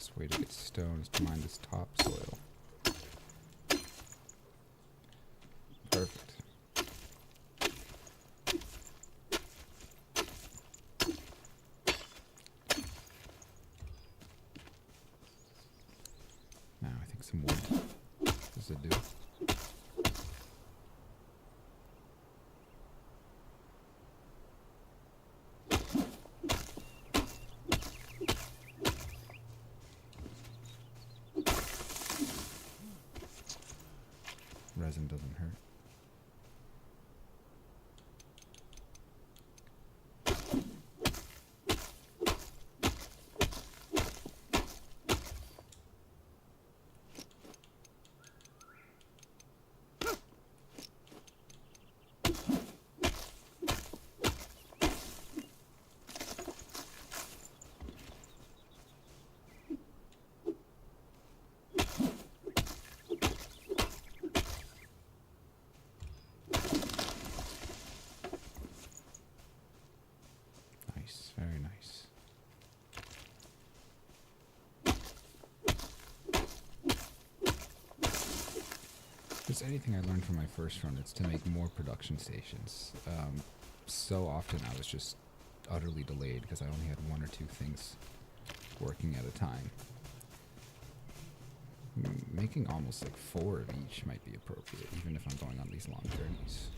best way to get stone is to mine this topsoil. Perfect. Now I think some wood does it do. Resin doesn't hurt. Nice, very nice. If there's anything I learned from my first run, it's to make more production stations. So often I was just utterly delayed because I only had one or two things working at a time. Making almost like 4 of each might be appropriate, even if I'm going on these long journeys.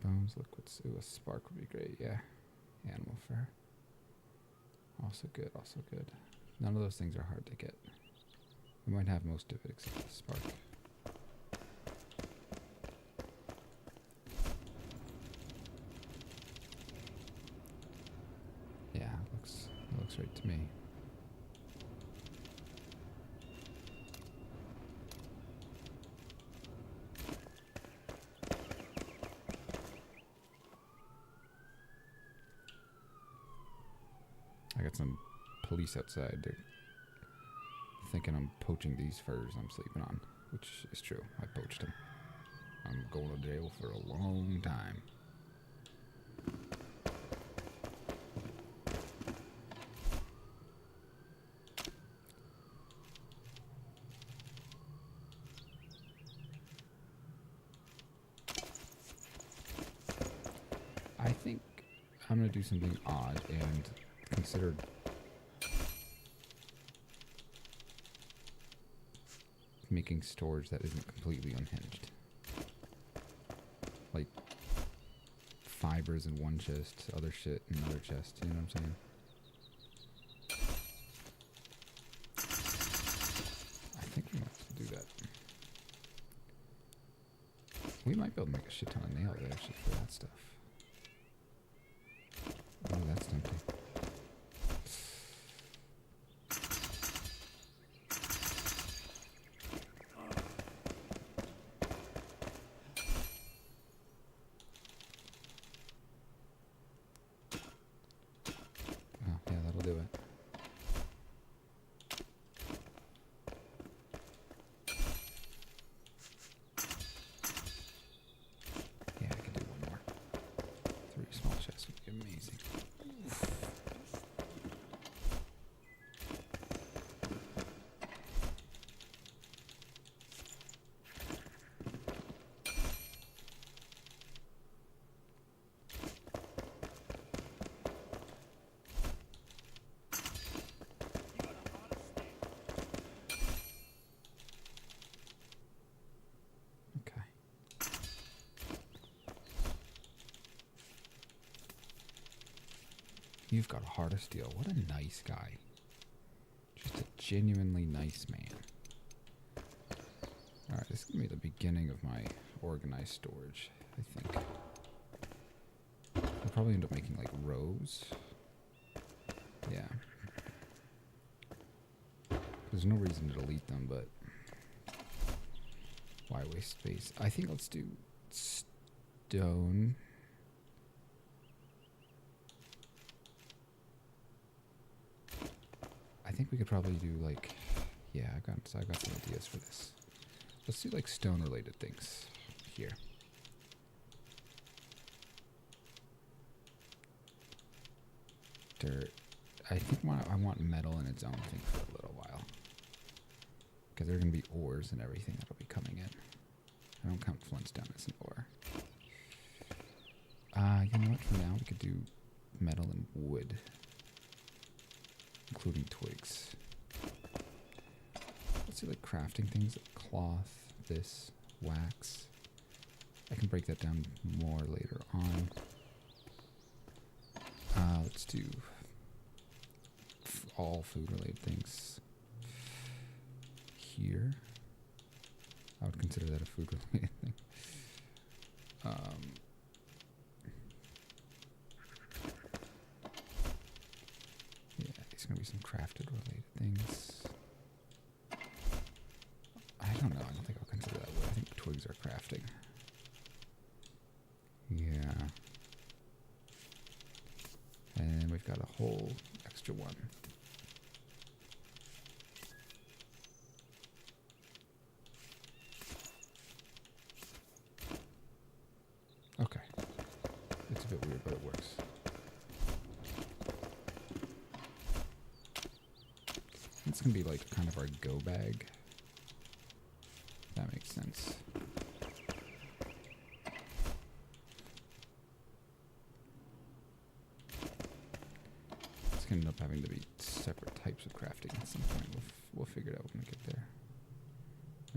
Bones, liquids, ooh, a spark would be great, yeah. Animal fur. Also good, also good. None of those things are hard to get. We might have most of it except the spark. Yeah, it looks right to me. I got some police outside. They're thinking I'm poaching these furs I'm sleeping on, which is true. I poached them. I'm going to jail for a long time. I think I'm going to do something odd and consider making storage that isn't completely unhinged. Like fibers in one chest, other shit in another chest, you know what I'm saying? I think we might do that. We might be able to make a shit ton of nails actually for that stuff. Oh, that's tempting. Oh, yeah, that'll do it. Yeah, I can do one more. 3 small chests would be amazing. Okay. You've got a heart of steel. What a nice guy. Just a genuinely nice man. Alright, this is going to be the beginning of my organized storage, I think. I'll probably end up making like rows. Yeah. There's no reason to delete them, but why waste space? I think let's do stone. I think we could probably do like, yeah, I got some ideas for this. Let's do like stone related things here. Dirt, I think I want metal in its own thing for a little while. Because there are going to be ores and everything that'll be coming in. I don't count flintstone as an ore. You know what? For now, we could do metal and wood. Including twigs. Let's do like crafting things. Cloth, this, wax. I can break that down more later on. Let's do all food-related things here. I would consider that a food-related thing. Yeah, there's gonna be some crafted-related things. I don't know. I don't think I'll consider that wood. I think twigs are crafting. Yeah. And we've got a whole extra one. Okay. It's a bit weird, but it works. It's gonna be like kind of our go bag. That makes sense. It's gonna end up having to be separate types of crafting at some point. We'll figure it out when we get there.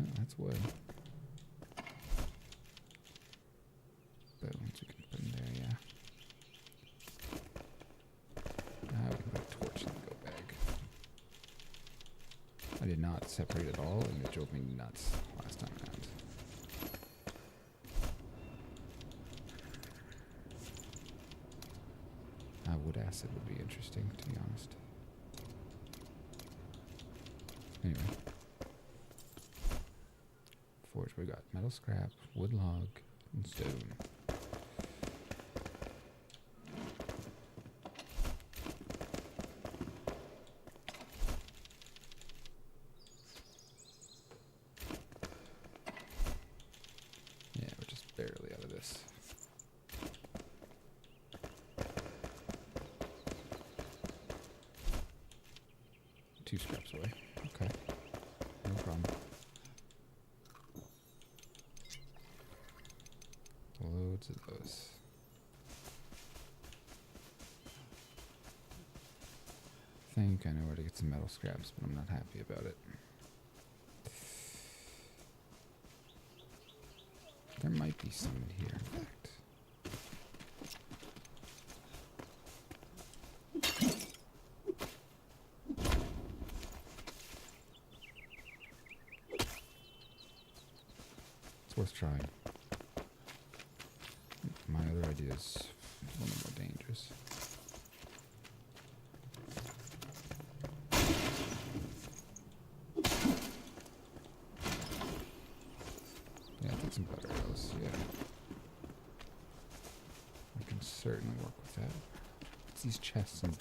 Oh, that's wood. Bones we can put in there, yeah. We can put a torch in the go bag. I did not separate it all, and it drove me nuts last time around. Wood acid would be interesting, to be honest. Anyway. Forge, we got metal scrap, wood log, and stone. Yeah, we're just barely out of this. Two scraps away. Okay. No problem. Loads of those. I think I know where to get some metal scraps, but I'm not happy about it. There might be some in here, in fact. Worth trying. My other idea is a little more dangerous. Yeah, I think some better arrows, yeah. I can certainly work with that. It's these chests and...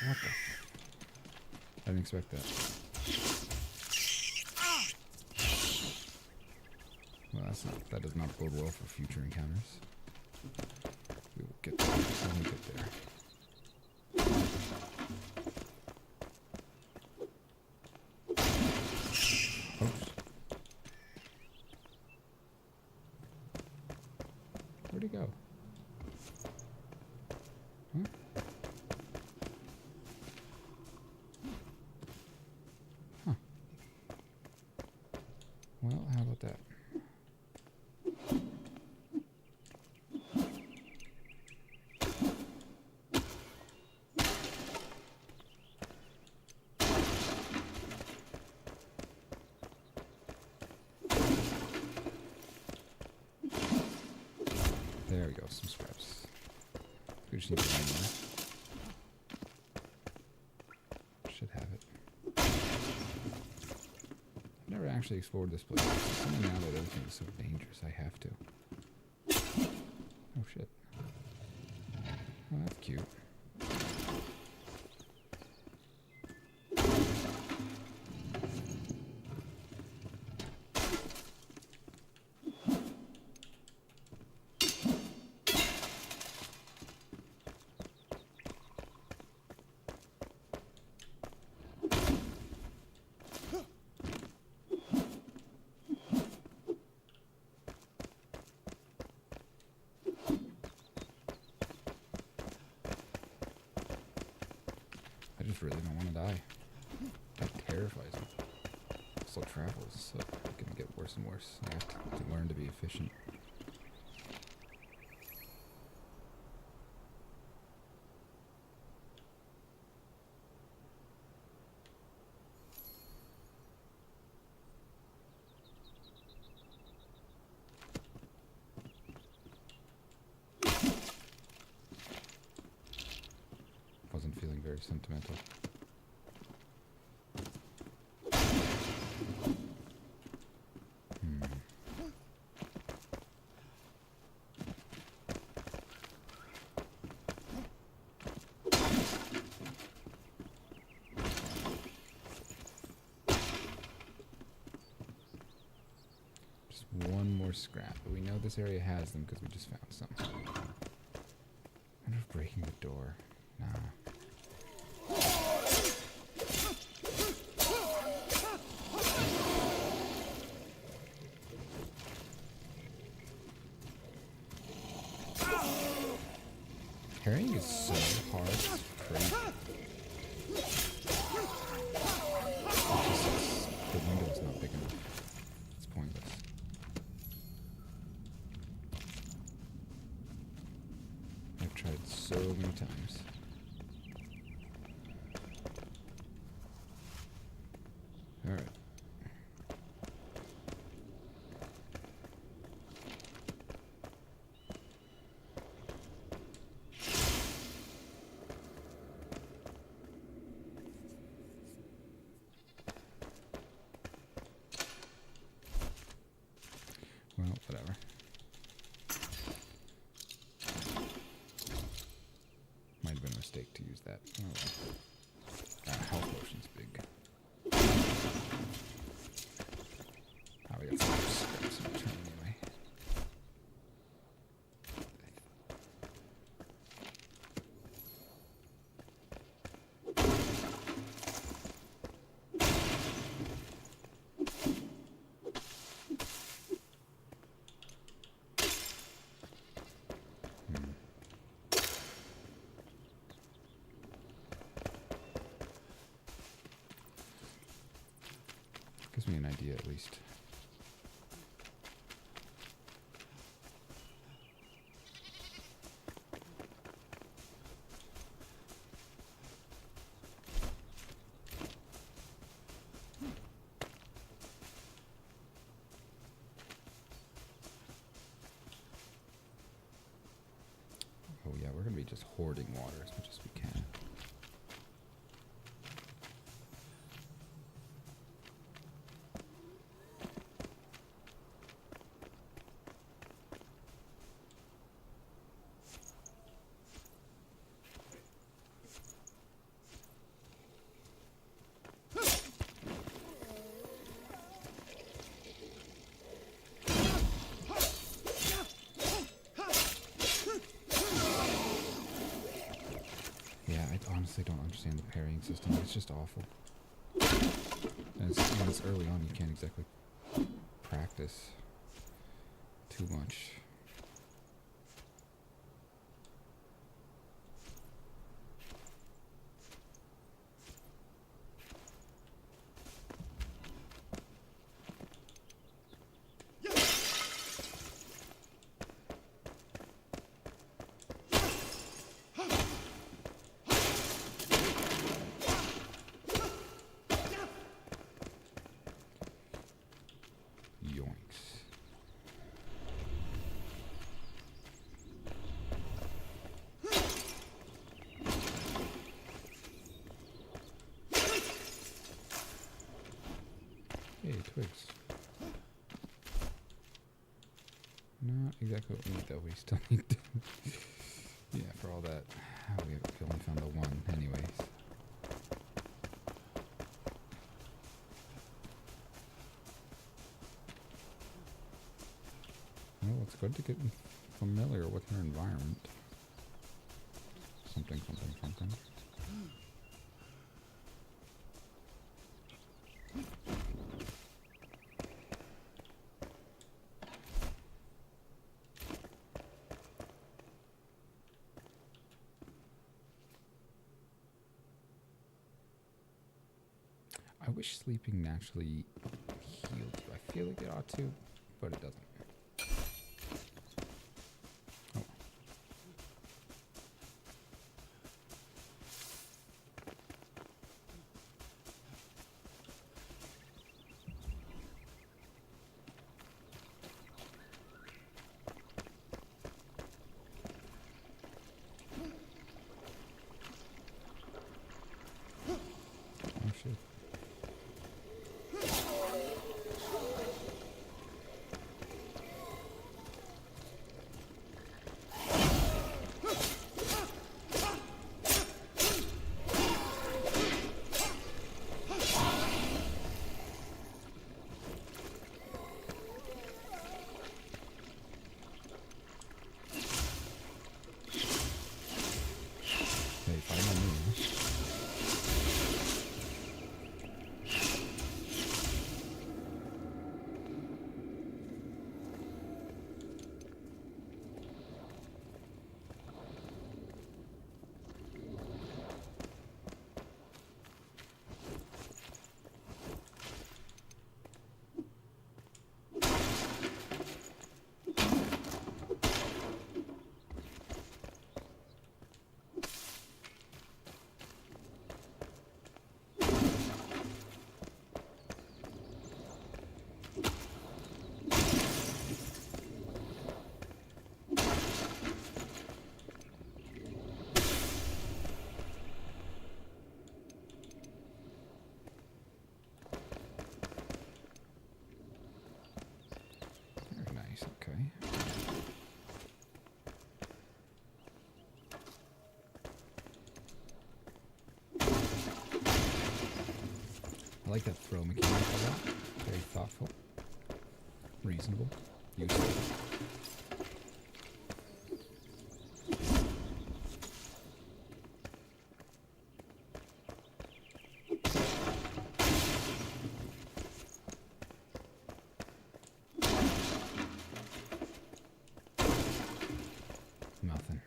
What the... I didn't expect that. Well, that does not bode well for future encounters. We will get there when we get there. Oops. Where'd he go? Huh? Huh. Well, how about that? There we go, some scraps. We just need one more. Should have it. I've never actually explored this place. It's only now that everything is so dangerous, I have to. Oh shit. Oh, that's cute. just really don't want to die. That terrifies me. Slow travel is going to get worse and worse. I have to learn to be efficient. Wasn't feeling very sentimental. One more scrap, but we know this area has them because we just found some. I wonder if breaking the door. Nah. Carrying is so hard, it's crazy. The window is not big enough. It's pointless. I've tried so many times. Alright. Well, whatever. Might have been a mistake to use that. Oh, well. Health potion's big. Oh, we got some scraps in return anyway. Gives me an idea at least. Oh yeah, we're gonna be just hoarding water as much as we can. I honestly don't understand the parrying system. It's just awful. And when it's early on, you can't exactly practice too much. Hey, twigs. Not exactly what we need though, we still need to... yeah, for all that, we only found the one anyways. Well, it's good to get familiar with our environment. Something, something, something. wish sleeping naturally healed you. I feel like it ought to, but it doesn't. Oh. Oh shit. Hey, fine on me. Very nice, okay. I like that throw mechanic a lot. Very thoughtful. Reasonable. Useful. Nothing.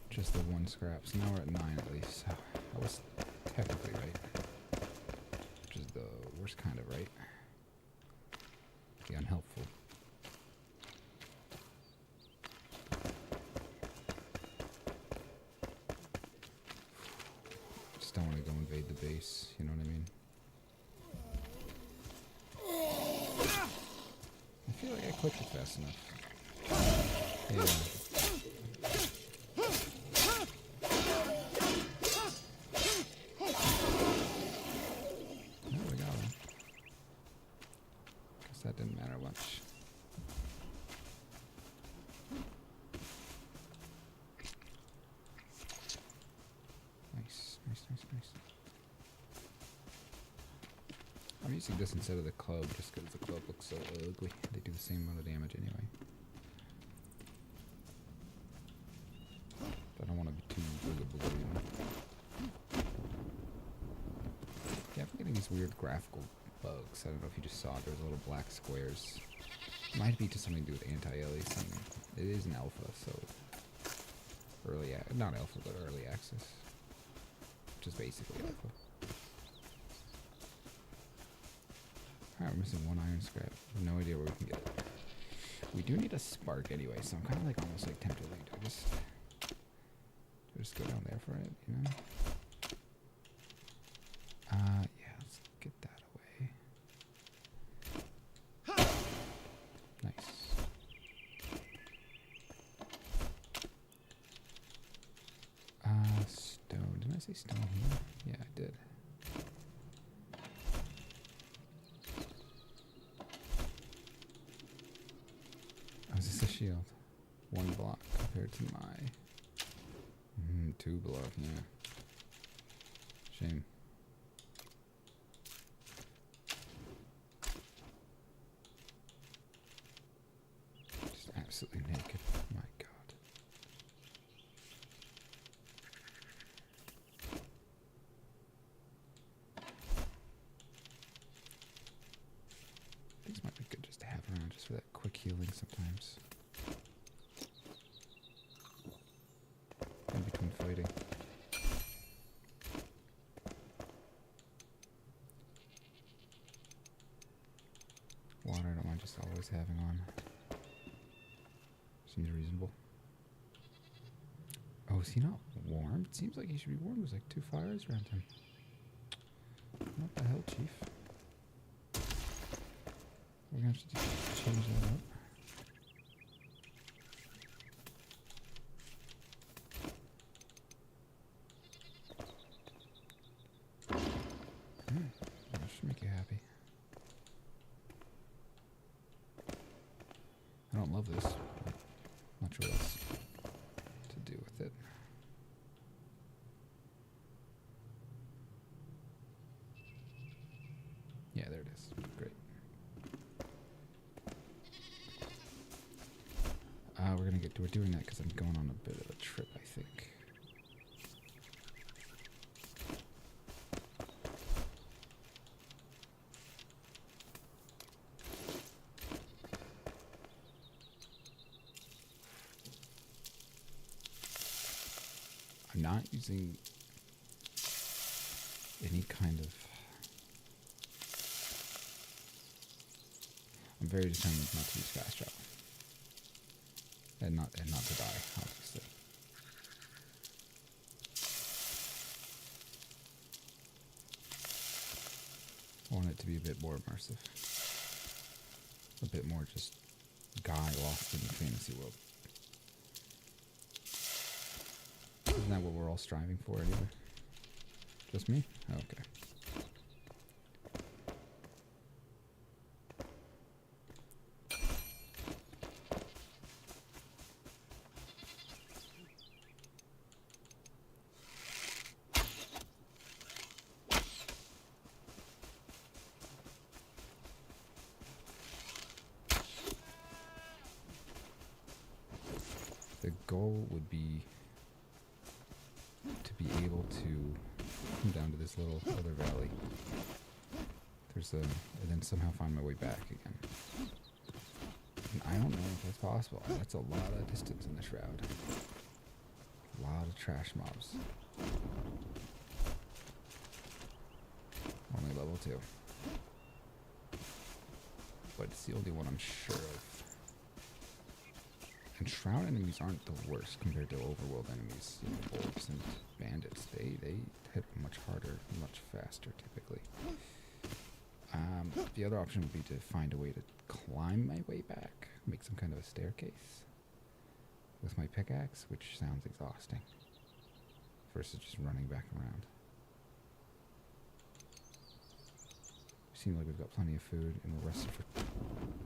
Just the one scrap. So now we're at 9 at least. So I was technically right. Which is the worst kind of right. The unhelpful. Just don't want to go invade the base, you know what I mean? I feel like I clicked it fast enough. Yeah. Oh, we got him. Guess that didn't matter much. Nice, nice, nice, nice. I'm using this instead of the club just because the club looks so ugly. They do the same amount of damage anyway. But I don't want to be too booga-booga, you know? Yeah, I'm getting these weird graphical bugs. I don't know if you just saw it. There's little black squares. Might be just something to do with anti-aliasing. It is an alpha, so not alpha, but early access, which is basically alpha. Alright, we're missing one iron scrap. No idea where we can get it. We do need a spark anyway, so I'm kind of like almost like tempted to just go down there for it, you know? Yeah, let's get that away. Nice. Stone. Didn't I say stone here? Yeah, I did. Oh, is this a shield? 1 block compared to my 2 block, yeah. Shame. Just absolutely naked. My God. These might be good just to have around just for that quick healing sometimes. In between fighting. Water I don't mind just always having on. Seems reasonable. Oh, is he not warm? It seems like he should be warm. There's like 2 fires around him. What the hell, Chief? We're gonna have to change that up. That should make you happy. I don't love this, but not sure what else to do with it. Yeah, there it is. Great. We're doing that because I'm going on a bit of a trip, I think. I'm not using any kind of... I'm very determined not to use fast travel. And not to die, obviously. I want it to be a bit more immersive. A bit more just guy lost in the fantasy world. Isn't that what we're all striving for anyway? Just me? Okay. The goal would be to be able to come down to this little other valley. And then somehow find my way back again. And I don't know if that's possible. That's a lot of distance in the Shroud. A lot of trash mobs. Only level 2. But it's the only one I'm sure of. And Shroud enemies aren't the worst compared to overworld enemies. You know, wolves and bandits. They hit much harder, much faster typically. The other option would be to find a way to climb my way back. Make some kind of a staircase with my pickaxe, which sounds exhausting. Versus just running back around. Seems like we've got plenty of food and we're rested for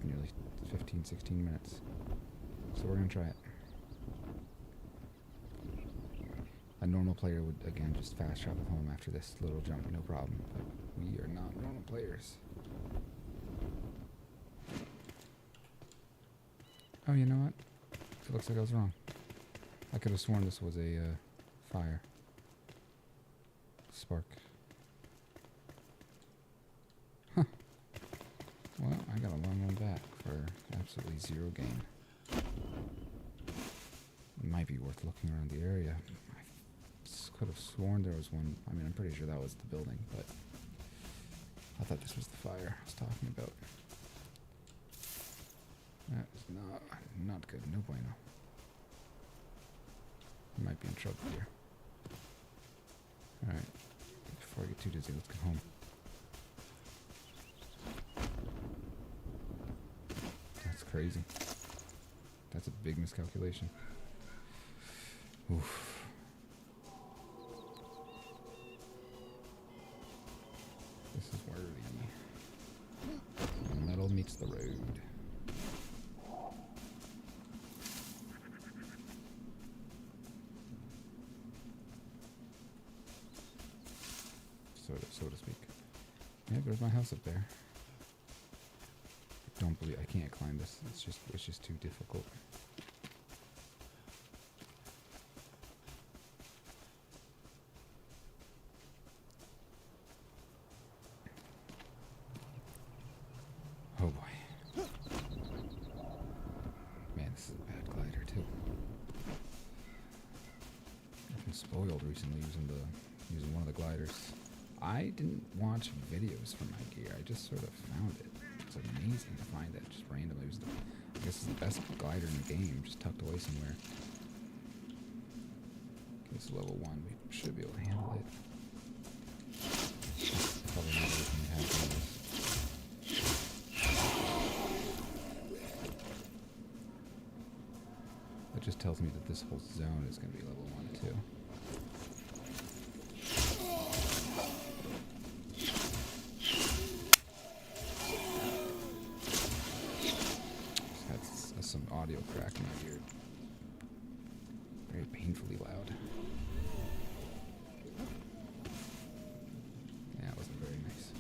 nearly 15-16 minutes. So we're going to try it. A normal player would, again, just fast travel home after this little jump, no problem. But we are not normal players. Oh, you know what? It looks like I was wrong. I could have sworn this was a fire. Spark. Huh. Well, I got a long one back for absolutely 0 gain. It might be worth looking around the area. I could have sworn there was one. I mean, I'm pretty sure that was the building, but I thought this was the fire I was talking about. That is not good. No bueno. I might be in trouble here. Alright. Before I get too dizzy, let's go home. That's crazy. That's a big miscalculation. Oof. This is where the metal meets the road. So to speak. Yeah, there's my house up there. I don't believe I can't climb this. It's just too difficult. Oh boy. Man, this is a bad glider too. I've been spoiled recently using one of the gliders. I didn't watch videos for my gear. I just sort of found it. was amazing to find that just randomly. It was I guess it's the best glider in the game, just tucked away somewhere. Okay, it's level 1. We should be able to handle it. Probably not everything we have in this. That just tells me that this whole zone is going to be level 1 too. Some audio crack in my ear. Very painfully loud. Yeah, it wasn't very nice.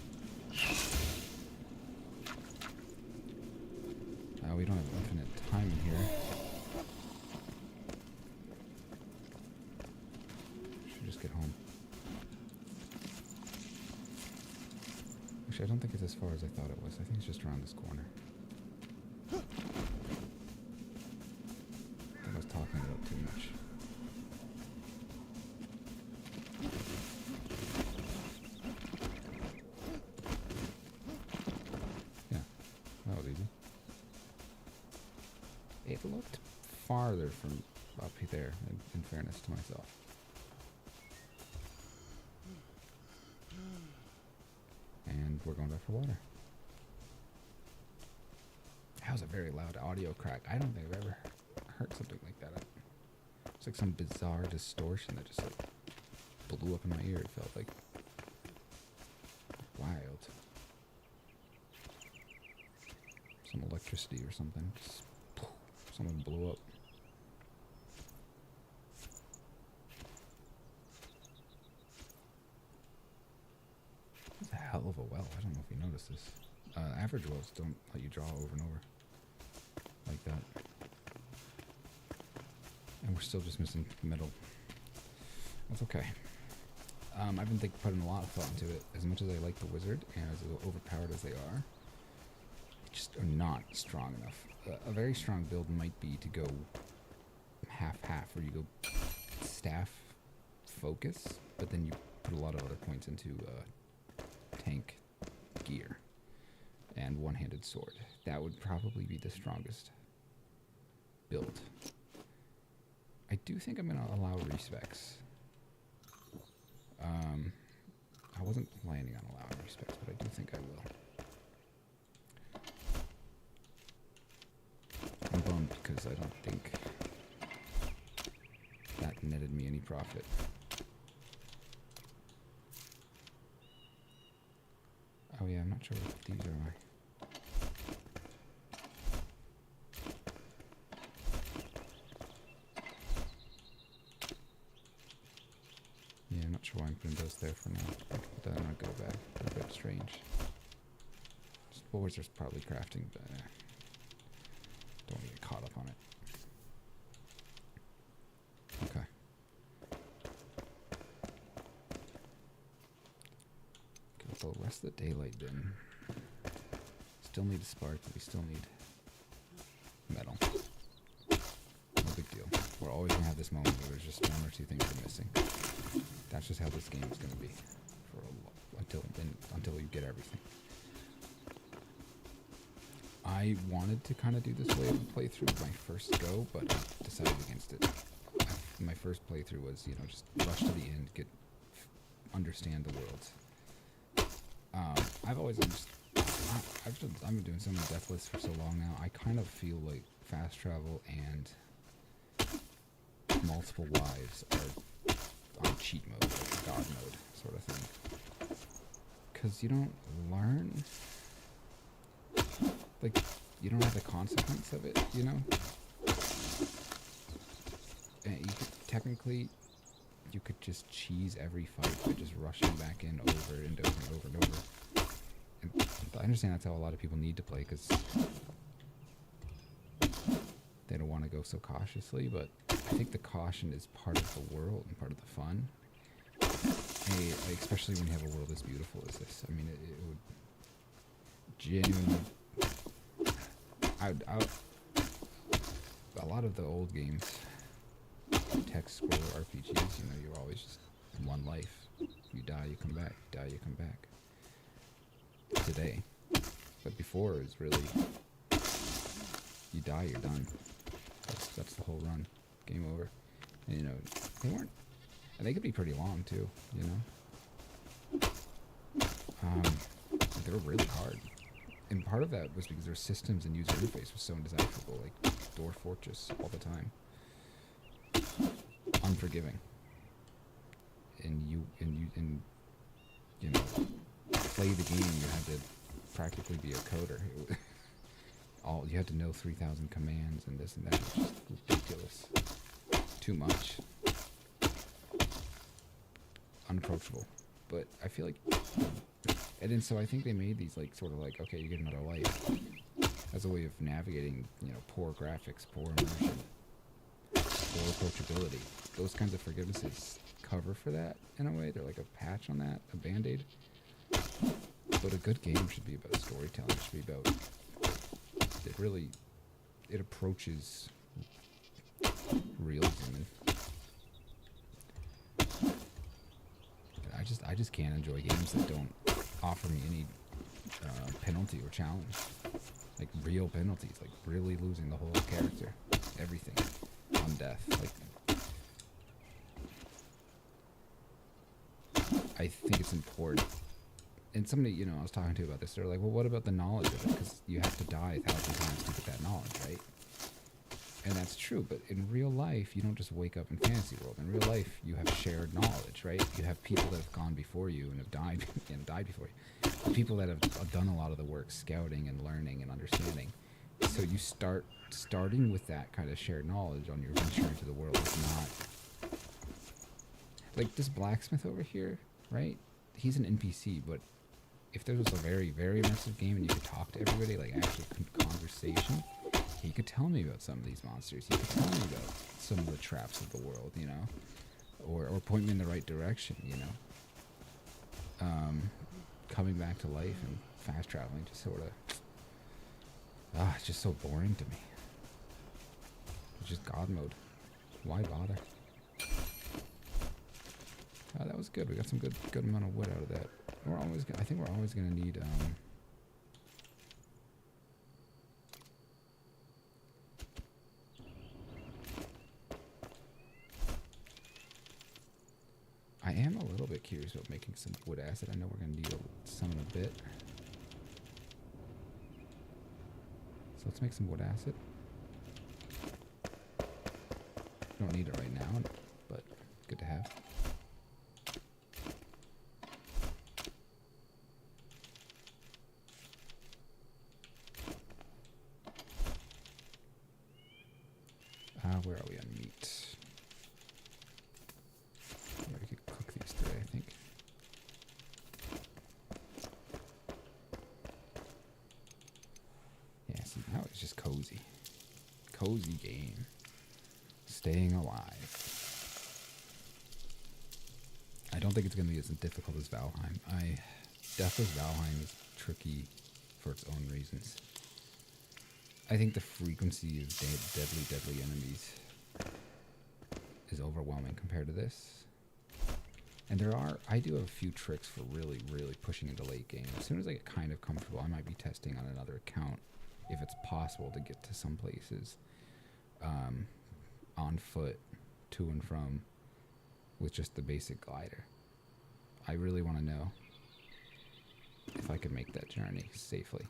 We don't have infinite time in here. Should just get home. Actually, I don't think it's as far as I thought it was. I think it's just around this corner. I was talking it up too much. Yeah, that was easy. It looked farther from up there, in fairness to myself. And we're going back for water. That was a very loud audio crack. I don't think I've ever heard something like that. It's like some bizarre distortion that just like blew up in my ear. It felt like wild. Some electricity or something. Just something blew up. It's a hell of a well. I don't know if you noticed this. Average wells don't let you draw over and over like that. And we're still just missing metal. That's okay. I've been putting a lot of thought into it. As much as I like the wizard, and as overpowered as they are, they just are not strong enough. A very strong build might be to go half-half, where you go staff focus, but then you put a lot of other points into tank gear and one-handed sword. That would probably be the strongest build. I do think I'm going to allow respecs. I wasn't planning on allowing respecs, but I do think I will. I'm bummed because I don't think that netted me any profit. Oh yeah, I'm not sure what these are. Yeah, I'm not sure why I'm putting those there for now. I can put that on a go bag. They're a bit strange. Well, wizard's probably crafting, but don't want to get caught up on it. Okay. Get the rest of the daylight then. Still need a spark, but we still need metal. No big deal. We're always going to have this moment where there's just one or two things we're missing. That's just how this game is going to be for until you get everything. I wanted to kind of do this way of a playthrough my first go, but I decided against it. My first playthrough was, just rush to the end, understand the world. I've been doing so many Deathless for so long now. I kind of feel like fast travel and multiple lives are on cheat mode, like God mode sort of thing. Because you don't learn, like, you don't have the consequence of it, And technically, you could just cheese every fight by just rushing back in over and over and over and over. And I understand that's how a lot of people need to play, because they don't want to go so cautiously, but I think the caution is part of the world and part of the fun. Especially when you have a world as beautiful as this. I mean, it would genuinely... a lot of the old games, text scroll RPGs, you're always just one life. You die, you come back. You die, you come back. Today, But before it was really, you die, you're done. That's the whole run. Game over. And, you know, they weren't, and they could be pretty long too, you know. They were really hard. And part of that was because their systems and user interface was so indecipherable, like Dwarf Fortress all the time. Unforgiving. And you know, play the game, you had to practically be a coder. You had to know 3,000 commands and this and that. It's just ridiculous. Too much. Unapproachable. But I feel like, and then so I think they made these like sort of like, okay, you get another life as a way of navigating, you know, poor graphics, poor immersion, poor approachability. Those kinds of forgivenesses cover for that in a way. They're like a patch on that, a band-aid. But a good game should be about storytelling. It should be about, it approaches realism. And I just can't enjoy games that don't offer me any penalty or challenge. Like real penalties, like really losing the whole character, everything on death. Like, I think it's important. And somebody, you know, I was talking to about this, they're like, well, what about the knowledge of it? Because you have to die 1,000 times to get that knowledge, right? And that's true, but in real life, you don't just wake up in fantasy world. In real life, you have shared knowledge, right? You have people that have gone before you and have died and died before you. The people that have done a lot of the work, scouting and learning and understanding. So you starting with that kind of shared knowledge on your venture into the world is not... Like this blacksmith over here, right? He's an NPC, but if there was a very, very immersive game and you could talk to everybody, like actual conversation, he could tell me about some of these monsters. He could tell me about some of the traps of the world, you know, or point me in the right direction, you know. Coming back to life and fast traveling just sort of, it's just so boring to me. It's just God mode. Why bother? That was good. We got some good amount of wood out of that. I think we're always gonna need I am a little bit curious about making some wood acid. I know we're gonna need some in a bit. So let's make some wood acid. Don't need it right now, but good to have. Where are we on meat? Yeah, we could cook these today, I think. Yeah, see, now it's just cozy. Cozy game. Staying alive. I don't think it's going to be as difficult as Valheim. Deathless Valheim is tricky for its own reasons. I think the frequency of deadly enemies is overwhelming compared to this. And I do have a few tricks for really, really pushing into late game. As soon as I get kind of comfortable, I might be testing on another account if it's possible to get to some places on foot, to and from, with just the basic glider. I really want to know if I could make that journey safely.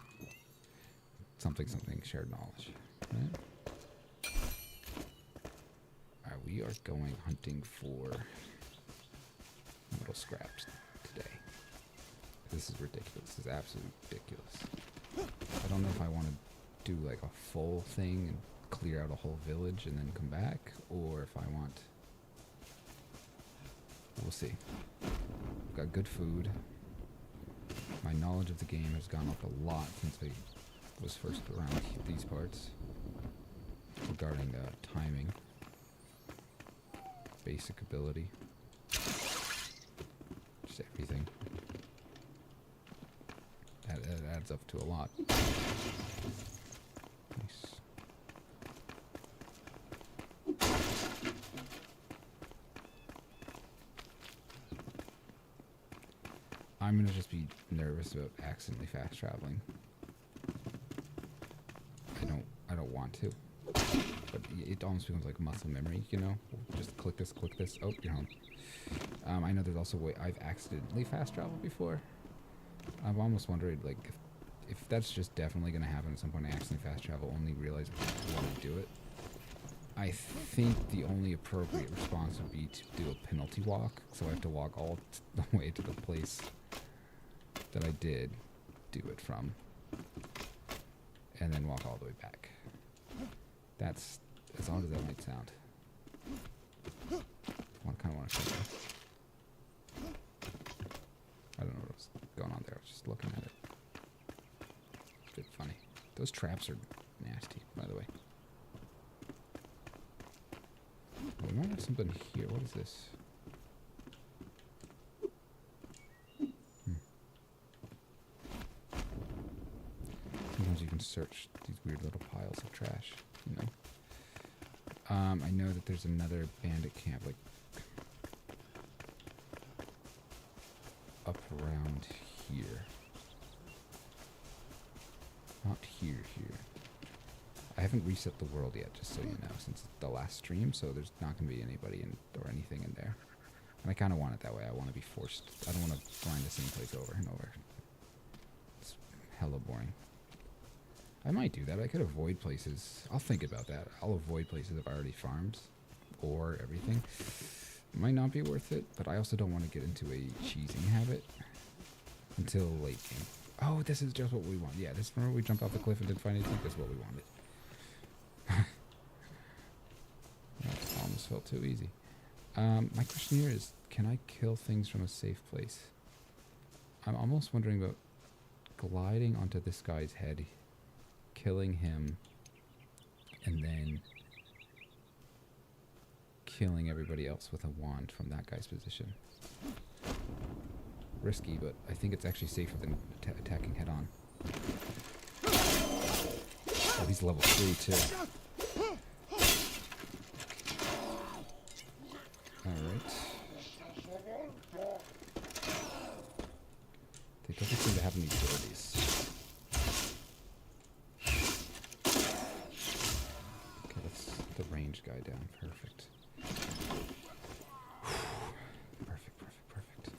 Something, shared knowledge. Right? Alright, we are going hunting for metal scraps today. This is ridiculous. This is absolutely ridiculous. I don't know if I want to do like a full thing and clear out a whole village and then come back, or if I want... We'll see. I've got good food. My knowledge of the game has gone up a lot since I was first around these parts regarding timing, basic ability, just everything. That adds up to a lot. Nice. I'm gonna just be nervous about accidentally fast traveling don't want to. But it almost becomes like muscle memory, you know? Just click this, click this. Oh, you're home. I know there's also a way I've accidentally fast traveled before. I'm almost wondering, like, if that's just definitely going to happen at some point, I accidentally fast travel, only realize when I do it. I think the only appropriate response would be to do a penalty walk, so I have to walk all the way to the place that I did do it from, and then walk all the way back. That's as odd as that might sound. I kind of want to show you. I don't know what was going on there. I was just looking at it. It's a bit funny. Those traps are nasty, by the way. Oh, we might have something here. What is this? Sometimes you can search these weird little piles of trash, you know. I know that there's another bandit camp, like, up around here. Not here. I haven't reset the world yet, just so you know, since it's the last stream, so there's not going to be anybody or anything in there. And I kind of want it that way. I want to be forced. I don't want to grind the same place over and over. It's hella boring. I might do that. I could avoid places. I'll think about that. I'll avoid places I've already farmed or everything. It might not be worth it, but I also don't want to get into a cheesing habit until late game. Oh, this is just what we want. Yeah, this remember we jumped off the cliff and didn't find anything? That's what we wanted. That almost felt too easy. My question here is, can I kill things from a safe place? I'm almost wondering about gliding onto this guy's head, killing him, and then killing everybody else with a wand from that guy's position. Risky, but I think it's actually safer than attacking head on. Oh, he's level 3 too. Alright. They don't seem to have any abilities. Okay, that's the range guy down. Perfect. Perfect.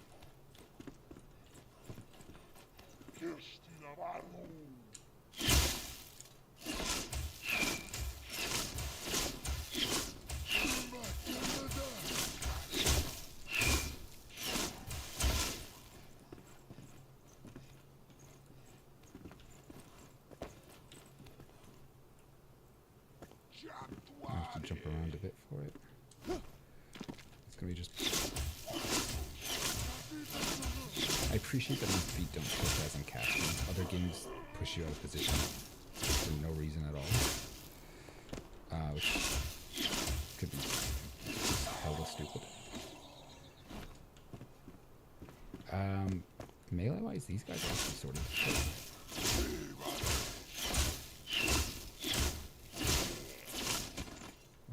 I have to jump around a bit for it. It's gonna be just... I appreciate that my feet don't push as I'm casting. Other games push you out of position for no reason at all. Which could be hella stupid. Melee-wise, these guys are actually sort of good.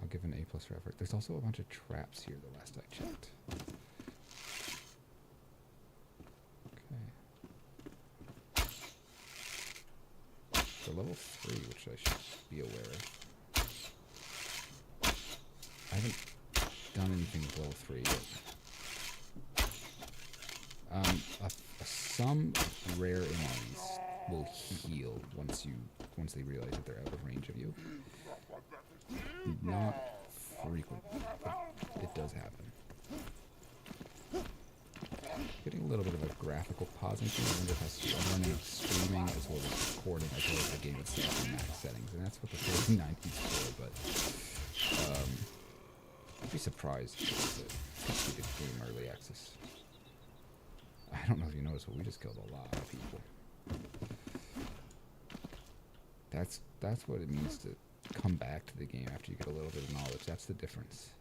I'll give an A+ for effort. There's also a bunch of traps here the last I checked. Level 3, which I should be aware of. I haven't done anything with level 3 yet. Some rare enemies will heal once they realize that they're out of range of you. Not frequent, but it does happen. Getting a little bit of a graphical pause in here. I wonder if I'm running streaming as well as recording as well as the game itself in max settings, and that's what the 3090 is for, but I'd be surprised if it's the game early access. I don't know if you noticed, but we just killed a lot of people. That's what it means to come back to the game after you get a little bit of knowledge. That's the difference.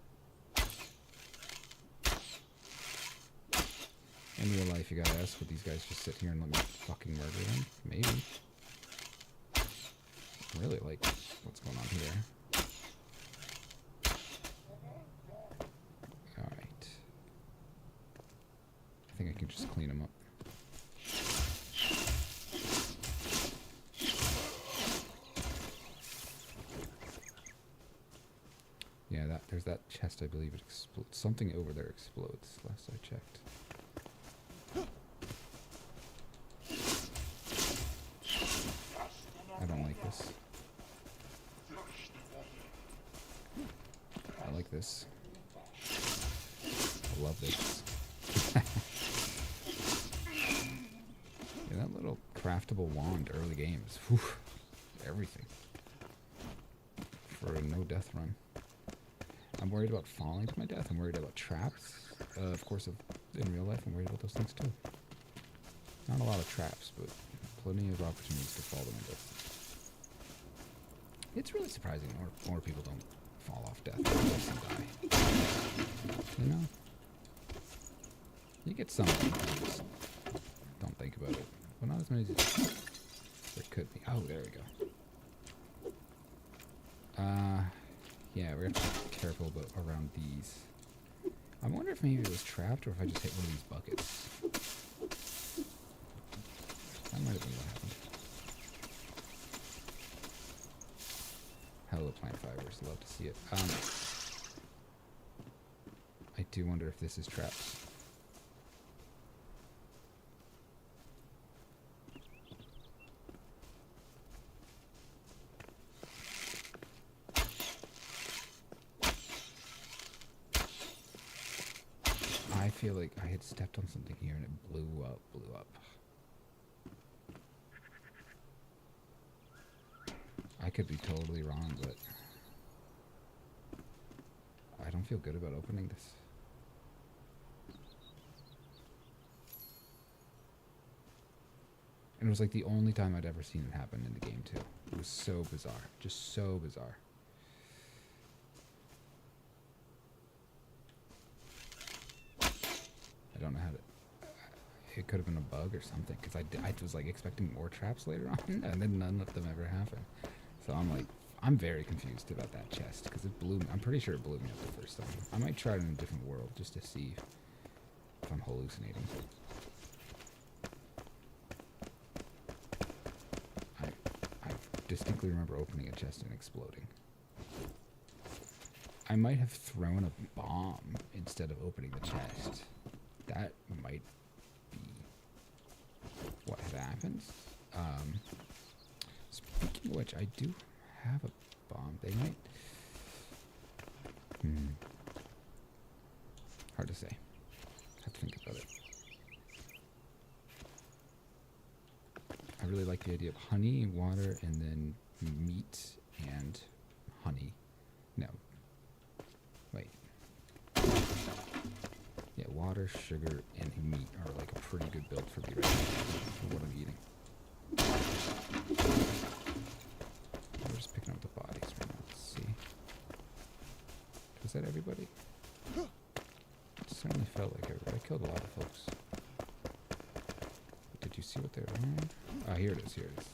In real life, you gotta ask, would these guys just sit here and let me fucking murder them? Maybe. I really like what's going on here. Alright. I think I can just clean them up. there's that chest, I believe it explodes. Something over there explodes, last I checked. I don't like this. I like this. I love this. Yeah, that little craftable wand early games. Whew, everything. For a no death run. I'm worried about falling to my death. I'm worried about traps. Of course, in real life, I'm worried about those things too. Not a lot of traps, but plenty of opportunities to fall to my death. It's really surprising more people don't fall off death and die. You know? You get some, you just don't think about it. But not as many as there could be. Oh, there we go. Yeah, we're gonna have to be careful around these. I wonder if maybe it was trapped or if I just hit one of these buckets. That might have been what happened. Hello, plant fibers. Love to see it. I do wonder if this is traps. I feel like I had stepped on something here and it blew up. I could be totally wrong, but I don't feel good about opening this. And it was like the only time I'd ever seen it happen in the game too. It was so bizarre. Just so bizarre. I don't know how to... It could have been a bug or something, because I was like expecting more traps later on, and then none of them ever happened. So I'm like, I'm very confused about that chest, because it blew me. I'm pretty sure it blew me up the first time. I might try it in a different world, just to see if I'm hallucinating. I distinctly remember opening a chest and exploding. I might have thrown a bomb instead of opening the chest. That might be what had happened. Speaking of which, I do have a bomb. They might... Hard to say. Have to think about it. I really like the idea of honey, water, and then meat and honey. No. Wait. Yeah, water, sugar, and meat are like a pretty good build for me right now for what I'm eating. We're just picking up the bodies right now. Let's see. Was that everybody? It certainly felt like everybody. I killed a lot of folks. Did you see what they were wearing? Ah, here it is, here it is.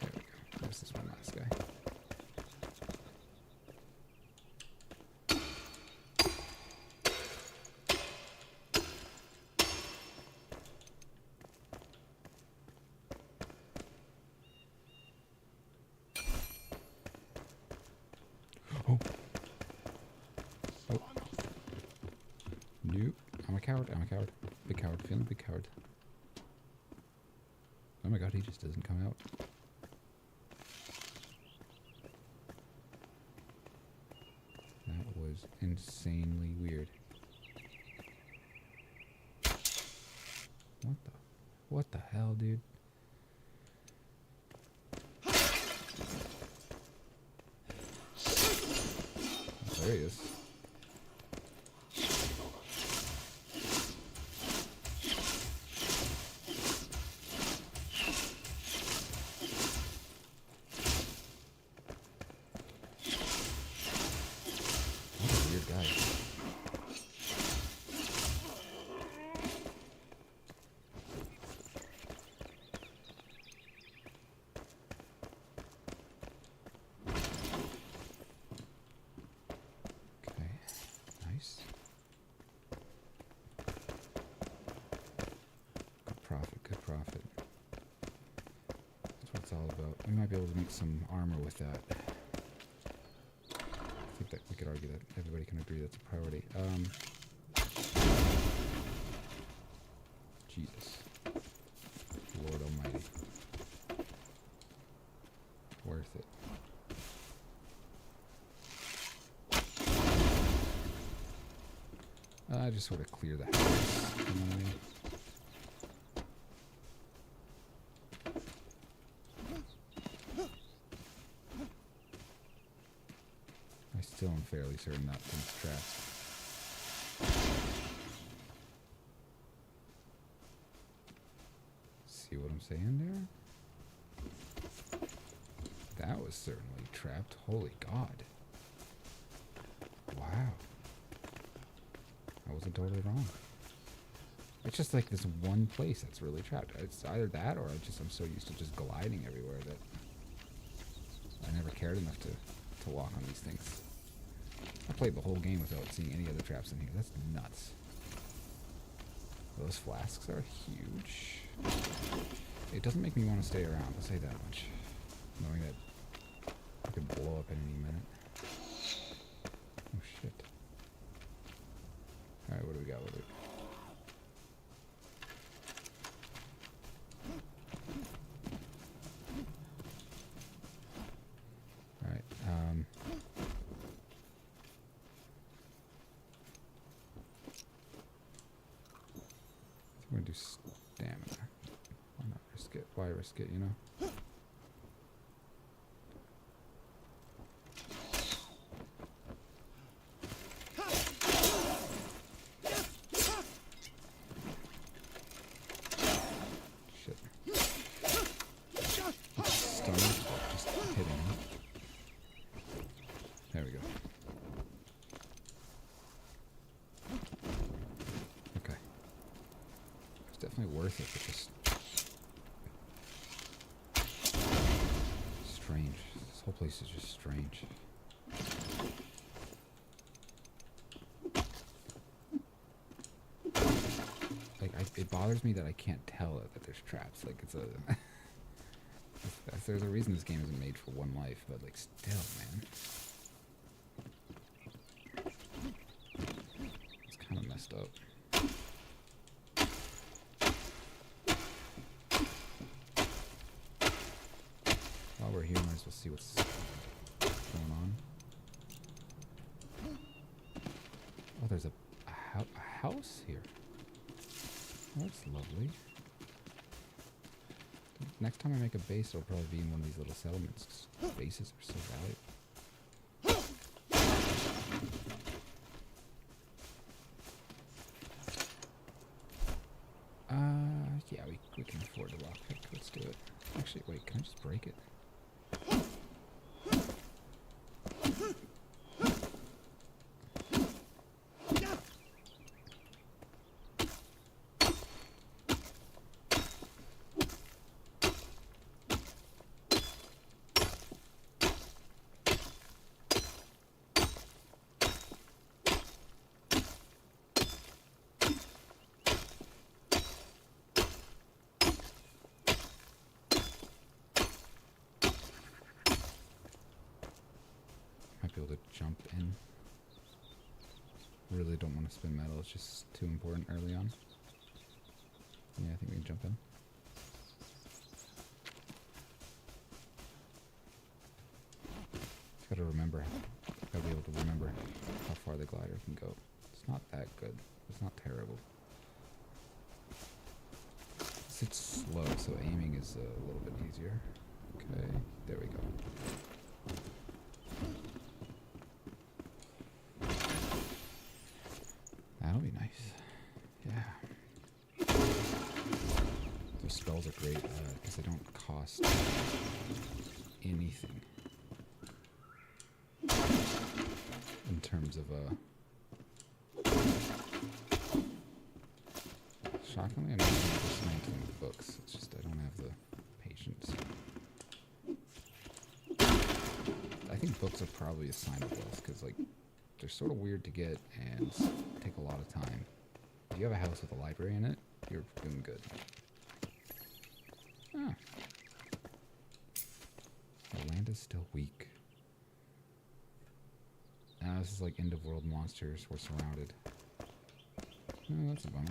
There we go. This is one last guy. Oh. Oh. Nope. I'm a coward. I'm a coward. Big coward. Feeling big coward. Oh my god, he just doesn't come out. That was insanely weird. What the hell, dude? There he is. What a weird guy. Good profit. That's what it's all about. We might be able to make some armor with that. could argue that everybody can agree that's a priority. Jesus. Lord almighty. Worth it. I just sort of clear the house. You know what I mean? I still am fairly certain that thing's trapped. See what I'm saying there? That was certainly trapped. Holy God. Wow. I wasn't totally wrong. It's just like this one place that's really trapped. It's either that or I'm so used to just gliding everywhere that I never cared enough to walk on these things. I played the whole game without seeing any other traps in here. That's nuts. Those flasks are huge. It doesn't make me want to stay around, I'll say that much. Knowing that I could blow up at any minute. Oh shit. Alright, what do we got? Alright, we're gonna do stamina. Why not risk it? Why risk it, you know? Definitely worth it, but just strange. This whole place is just strange. Like, it bothers me that I can't tell that there's traps. Like, it's a... there's a reason this game isn't made for one life, but, like, still, man. It's kind of messed up. We're here, might as well see what's going on. Oh, there's a house here. Oh, that's lovely. Next time I make a base, it'll probably be in one of these little settlements. Bases are so valuable. Yeah, we can afford a lockpick. Let's do it. Actually, wait, can I just break it? Be able to jump in. Really don't want to spin metal, it's just too important early on. Yeah, I think we can jump in. Just gotta remember, gotta be able to remember how far the glider can go. It's not that good, it's not terrible. It's slow, so aiming is a little bit easier. Okay, there we go. That'll be nice. Yeah. Those spells are great because they don't cost anything in terms of shockingly, I'm not dismantling the books. It's just I don't have the patience. I think books are probably a sign of wealth because like they're sort of weird to get and take a lot of time. If you have a house with a library in it, you're doing good. Ah. The land is still weak. This is like end of world monsters. We're surrounded. Oh, that's a bummer.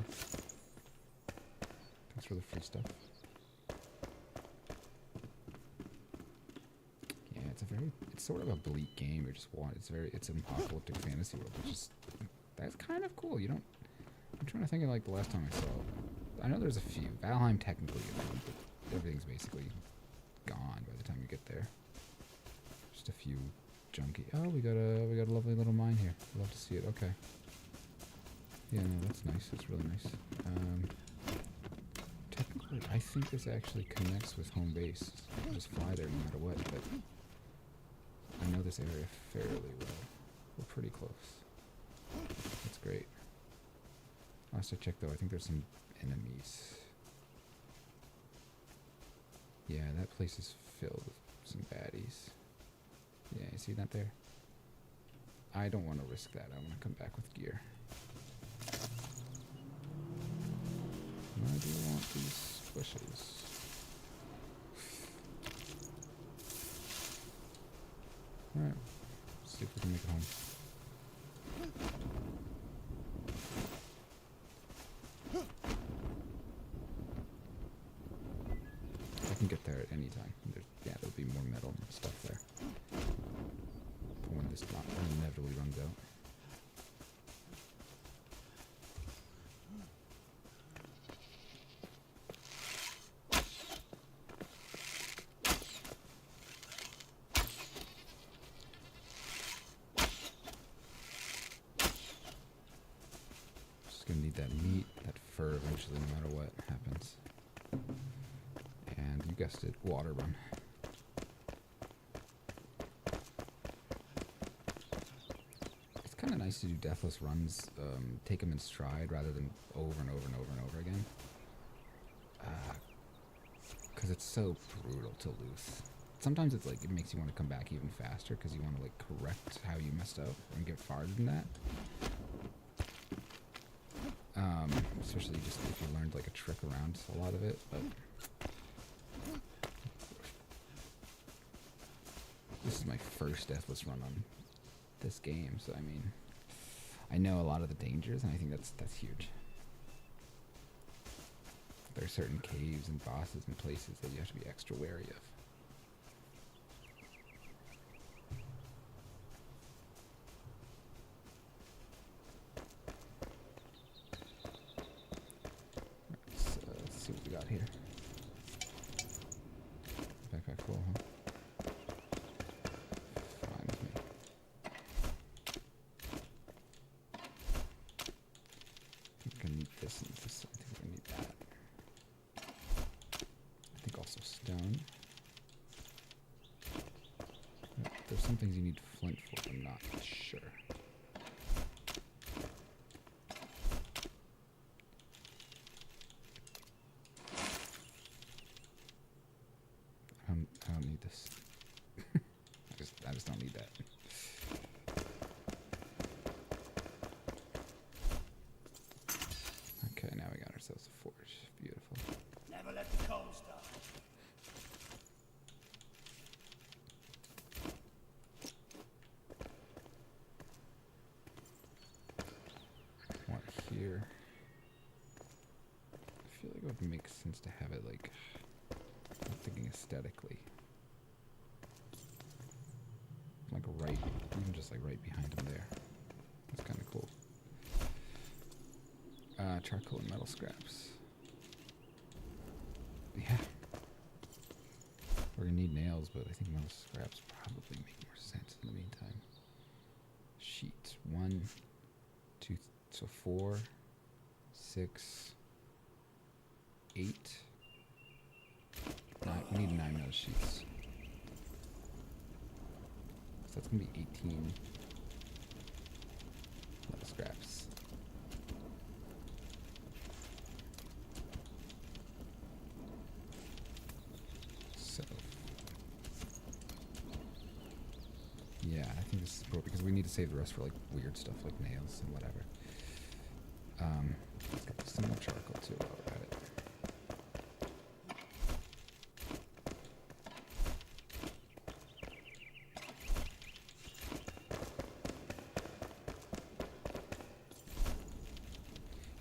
Thanks for the free stuff. Yeah, it's sort of a bleak game. It's an apocalyptic fantasy world, which is, that's kind of cool. I'm trying to think of like the last time I saw it. I know there's a few. Valheim technically, but everything's basically gone by the time you get there. Just a few junky. Oh, we got a lovely little mine here. Love to see it. Okay. Yeah, no, that's nice. That's really nice. Technically, I think this actually connects with home base. I'll just fly there no matter what, but I know this area fairly well. We're pretty close. That's great. Last I checked, though, I think there's some enemies. Yeah, that place is filled with some baddies. Yeah, you see that there? I don't want to risk that. I want to come back with gear. I do want these bushes. Alright, let's see if we can make it home. I can get there at any time. There'll be more metal and stuff there. When this inevitably runs out. Just gonna need that meat, that fur eventually, no matter what happens. And you guessed it, water run. It's kind of nice to do deathless runs, take them in stride rather than over and over and over and over again. Because it's so brutal to lose. Sometimes it's like, it makes you want to come back even faster because you want to like correct how you messed up and get farther than that. Especially just if you learned like a trick around a lot of it, but this is my first deathless run on this game, so I mean, I know a lot of the dangers, and I think that's huge. There are certain caves and bosses and places that you have to be extra wary of. Let's see what we got here. Backpack full, huh? Fine with me. I think we're gonna need this and this. I think we're gonna need that. I think also stone. There's some things you need flint for, I'm not sure. I don't need this. I just don't need that. Okay, now we got ourselves a forge. Beautiful. Never let the cold start. One here. I feel like it would make sense to have it like, I'm thinking aesthetically. Like right, even just like right behind him there. That's kind of cool. Charcoal and metal scraps. Yeah. We're gonna need nails, but I think metal scraps probably make more sense in the meantime. Sheets. 1, 2, so 4, 6, 8. 9. We need 9 metal sheets. So that's gonna be 18 metal scraps. So yeah, I think this is appropriate because we need to save the rest for like weird stuff like nails and whatever. Let's get some more charcoal too while we're at it.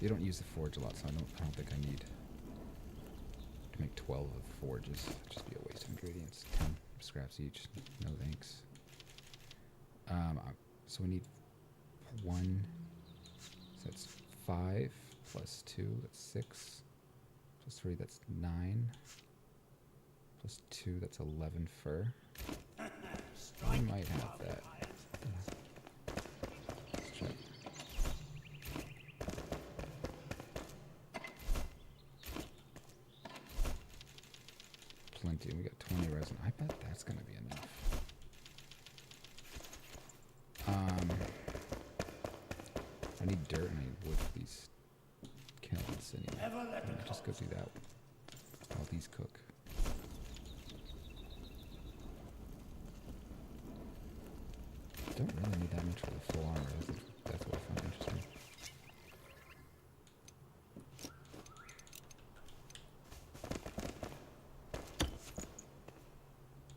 You don't use the forge a lot, so I don't think I need to make 12 of forges. It'd just be a waste of ingredients. 10 scraps each. No thanks. So we need 1. So that's 5 plus 2. That's 6. Plus 3. That's 9. Plus 2. That's 11 fur. I might have that. Let's check. Plenty. We got 20 resin. I bet that's gonna be enough. I need dirt and I need wood for these kilns anyway. Just go do that while these cook. Don't really need that much for the full armor. That's what I found interesting.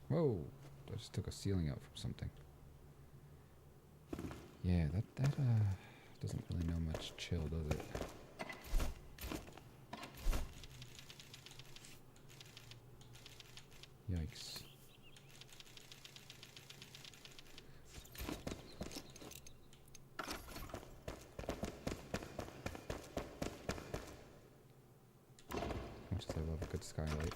Whoa! I just took a ceiling out from something. Yeah, that doesn't really know much chill, does it? Yikes. Much as I love a good skylight.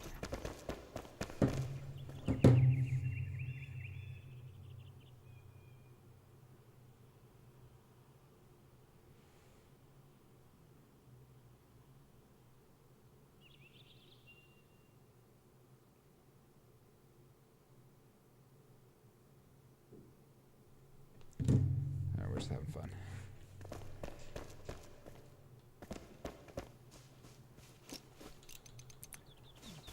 Alright, we're just having fun.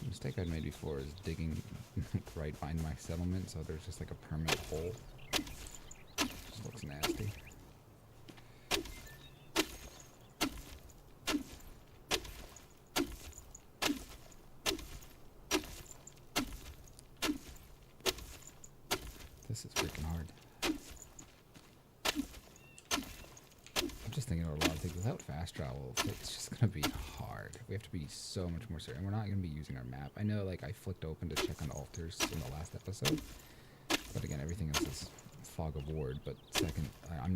The mistake I made before is digging right behind my settlement, so there's just like a permanent hole. Just looks nasty. This is freaking hard. I'm just thinking about a lot of things. Without fast travel, it's just gonna be hard. We have to be so much more certain. We're not gonna be using our map. I know, like, I flicked open to check on altars in the last episode, but again, everything else is fog of war. But second, I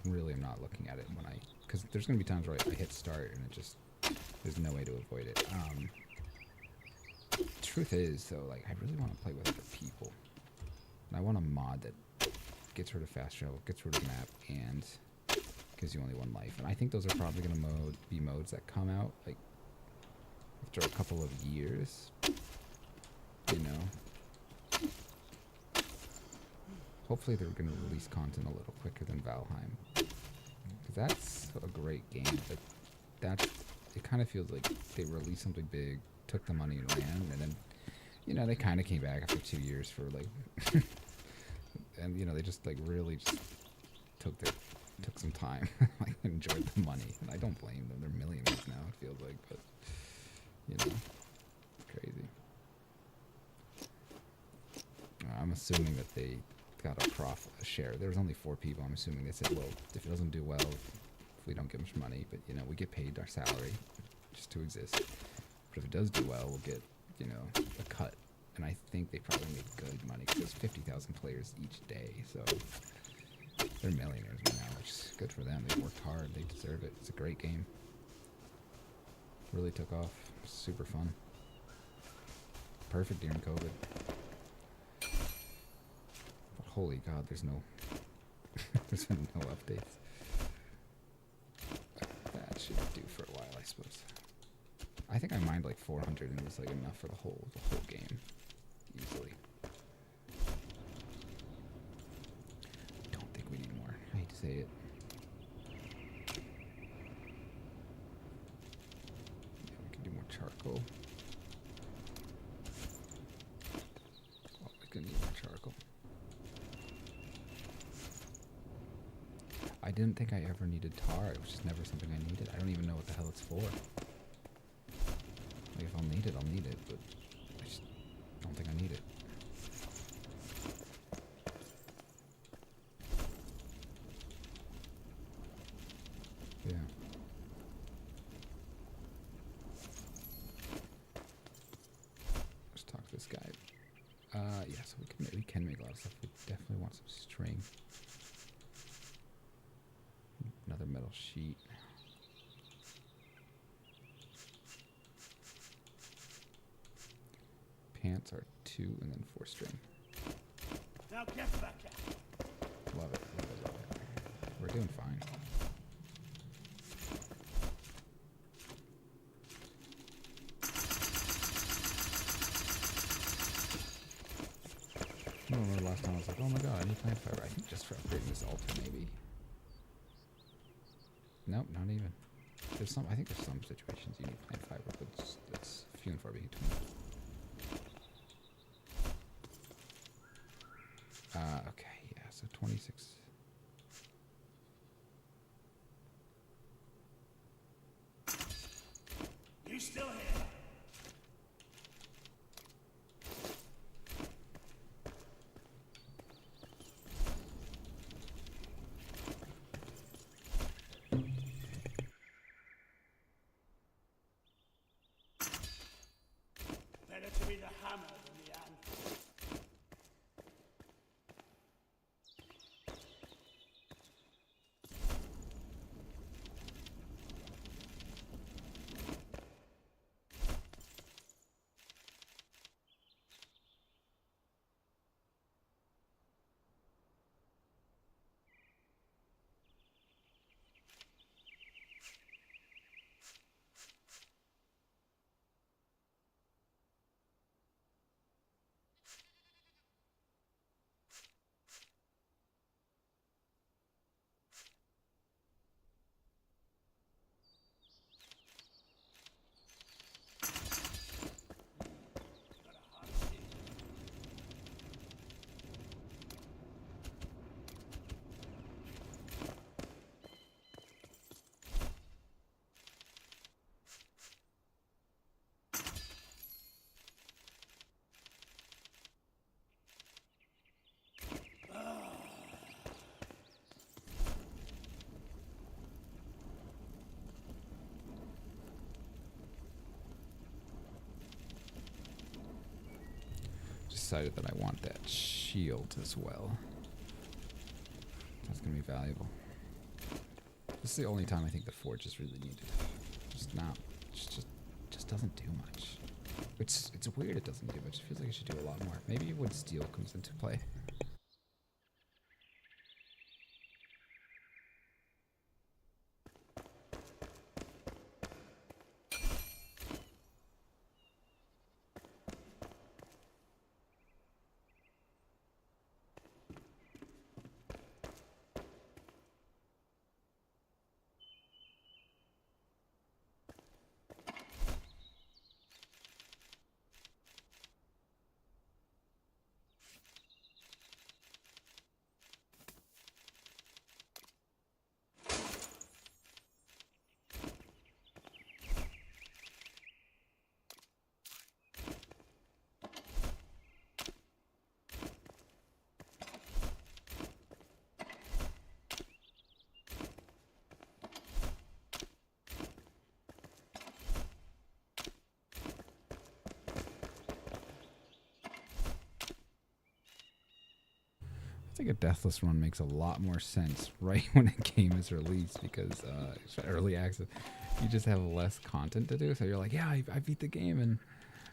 really am not looking at it when because there's gonna be times where I hit start and it just, there's no way to avoid it. Truth is, though, like, I really want to play with other people. And I want a mod that gets rid of fast travel, gets rid of map, and gives you only one life. And I think those are probably going to be modes that come out, like, after a couple of years. You know? Hopefully they're going to release content a little quicker than Valheim. Because that's a great game, but it kind of feels like they released something big, took the money and ran, and then, you know, they kind of came back after 2 years for, like, and, you know, they just, like, really just took some time, like, enjoyed the money, and I don't blame them. They're millionaires now, it feels like, but, you know, it's crazy. I'm assuming that they got a share. There was only 4 people. I'm assuming they said, well, if it doesn't do well, if we don't get much money, but, you know, we get paid our salary just to exist. But if it does do well, we'll get, you know, a cut. And I think they probably made good money because there's 50,000 players each day, so they're millionaires now, which is good for them. They worked hard. They deserve it. It's a great game. Really took off. Super fun. Perfect during COVID. But holy God, there's been no updates. That should do for a while, I suppose. I think I mined like 400 and it was like enough for the whole game. Easily. Don't think we need more. I hate to say it. Yeah, we can do more charcoal. Oh, we can need more charcoal. I didn't think I ever needed tar. It was just never something I needed. I don't even know what the hell it's for. Like, if I'll need it, I'll need it, but I just don't think I need it. Yeah. Yeah, so we can make a lot of stuff. We definitely want some string. Another metal sheet. Pants are 2 and then 4 string. Now get back out. Love it, love it, love it. We're doing fine. I don't remember the last time I was like, oh my god, I need plant fiber. I think just for upgrading this altar, maybe. Nope, not even. There's some. I think there's some situations you need plant fiber, but it's few and far between. Okay, yeah. So 26. You still here? Better to be the hammer than the anvil. Decided that I want that shield as well. That's gonna be valuable. This is the only time I think the forge is really needed. Just not, just doesn't do much. It's weird it doesn't do much. It feels like it should do a lot more. Maybe when steel comes into play. I think a Deathless run makes a lot more sense right when a game is released because it's early access. You just have less content to do, so you're like, yeah, I beat the game, and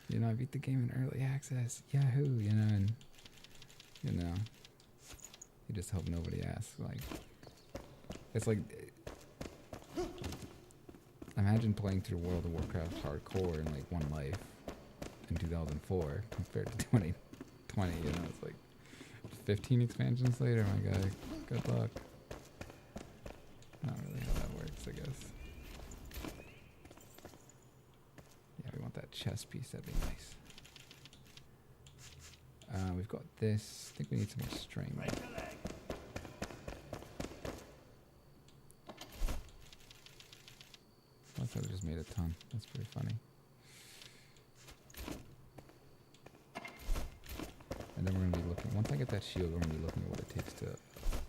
you know, I beat the game in early access. Yahoo! You know, and you know, you just hope nobody asks. Like, it's like, imagine playing through World of Warcraft hardcore in like one life in 2004 compared to 2020. You know, it's like 15 expansions later, my guy. Good luck. Not really how that works, I guess. Yeah, we want that chest piece. That'd be nice. We've got this. I think we need some more string. Break the leg. I thought we just made a ton. That's pretty funny. And then we're going to be looking, once I get that shield, we're going to be looking at what it takes to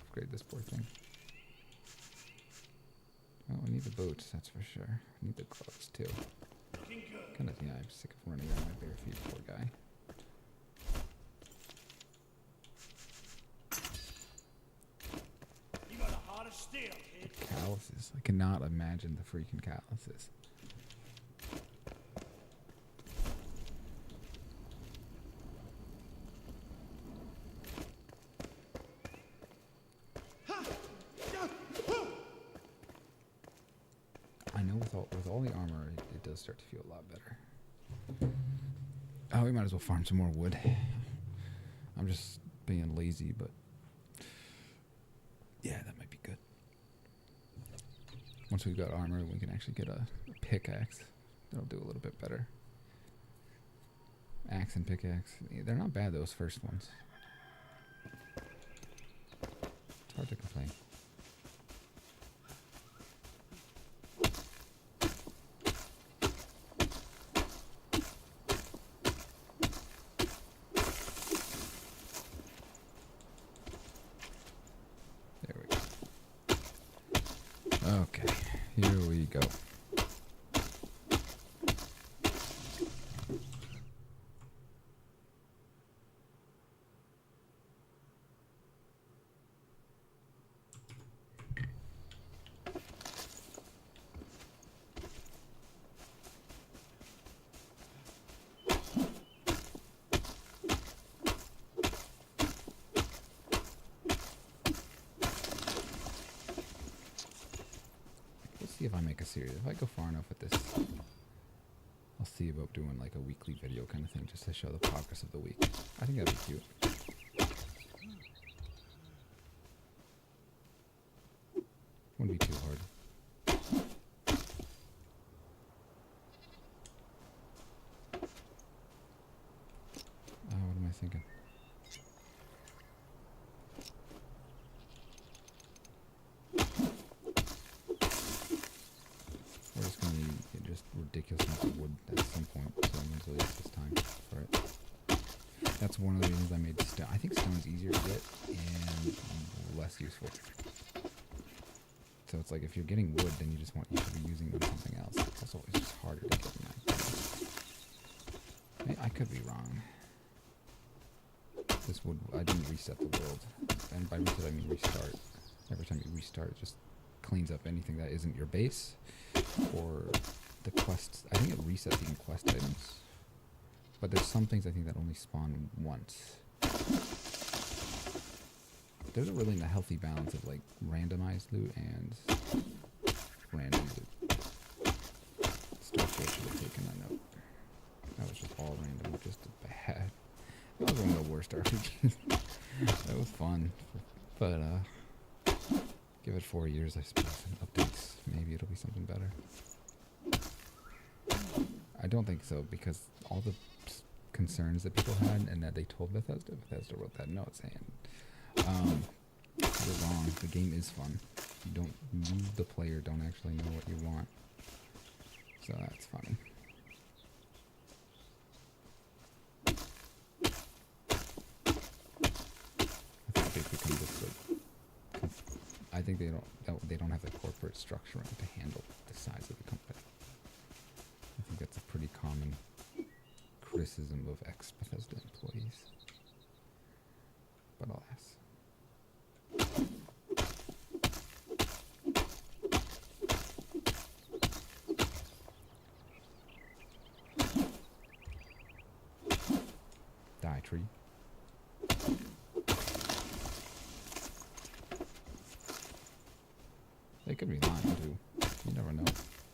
upgrade this poor thing. Oh, we need the boots, that's for sure. We need the gloves, too. Looking good. Kind of, yeah, I'm sick of running around my bare feet, poor guy. deal, kid. Calluses. I cannot imagine the freaking calluses. I know with all the armor, it does start to feel a lot better. Oh, we might as well farm some more wood. I'm just being lazy, but yeah, that might be good. Once we've got armor, we can actually get a pickaxe. That'll do a little bit better. Axe and pickaxe. They're not bad, those first ones. It's hard to complain. There we go. Okay, here we go. Let's see if I make a series. If I go far enough with this, I'll see about doing like a weekly video kind of thing just to show the progress of the week. I think that'd be cute. Wouldn't be too hard. What am I thinking? We're just going to need just ridiculous amounts of wood at some point, so I'm going to use this time for it. That's one of the reasons I made stone. I think stone's easier to get and less useful. So it's like if you're getting wood, then you should be using them something else. It's always just harder to get in that. I could be wrong. This would, I didn't reset the world. And by reset I mean restart. Every time you restart, it just cleans up anything that isn't your base or the quests. I think it resets even quest items. But there's some things I think that only spawn once. There's a really healthy balance of like randomized loot and random loot. Starfish should have taken a note. That was just all random, just bad. That was one of the worst RPGs. That was fun. But give it 4 years, I suppose, and updates. Maybe it'll be something better. I don't think so, because all the concerns that people had and that they told Bethesda wrote that note saying, you're wrong. The game is fun. You, the player, don't actually know what you want. So that's funny. I think they've become just like, I think they don't have the corporate structure to handle the size of the company. I think that's a pretty common criticism of ex-Bethesda employees. But alas. Die, tree. They could be lying too. You never know.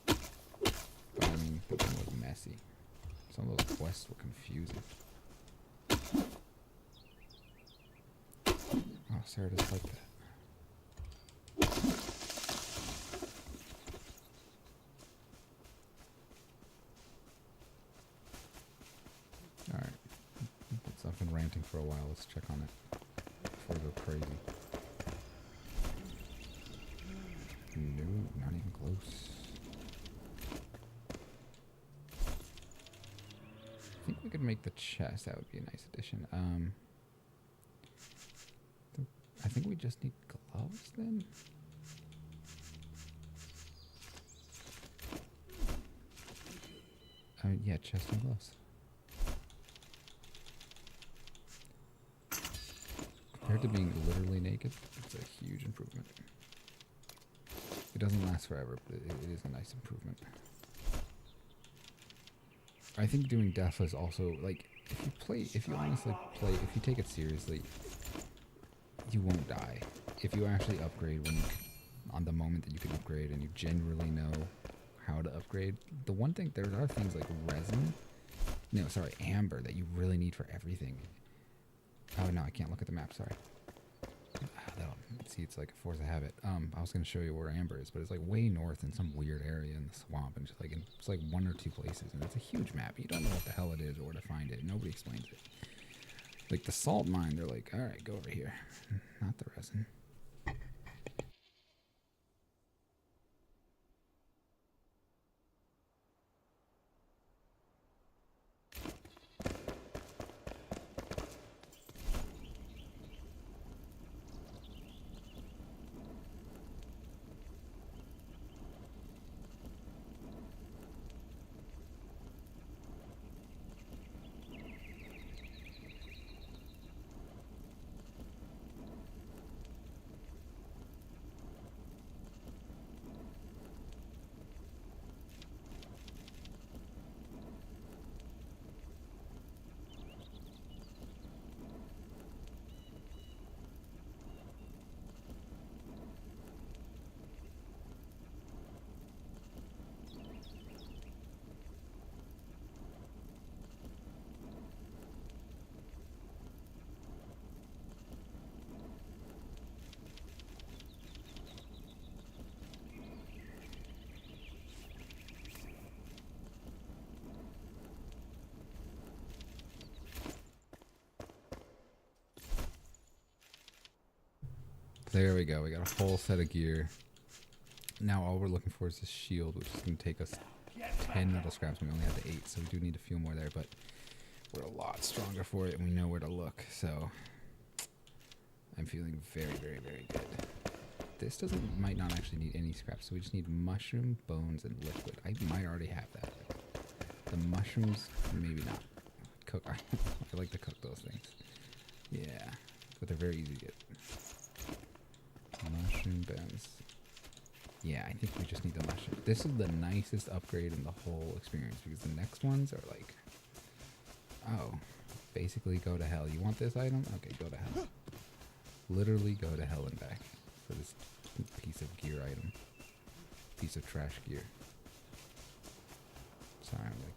But I mean, the game was messy. Some of those quests were confusing. Oh, Sarah just like that. Alright. I've been ranting for a while. Let's check on it before we go crazy. No, not even close. I think we could make the chest. That would be a nice addition. I think we just need gloves then. Yeah, chest and gloves. Compared to being literally naked, it's a huge improvement. It doesn't last forever, but it is a nice improvement. I think doing Deathless also, like, if you honestly play, if you take it seriously, you won't die. If you actually upgrade on the moment that you can upgrade and you genuinely know how to upgrade. The one thing, there are things like amber that you really need for everything. Oh no, I can't look at the map, sorry. See, it's like a force of habit. I was going to show you where amber is, but it's like way north in some weird area in the swamp, and it's like 1 or 2 places, and it's a huge map. You don't know what the hell it is or where to find it. Nobody explains it. Like the salt mine, they're like, all right, go over here. Not the resin. There we go. We got a full set of gear. Now all we're looking for is this shield, which is going to take us 10 metal scraps. We only have the 8, so we do need a few more there, but we're a lot stronger for it, and we know where to look, so I'm feeling very, very, very good. This might not actually need any scraps, so we just need mushroom, bones, and liquid. I might already have that. The mushrooms, maybe not. Cook. I like to cook those things. Yeah, but they're very easy to get. Mushroom bones. Yeah, I think we just need the mushroom. This is the nicest upgrade in the whole experience, because the next ones are like, oh, basically go to hell. You want this item? Okay, go to hell. Literally go to hell and back for this piece of gear item. Piece of trash gear. Sorry, I'm like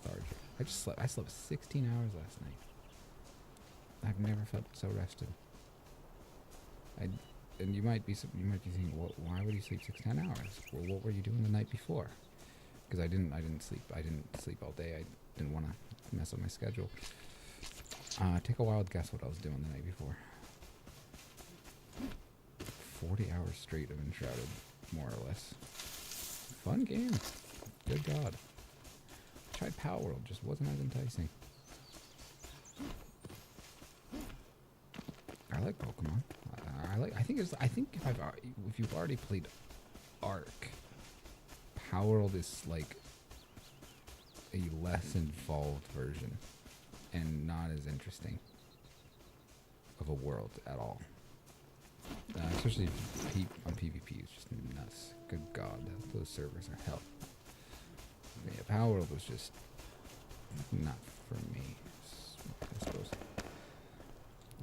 lethargic. I slept 16 hours last night. I've never felt so rested. And you might be thinking, well, why would you sleep 10 hours? Well, what were you doing the night before? Because I didn't sleep all day. I didn't want to mess up my schedule. Take a wild guess what I was doing the night before. 40 hours straight of Enshrouded, more or less. Fun game. Good God. Tried Power World, just wasn't as enticing. I like Pokemon. I think if you've already played Arc, Power World is like a less involved version and not as interesting of a world at all. Especially on PvP, it's just nuts. Good God, those servers are hell. Yeah, Power World was just not for me, I suppose.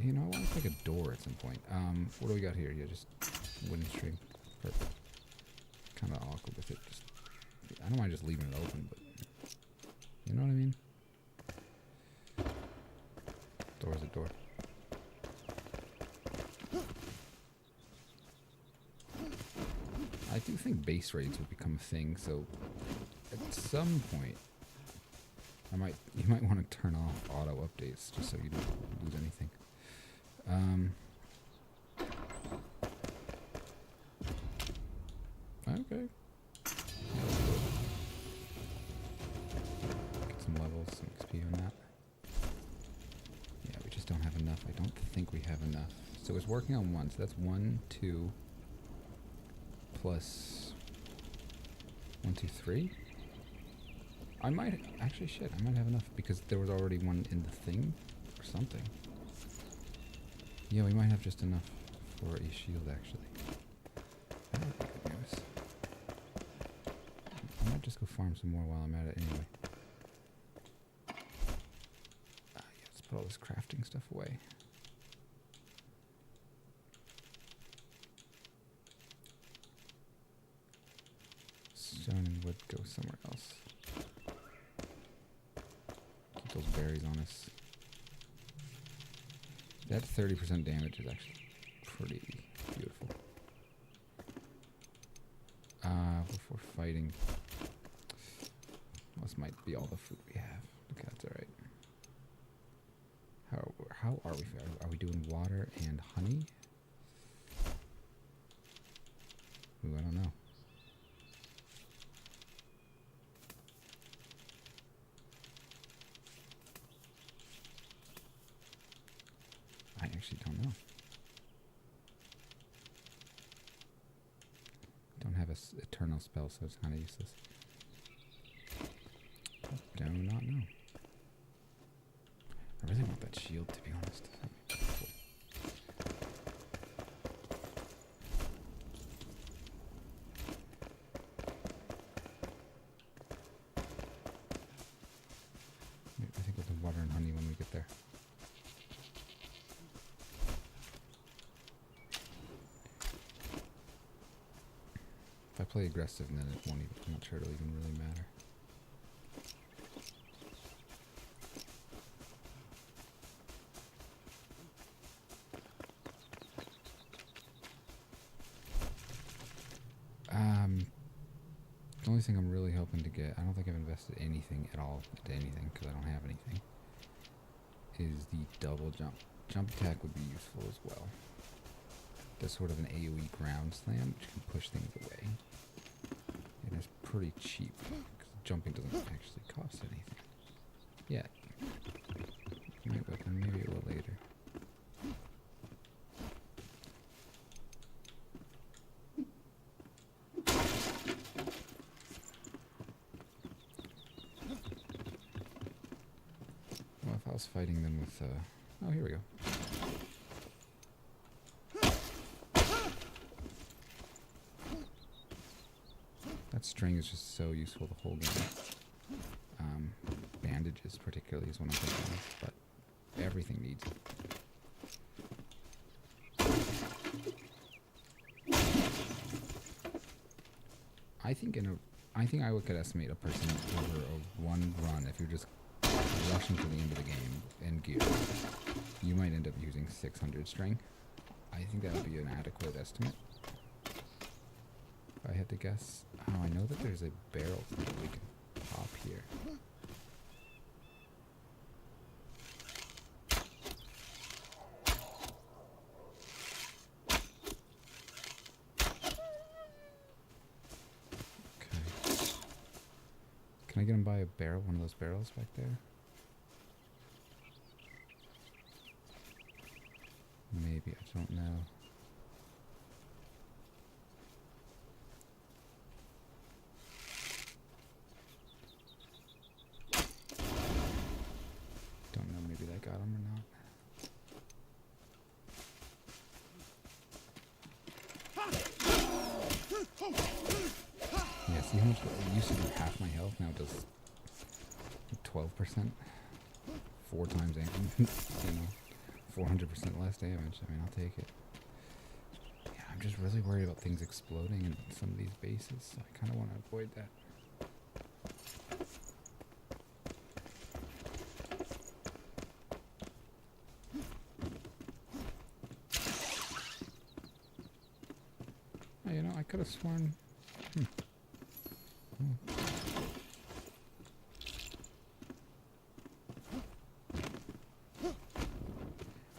You know, I want to make a door at some point. What do we got here? Yeah, just wooden string. Perfect. Kind of awkward with it. I don't mind just leaving it open, but you know what I mean? Door's a door. I do think base raids will become a thing, so at some point you might want to turn off auto updates just so you don't lose anything. Okay. Get some levels, some XP on that. Yeah, we just don't have enough. I don't think we have enough. So it's working on 1, so that's 1, 2, plus 1, 2, 3. I might have enough because there was already one in the thing or something. Yeah, we might have just enough for a shield, actually. That would be good news. just go farm some more while I'm at it anyway. Yeah, let's put all this crafting stuff away. Stone and wood go somewhere else. Keep those berries on us. That 30% damage is actually pretty beautiful. Before fighting, this might be all the food we have. Okay, that's alright. How are we? Are we doing water and honey? Ooh, I don't know. I actually don't know. Don't have a eternal spell, so it's kind of useless. Do not know. I really want that shield, to be honest. Cool. I think we'll do water and honey when we get there. If I play aggressive, then it won't even, I'm not sure it'll even really matter. The only thing I'm really hoping to get, I don't think I've invested anything at all into anything because I don't have anything, is the double jump. Jump attack would be useful as well. That's sort of an AoE ground slam, which can push things away. And it's pretty cheap, because jumping doesn't actually cost anything. Yet. Right weapon, maybe it will later. Well, if I was fighting them with, oh, here we go. That string is just so useful the whole game. Bandages particularly is one I'm thinking of, but everything needs it. I think I could estimate a person over a one run if you're just rushing to the end of the game in gear. You might end up using 600 string. I think that would be an adequate estimate. If I had to guess. Oh, I know that there's a barrel that we can pop here. Okay. Can I get him by a barrel? One of those barrels back there? Maybe, I don't know. Don't know, maybe that got him or not. Yeah, see how much it used to do half my health, now it does 12%? 4 times damage, you know. 400% less damage. I mean, I'll take it. Yeah, I'm just really worried about things exploding in some of these bases, so I kind of want to avoid that. Oh, you know, I could have sworn...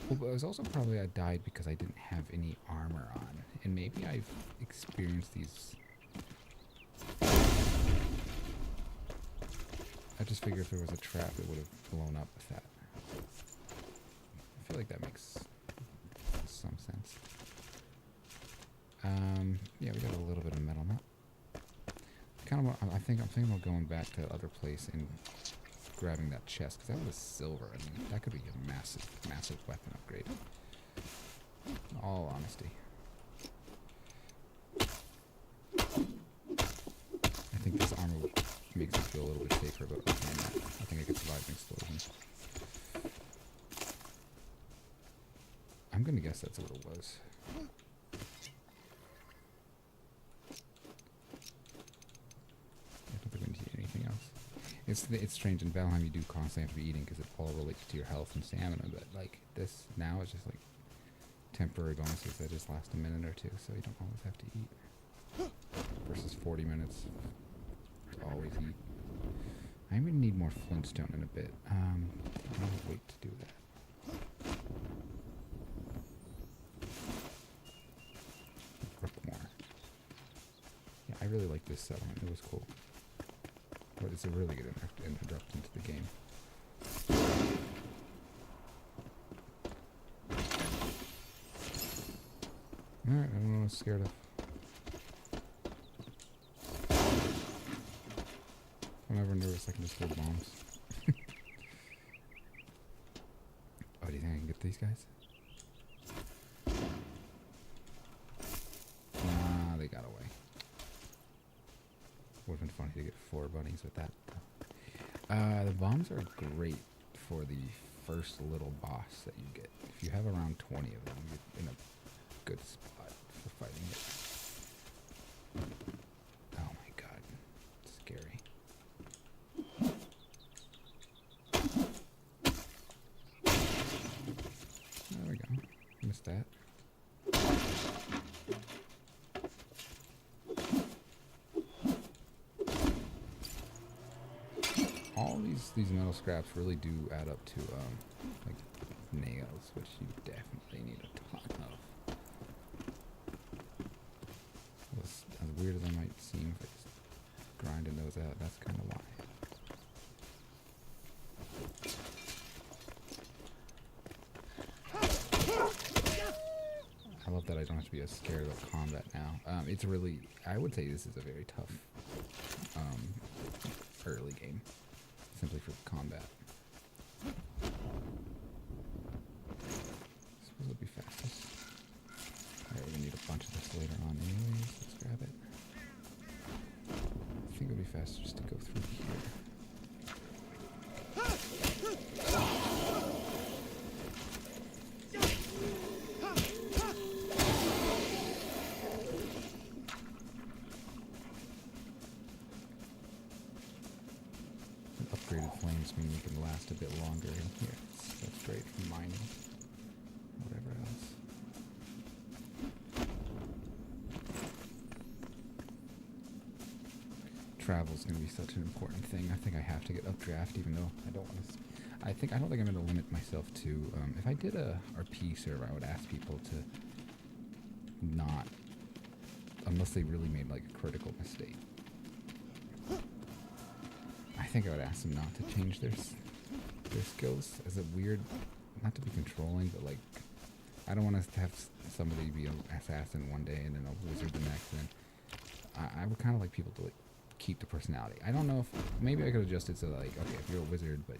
Well, but it was also probably I died because I didn't have any armor on. And maybe I've experienced these... I just figured if there was a trap, it would have blown up with that. I feel like that makes some sense. Yeah, we got a little bit of metal now. Kind of, I'm thinking about going back to the other place and grabbing that chest, because that was silver. I mean, that could be a massive, massive weapon upgrade. In all honesty. I think this armor would makes me feel a little bit safer about opening that. I think I could survive an explosion. I'm gonna guess that's what it was. I don't think we need to eat anything else. It's strange, in Valheim you do constantly have to be eating because it all relates to your health and stamina, but like this now is just like temporary bonuses that just last a minute or two, so you don't always have to eat. Versus 40 minutes to always eat. I'm gonna need more flintstone in a bit. I'll wait to do that. More. Yeah, I really like this settlement. It was cool. But it's a really good introduction to the game. Alright, I don't know what I was scared of. If I'm ever nervous, I can just throw bombs. Oh, do you think I can get these guys? Nah, they got away. Would have been funny to get 4 bunnies with that. The bombs are great for the first little boss that you get. If you have around 20 of them, you're in a good spot for fighting it. Oh my god. Scary. There we go. Missed that. All these metal scraps really do add up to like nails, which you definitely need a ton of. As weird as I might seem, if I just grinding those out, that's kind of why. I love that I don't have to be as scared about combat now. It's really, I would say this is a very tough early game, simply for combat. Suppose it'll be fastest. Alright, we're gonna need a bunch of this later on anyways. Let's grab it. I think it'll be faster just to go through here. Upgraded flames mean you can last a bit longer in here. That's great for mining. Whatever else. Travel's gonna be such an important thing. I think I have to get updraft, even though I don't want to. I don't think I'm gonna limit myself to. If I did a RP server, I would ask people to not, unless they really made like a critical mistake. I think I would ask them not to change their skills. As a weird, not to be controlling, but like, I don't want us to have somebody be an assassin one day and then a wizard the next. And I would kind of like people to like keep the personality. I don't know if maybe I could adjust it so like, okay, if you're a wizard but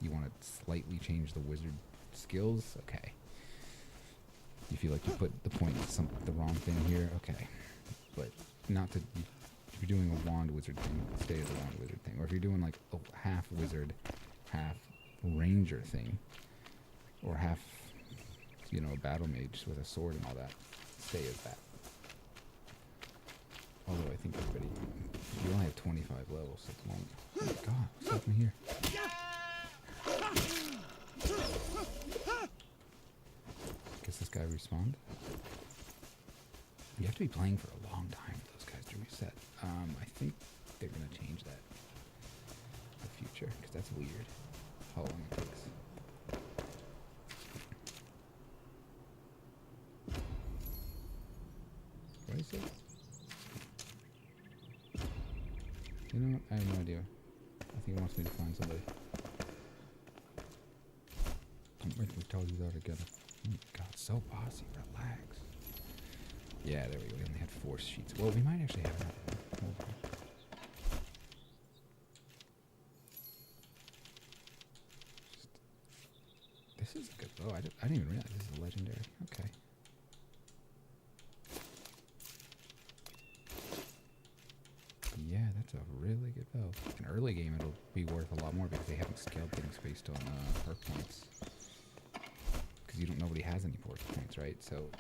you want to slightly change the wizard skills, okay. You feel like you put the wrong thing here, okay. But not to. If you're doing a wand wizard thing, stay as a wand wizard thing. Or if you're doing like a half wizard, half ranger thing, or half, a battle mage with a sword and all that, stay as that. Although I think everybody, you only have 25 levels at the moment. Oh my god, what's happening here? Guess this guy respawned. You have to be playing for a long time for those guys to reset. I think they're going to change that in the future, because that's weird how long it takes. What is it? You know what? I have no idea. I think he wants me to find somebody. I'm waiting to tell you that again. Oh my god, so bossy. Relax. Yeah, there we go. We only had 4 sheets. Well, we might actually have another one. Hold on. This is a good bow. I didn't even realize this is a legendary. Okay. Yeah, that's a a really good bow. In early game, it'll be worth a lot more because they haven't scaled things based on perk points. Because nobody has any perk points, right? So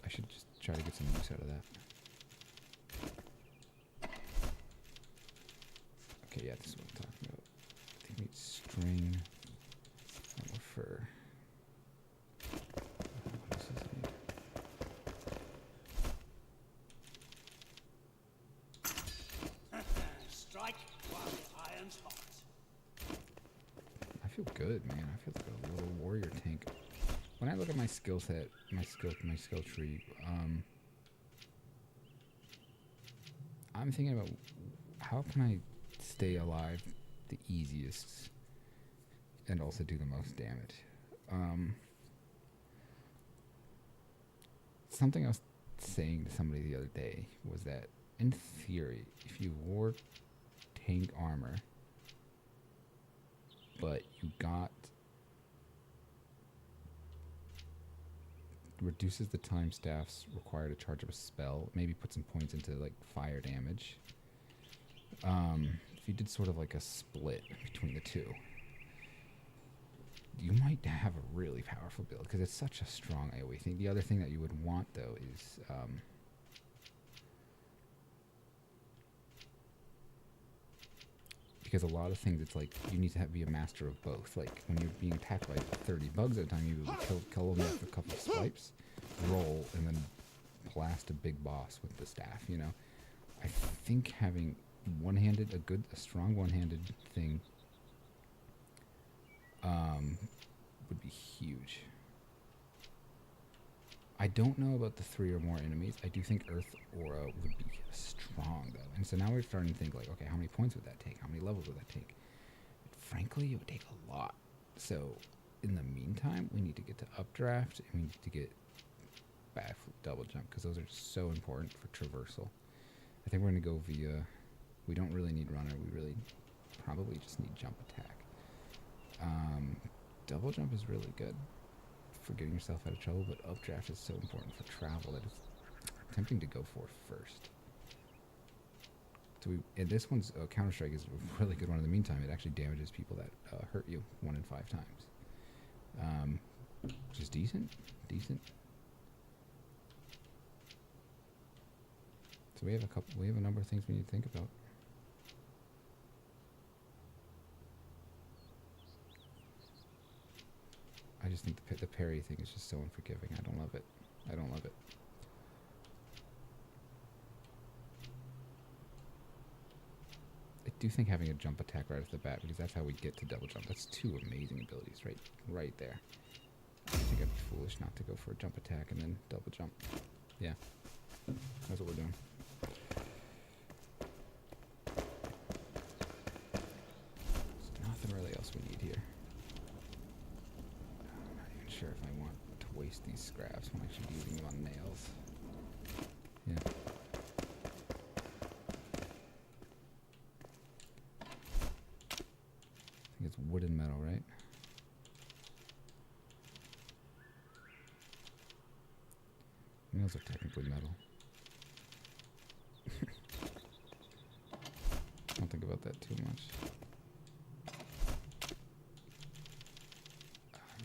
I should just try to get some use out of that. Okay, yeah, this is what I'm talking about. I think we need string and more fur. What else does it need? Strike while the iron's hot. I feel good, man. I feel like a little warrior tank. When I look at my skill set, my skill tree, I'm thinking about how can I stay alive the easiest and also do the most damage. Something I was saying to somebody the other day was that in theory, if you wore tank armor, but you got reduces the time staffs required to charge up a spell, maybe put some points into like fire damage. If you did sort of like a split between the two, you might have a really powerful build because it's such a strong AoE thing. The other thing that you would want though is because a lot of things it's like you need to be a master of both. Like when you're being attacked by 30 bugs at a time, you would kill them with a couple of swipes, roll, and then blast a big boss with the staff. You know, I think having one-handed, a strong one-handed thing would be huge. I don't know about the 3 or more enemies. I do think Earth Aura would be strong, though. And so now we're starting to think, like, okay, how many points would that take? How many levels would that take? Frankly, it would take a lot. So, in the meantime, we need to get to Updraft, and we need to get Backflip, Double Jump, because those are so important for traversal. I think we're going to go via... We don't really need Runner. We really probably just need Jump Attack. Double Jump is really good for getting yourself out of trouble, but Updraft is so important for travel that it's tempting to go for first. So and this one's Counter-Strike is a really good one in the meantime. It actually damages people that hurt you 1 in 5 times. Which is decent. So we have a number of things we need to think about. I just think the parry thing is just so unforgiving. I don't love it. I do think having a jump attack right off the bat, because that's how we get to double jump. That's 2 amazing abilities right there. I think I'd be foolish not to go for a jump attack and then double jump. Yeah, that's what we're doing. There's nothing really else we need here. I'm not even sure if I want to waste these scraps when I should be using them on nails. Yeah. I think it's wood and metal, right? Nails are technically metal. Don't think about that too much.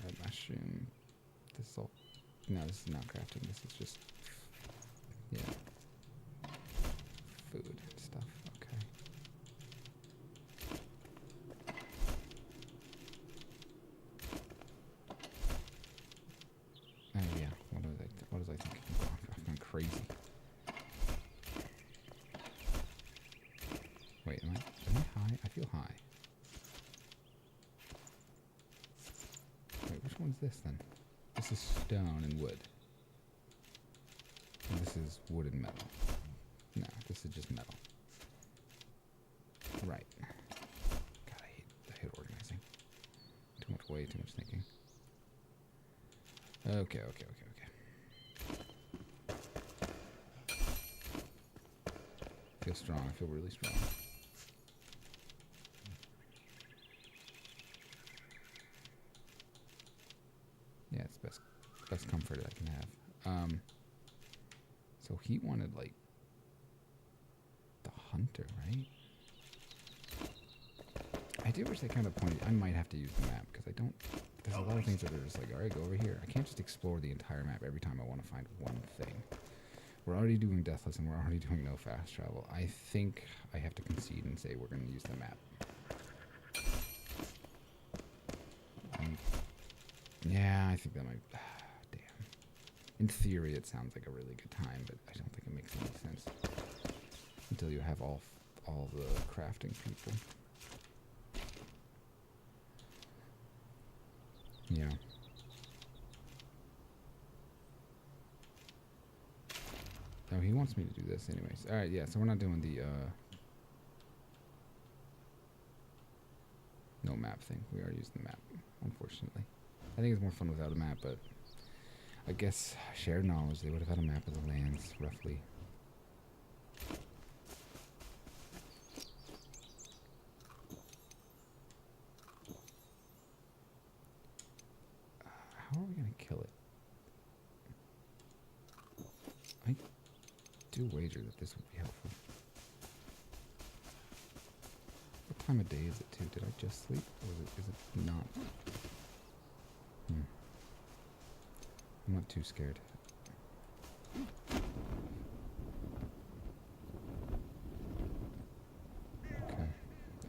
Red mushroom. This is all... No, this is not crafting. This is just... Yeah. Food stuff. Okay. Oh yeah. What was I thinking? I've gone crazy. Wait, am I high? I feel high. Wait, which one's this then? This is stone and wood. And this is wood and metal. No, this is just metal. Right. God, I hate organizing. Way too much thinking. Okay. I feel strong. I feel really strong. Yeah, it's best comfort I can have. So he wanted like the hunter, right? I do wish they kind of pointed. I might have to use the map because I don't. There's a lot of things that are just like, all right, go over here. I can't just explore the entire map every time I want to find one thing. We're already doing Deathless and we're already doing no fast travel. I think I have to concede and say we're going to use the map. Yeah, I think that might. Damn. In theory, it sounds like a really good time, but I don't think it makes any sense until you have all the crafting people. Yeah. No, he wants me to do this anyways. Alright, yeah, so we're not doing the, no map thing. We already used the map, unfortunately. I think it's more fun without a map, but I guess shared knowledge, they would have had a map of the lands, roughly. How are we going to kill it? I do wager that this would be helpful. What time of day is it too? Did I just sleep? Or is it not? I'm not too scared. Okay.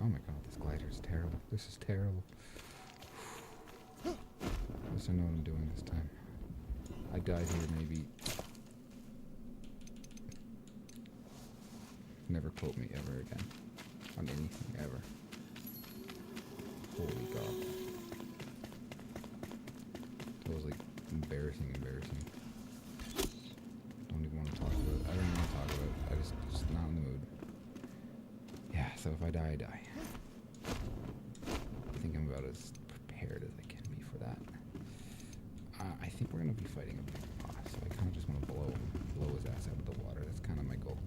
Oh my god, this glider is terrible. This is terrible. At least I know what I'm doing this time. I died here maybe. Never quote me ever again. On anything ever. Holy god. That was like embarrassing. Don't even want to talk about it. I don't even want to talk about it. I just not in the mood. Yeah, so if I die, I die. I think I'm about as prepared as I can be for that. I think we're going to be fighting a big boss, so I kind of just want to blow his ass out of the water. That's kind of my goal.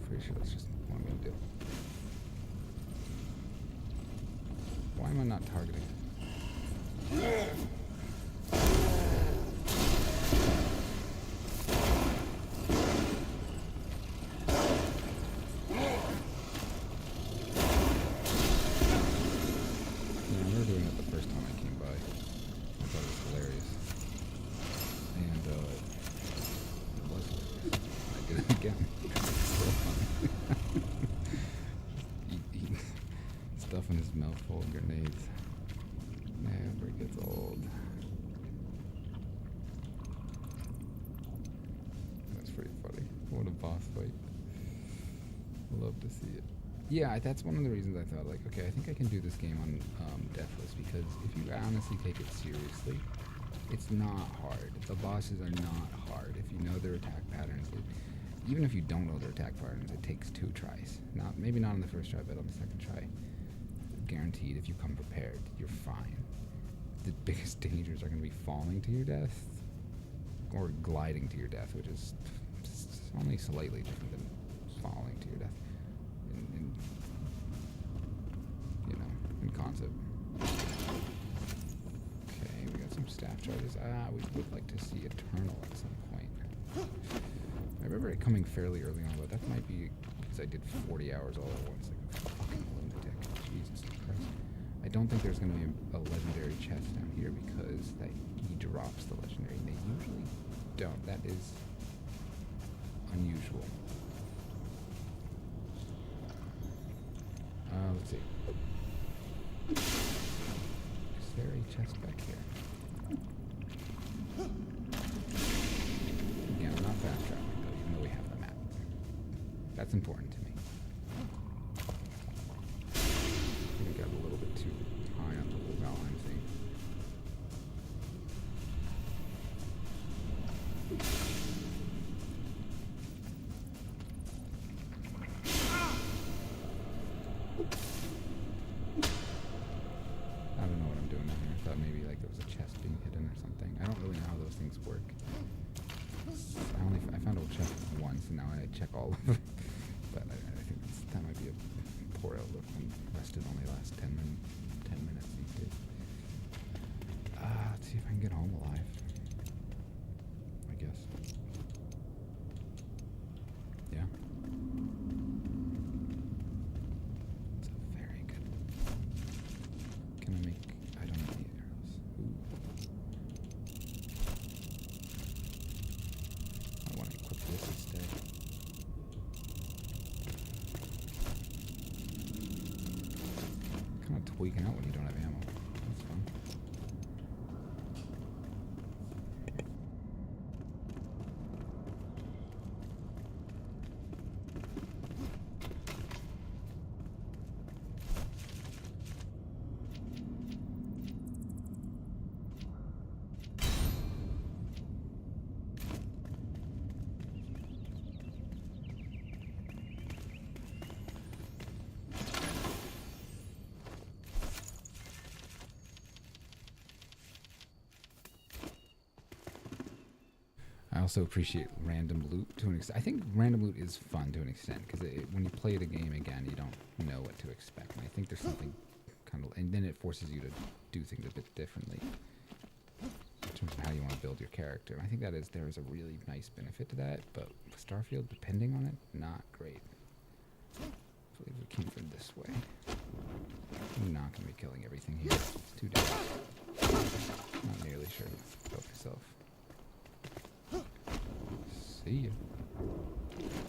Pretty sure that's just what I'm going to do. Why am I not targeting? Stuff in his mouth full of grenades. Never gets old. That's pretty funny. What a boss fight. Love to see it. Yeah, that's one of the reasons I thought, like, okay, I think I can do this game on Deathless, because if you honestly take it seriously, it's not hard. The bosses are not hard. If you know their attack patterns, even if you don't know their attack patterns, it takes 2 tries. Maybe not on the first try, but on the second try. Guaranteed, if you come prepared, you're fine. The biggest dangers are going to be falling to your death or gliding to your death, which is only slightly different than falling to your death in concept. Okay, we got some staff charges. We would like to see Eternal at some point. I remember it coming fairly early on, but that might be because I did 40 hours all at once, like a fucking lunatic. Jesus Christ. I don't think there's going to be a legendary chest down here because he drops the legendary, and they usually don't. That is unusual. Let's see. Is there a chest back here? Again, I'm not fast traveling though, even though we have the map. That's important to me. I think I got a little bit too high on the whole Valheim thing. I don't know what I'm doing down here. I thought maybe like there was a chest being hidden or something. I don't really know how those things work. I found a chest once, and now I check all of them. But I think that might be a poor outlook when rested only lasts 10 minutes these days. Let's see if I can get home alive. Can I make... I don't have any arrows. Ooh. I want to equip this instead. Kind of tweaking out when you don't have ammo. That's fun. I also appreciate random loot to an extent. I think random loot is fun to an extent because when you play the game again, you don't know what to expect. And I think there's something kind of, and then it forces you to do things a bit differently in terms of how you want to build your character. And I think there is a really nice benefit to that. But with Starfield, depending on it, not great. I believe we keep it this way. I'm not going to be killing everything here. It's too dead. Not nearly sure about myself. See ya.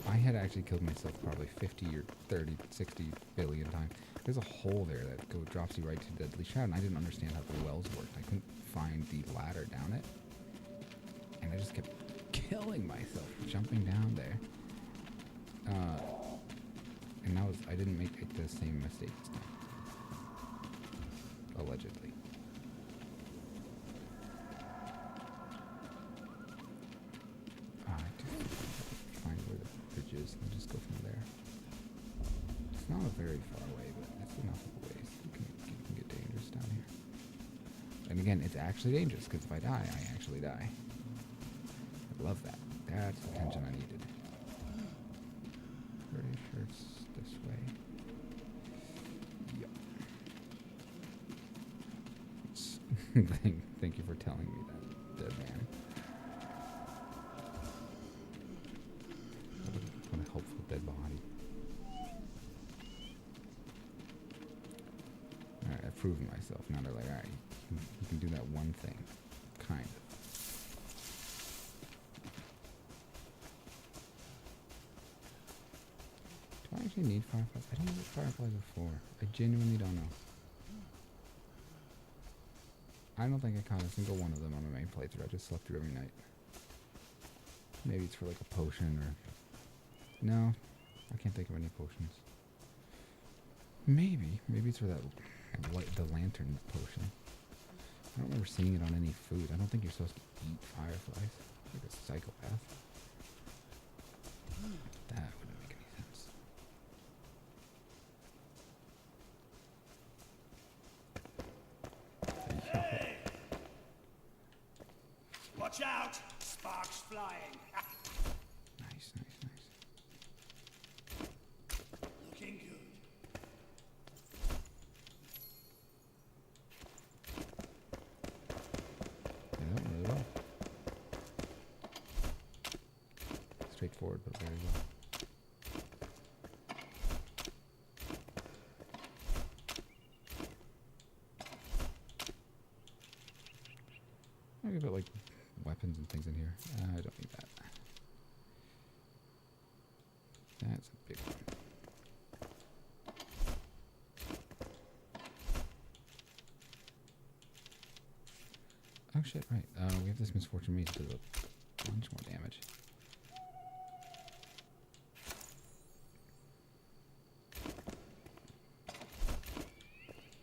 I had actually killed myself probably 50 or 30, 60 billion times. There's a hole there that drops you right to Deadly Shroud, and I didn't understand how the wells worked. I couldn't find the ladder down it, and I just kept killing myself jumping down there. And I didn't make the same mistake this time. Allegedly. And just go from there. It's not very far away, but it's enough of a ways. It can get dangerous down here. And again, it's actually dangerous, because if I die, I actually die. I love that. That's the tension I needed. Pretty sure it's this way. Yep. Thank you for telling me that, dead man. What a helpful dead body. Alright, I've proven myself. Now they're like, alright, you can do that one thing. Kind of. Do I actually need fireflies? I don't know what fireflies are for. I genuinely don't know. I don't think I caught a single one of them on my main playthrough. I just slept through every night. Maybe it's for like a potion or... No, I can't think of any potions. Maybe it's for that the lantern potion. I don't remember seeing it on any food. I don't think you're supposed to eat fireflies. Like a psychopath. That wouldn't make any sense. Hey! Watch out! Sparks flying. Nice. Looking good. Yeah, really well. Straightforward, but very well. I'll give it like weapons and things in here. I don't need that. That's a big one. Oh shit, right. We have this misfortune mace to do a bunch more damage.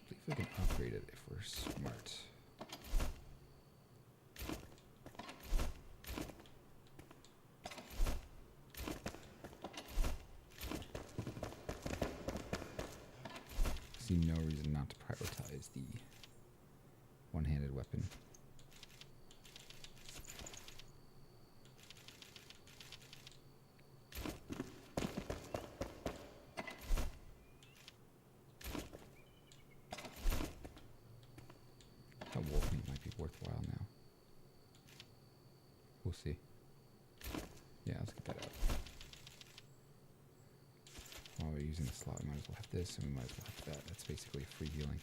See if we can upgrade it if we're smart. See no reason not to prioritize the one-handed weapon. That wolf meat might be worthwhile now. We'll see. Yeah, let's get that out. While we're using the slot, we might as well have this, and we might as well have that. That's basically free healing.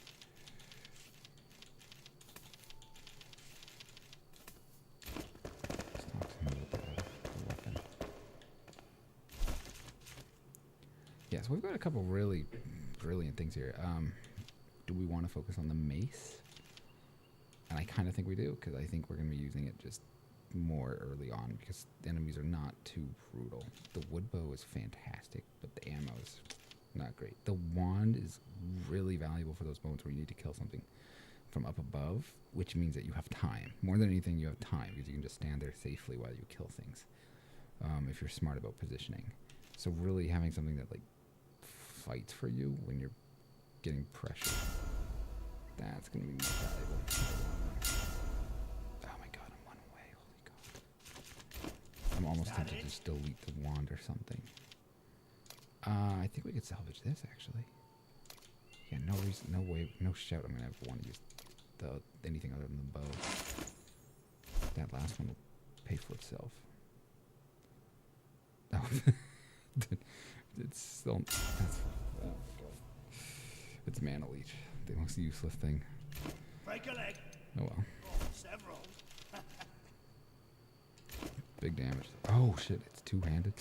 got a couple really brilliant things here. Do we want to focus on the mace? And I kind of think we do, because I think we're going to be using it just more early on, because the enemies are not too brutal. The wood bow is fantastic, but the ammo is not great. The wand is really valuable for those moments where you need to kill something from up above, which means that you have time. More than anything, you have time, because you can just stand there safely while you kill things, if you're smart about positioning. So really having something that, like, fights for you when you're getting pressure, that's going to be more valuable. Oh my god, I'm one away. Holy god. I'm almost tempted to just delete the wand or something. I think we could salvage this, actually. Yeah, no reason, no way, no shout I'm going to ever want to use anything other than the bow. That last one will pay for itself. Oh, it's still, that's, oh my god. It's mana leech, the most useless thing. Break a leg. Oh well. Oh, several. Big damage. Oh shit, it's two-handed.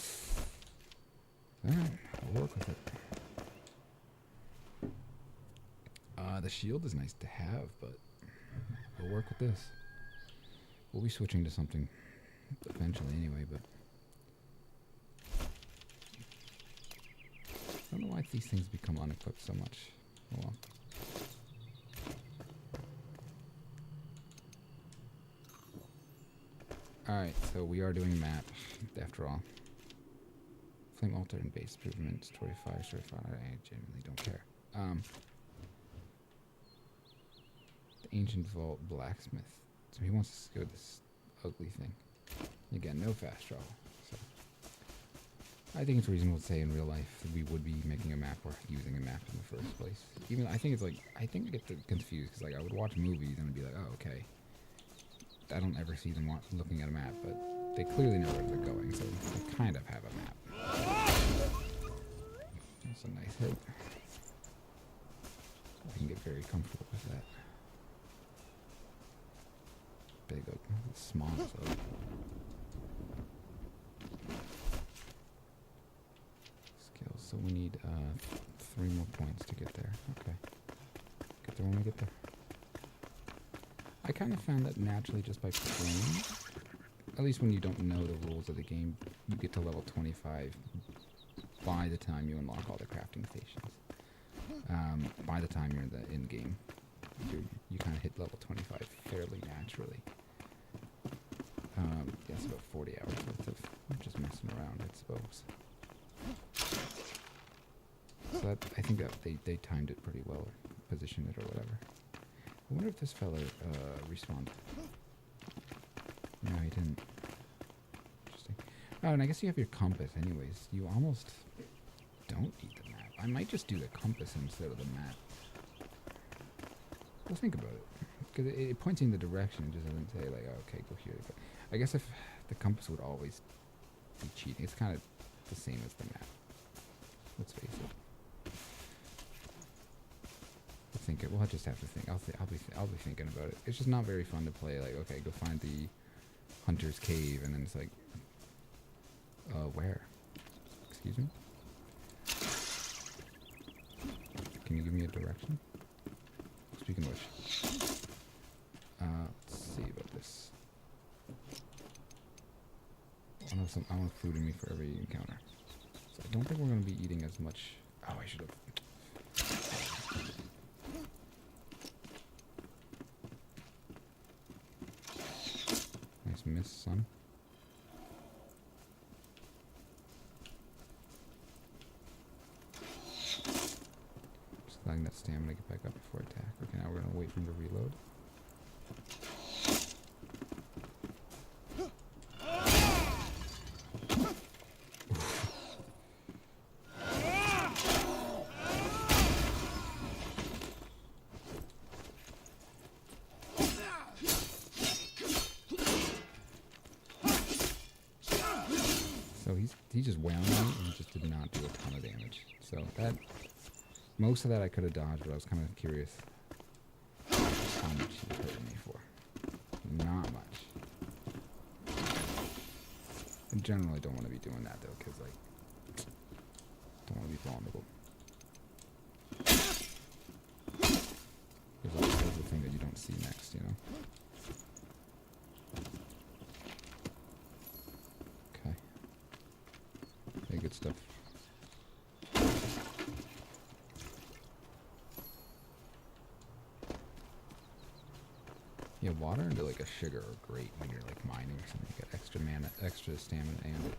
Alright, I'll work with it. The shield is nice to have, but we'll work with this. We'll be switching to something eventually anyway, but I don't know why these things become unequipped so much. Oh well. Alright, so we are doing map, after all. Flame altar and base improvement, story fire, I genuinely don't care. The ancient vault blacksmith. So he wants to go this ugly thing. Again, no fast travel. So I think it's reasonable to say in real life that we would be making a map or using a map in the first place. Even I think it's like, I think I get confused because like I would watch movies and I'd be like, oh okay. I don't ever see them looking at a map, but they clearly know where they're going, so they kind of have a map. That's a nice hit. I can get very comfortable with that. Big open, small, so. Skills, so we need 3 more points to get there. Okay. Get there when we get there. I kind of found that naturally just by playing, at least when you don't know the rules of the game, you get to level 25 by the time you unlock all the crafting stations. By the time you're in the in-game, you kind of hit level 25 fairly naturally. Yes, about 40 hours worth of just messing around, I suppose. So that, I think that they timed it pretty well, or positioned it or whatever. I wonder if this fella respawned. No, he didn't. Interesting. Oh, and I guess you have your compass anyways. You almost don't need the map. I might just do the compass instead of the map. Well, think about it. Because it points in the direction. It just doesn't say, like, oh, okay, go here. But I guess if the compass would always be cheating. It's kind of the same as the map. Let's face it. Think it. We'll just have to think. I'll be thinking about it. It's just not very fun to play. Like, okay, go find the hunter's cave, and then it's like, where? Excuse me. Can you give me a direction? Speaking of which, let's see about this. I want food in me for every encounter. So I don't think we're going to be eating as much. Oh, I should have. Nice miss, son. Just letting that stamina get back up before attack. Okay, now we're going to wait for him to reload. He just wound me and he just did not do a ton of damage. So that, most of that I could have dodged, but I was kind of curious how much he was hurting me for. Not much. I generally don't want to be doing that though, because like, don't want to be vulnerable. Yeah, water into like a sugar are great when you're like mining or something. You get extra mana, extra stamina, and it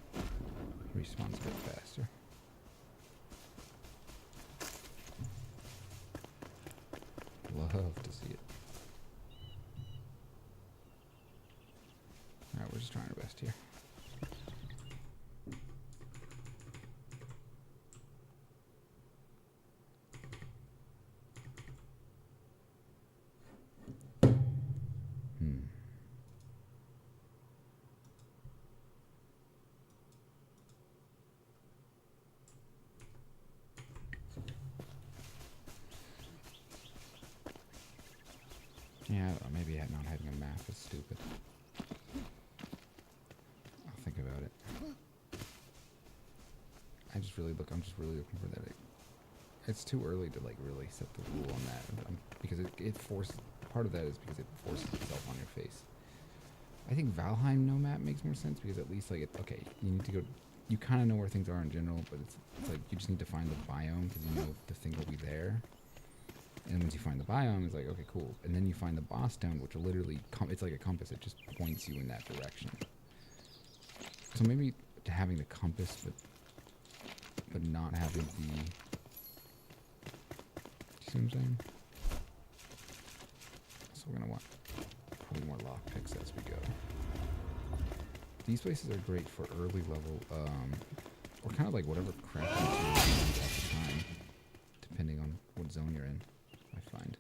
respawns a bit faster. Love to see it. Alright, we're just trying our best here. Yeah, I don't know, maybe not having a map is stupid. I'll think about it. I'm just really looking for that. It's too early to like really set the rule on that because it forces, part of that is because it forces itself on your face. I think Valheim no map makes more sense because at least like okay, you need to go, you kind of know where things are in general, but it's like you just need to find the biome because you know the thing will be there. And once you find the biome, it's like, okay, cool. And then you find the boss stone, which will literally, it's like a compass. It just points you in that direction. So maybe having the compass, but not having the... You see what I'm saying? So we're going to want probably more lockpicks as we go. These places are great for early level, or kind of like whatever crafting tool you need at the time, depending on what zone you're in. I find.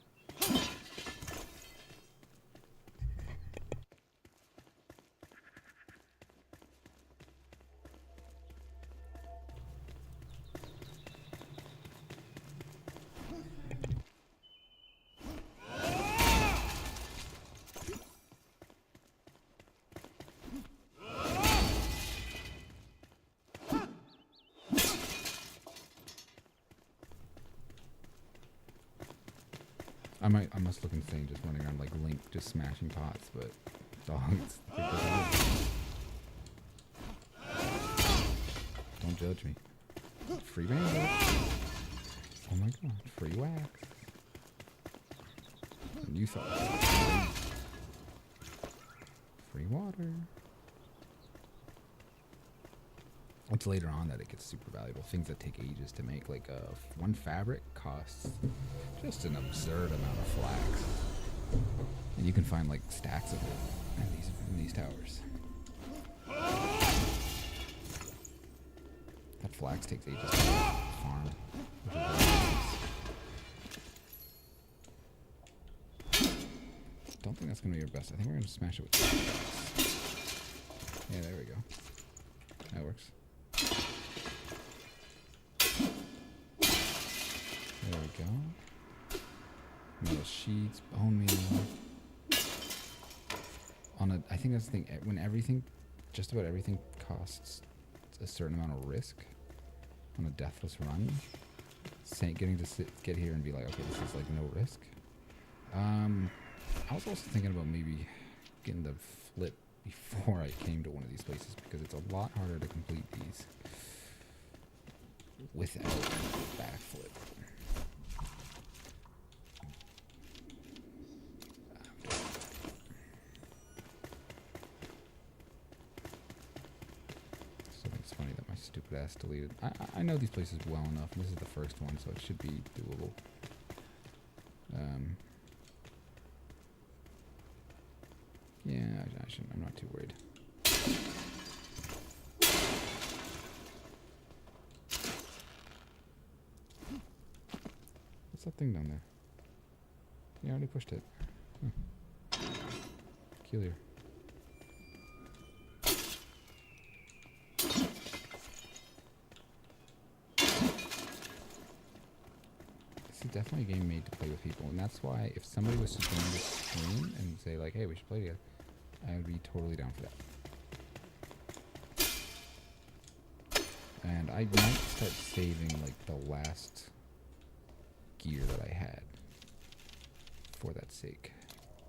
I must look insane just running around like Link, just smashing pots, but dogs. Don't judge me. Free bandit. Oh my god, free wax. And you thought free water. It's later on that it gets super valuable. Things that take ages to make, like one fabric costs just an absurd amount of flax, and you can find like stacks of it in these towers. That flax takes ages to farm. Which is really nice. Don't think that's gonna be your best. I think we're gonna smash it with flax. Yeah, there we go. That works. There we go. Metal sheets, bone meal. I think that's the thing. When everything, just about everything costs a certain amount of risk on a deathless run, getting to get here and be like, okay, this is like no risk. I was also thinking about maybe getting the flip before I came to one of these places because it's a lot harder to complete these without backflip. So it's funny that my stupid ass deleted. I know these places well enough. This is the first one, so it should be doable. Yeah, I shouldn't. I'm not too worried. What's that thing down there? You already pushed it. Peculiar. This is definitely a game made to play with people, and that's why if somebody was to join this stream and say like, hey, we should play together, I would be totally down for that. And I might start saving like the last gear that I had for that sake.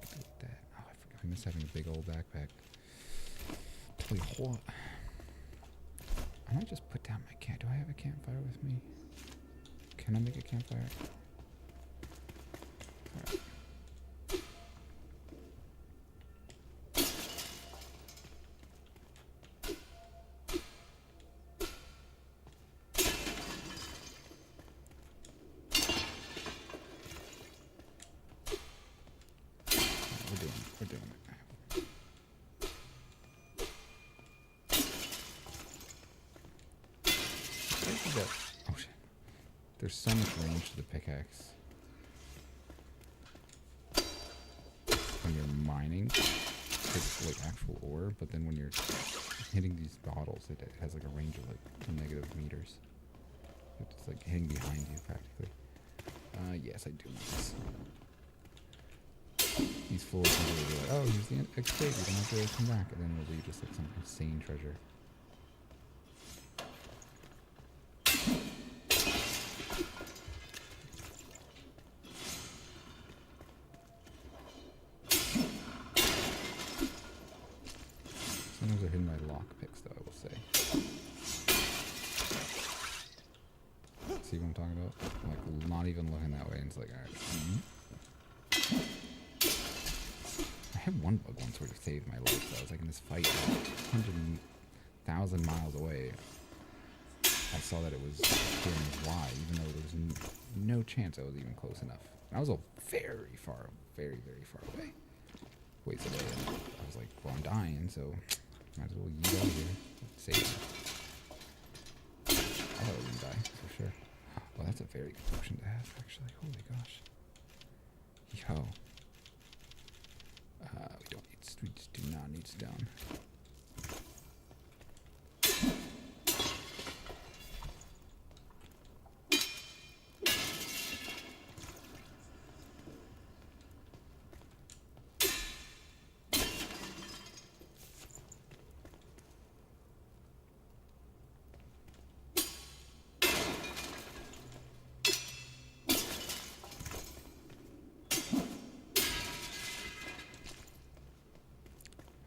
Look at that. Oh, I forgot. I miss having a big old backpack. Tell you what. I might just put down my camp. Do I have a campfire with me? Can I make a campfire? Alright. We're doing it. We're doing it. Oh shit. There's so much range to the pickaxe. When you're mining, it's like actual ore, but then when you're hitting these bottles, it has like a range of like negative meters. It's like hitting behind you practically. Yes, I do know this. These floors will be like, oh, here's the escape, you don't have to come back, and then it'll be just like some insane treasure. Sometimes they're hidden by lockpicks, though, I will say. See what I'm talking about? Like, not even looking that way, and it's like, alright. I had one bug once where it saved my life, though. I was like in this fight, 100,000 miles away. I saw that it was doing Y, even though there was no chance I was even close enough. And I was very far away. Ways away, and I was like, well, I'm dying, so might as well yeet out of here. Save me. I thought I was gonna die, for sure. Oh, that's a very good potion to have, actually. Holy gosh. Yo. We just do not need stone.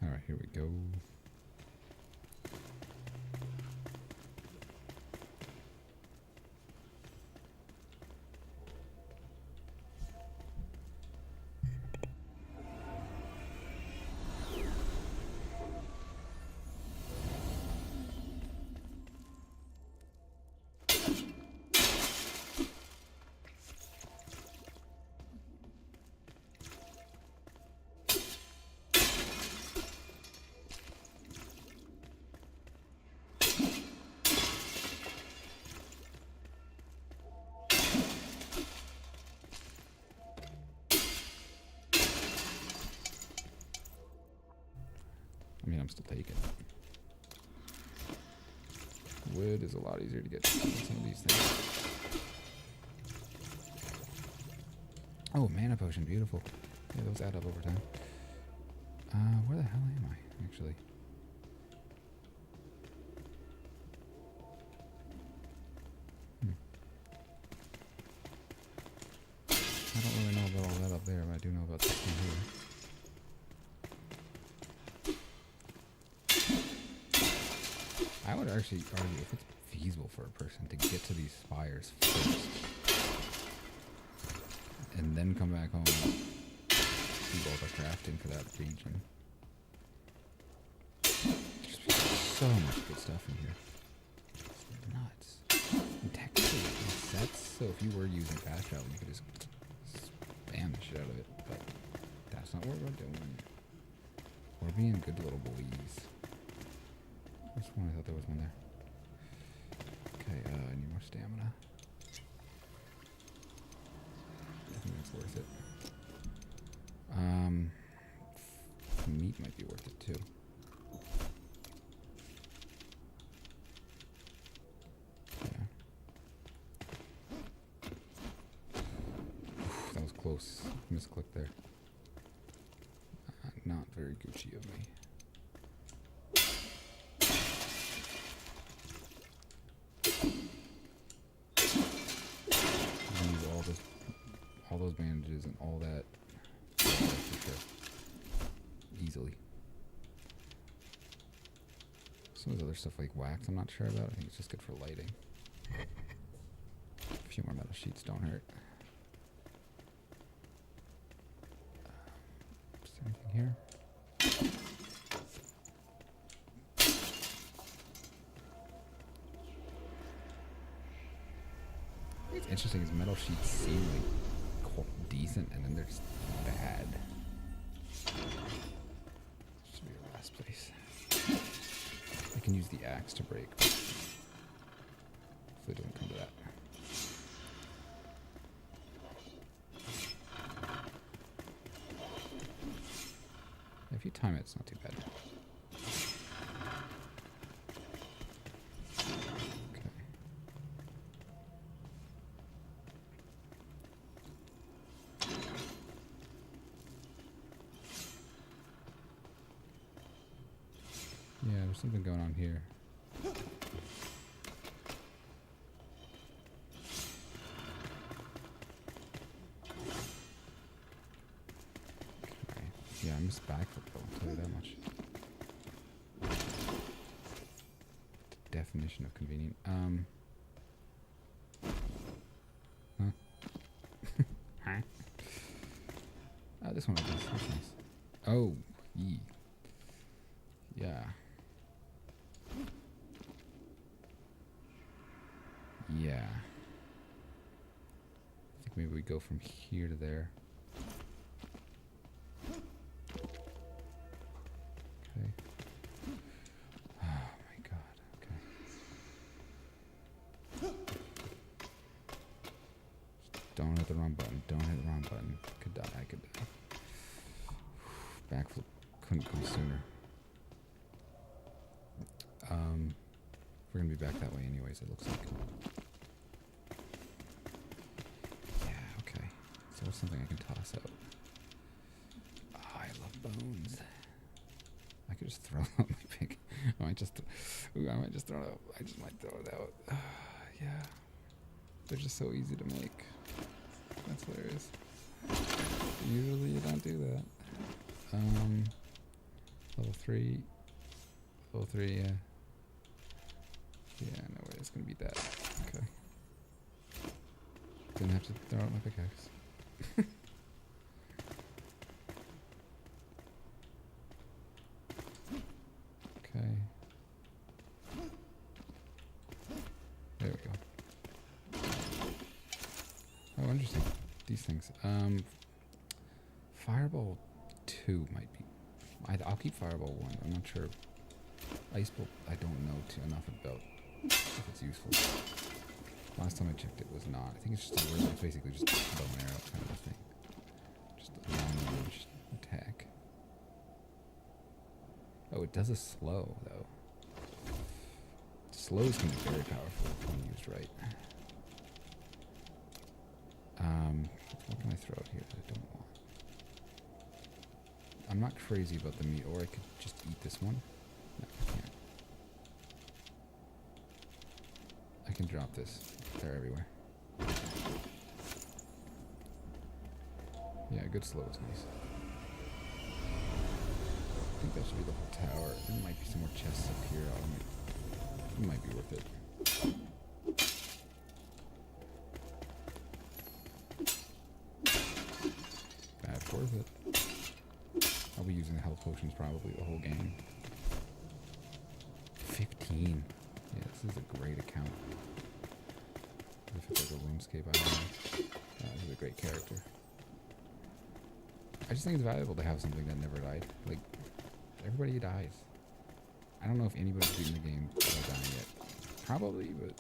Alright, here we go. I mean, I'm still taking it. Wood is a lot easier to get than some of these things. Oh, mana potion, beautiful. Yeah, those add up over time. Where the hell am I, actually? I don't really know about all that up there, but I do know about this one here. I would actually argue if it's feasible for a person to get to these spires first and then come back home and do all the crafting for that region. There's so much good stuff in here. It's nuts. And technically it resets, so if you were using fast travel, you could just spam the shit out of it, but that's not what we're doing. We're being good little boys. There's one, I thought there was one there. Okay, I need more stamina. I think that's worth it. Meat might be worth it too. Yeah. Oof, that was close. Misclick there. Not very Gucci of me. All those bandages and all that for sure. Easily. Some of this other stuff like wax I'm not sure about. I think it's just good for lighting. A few more metal sheets don't hurt. Is there anything here? It's interesting is metal sheets seem like decent and then they're just bad. Should be our last place. I can use the axe to break. Hopefully it doesn't come to that. If you time it, it's not too bad. Okay. Yeah, there's something going on here. Okay. Yeah, I missed backflip though, I'll tell you that much. Definition of convenient. Huh? Huh? Oh, this one I guess. That's nice. Oh, yee. Yeah. Yeah. I think maybe we go from here to there. Okay. Oh my god. Okay. Just don't hit the wrong button. Don't hit the wrong button. Could die. I could die. Backflip couldn't come sooner. We're gonna be back that way anyways, it looks like. Yeah, okay. So what's something I can toss out? Oh, I love bones. I could just throw out my pig. I might just throw it out. I just might throw it out. Yeah. They're just so easy to make. That's hilarious. Usually you don't do that. Level 3. Level 3, yeah. Yeah, no way it's gonna beat that. Okay. Didn't have to throw out my pickaxe. Okay. There we go. Oh, interesting. These things. Fireball 2 might be. I'll keep Fireball 1. I'm not sure. Ice Bolt, I don't know enough about if it's useful. Last time I checked, it was not. I think it's just it's basically just a bow and arrow kind of a thing. Just a long range attack. Oh, it does a slow though. Slows can be very powerful when used right. What can I throw out here that I don't want? I'm not crazy about the meat, or I could just eat this one. No, I can't. I can drop this. They're everywhere. Yeah, good slow is nice. I think that should be the whole tower. There might be some more chests up here. It might be worth it. That's worth it. I'll be using the health potions probably the whole game. 15. Yeah, this is a great account. If it's like a RuneScape, I don't know. This is a great character. I just think it's valuable to have something that never died. Like, everybody dies. I don't know if anybody's beaten the game without dying yet. Probably, but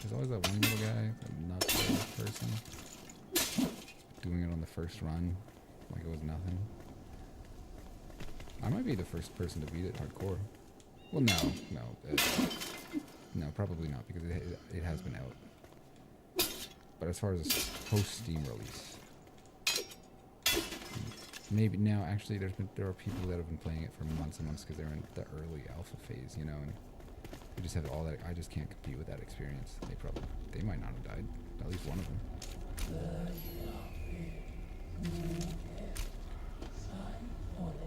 there's always that one little guy, that nuts person, doing it on the first run like it was nothing. I might be the first person to beat it hardcore. Well, no, probably not, because it has been out. But as far as a post-Steam release, maybe now. Actually, there are people that have been playing it for months and months because they're in the early alpha phase, you know, and they just have all that. I just can't compete with that experience. They might not have died. At least one of them.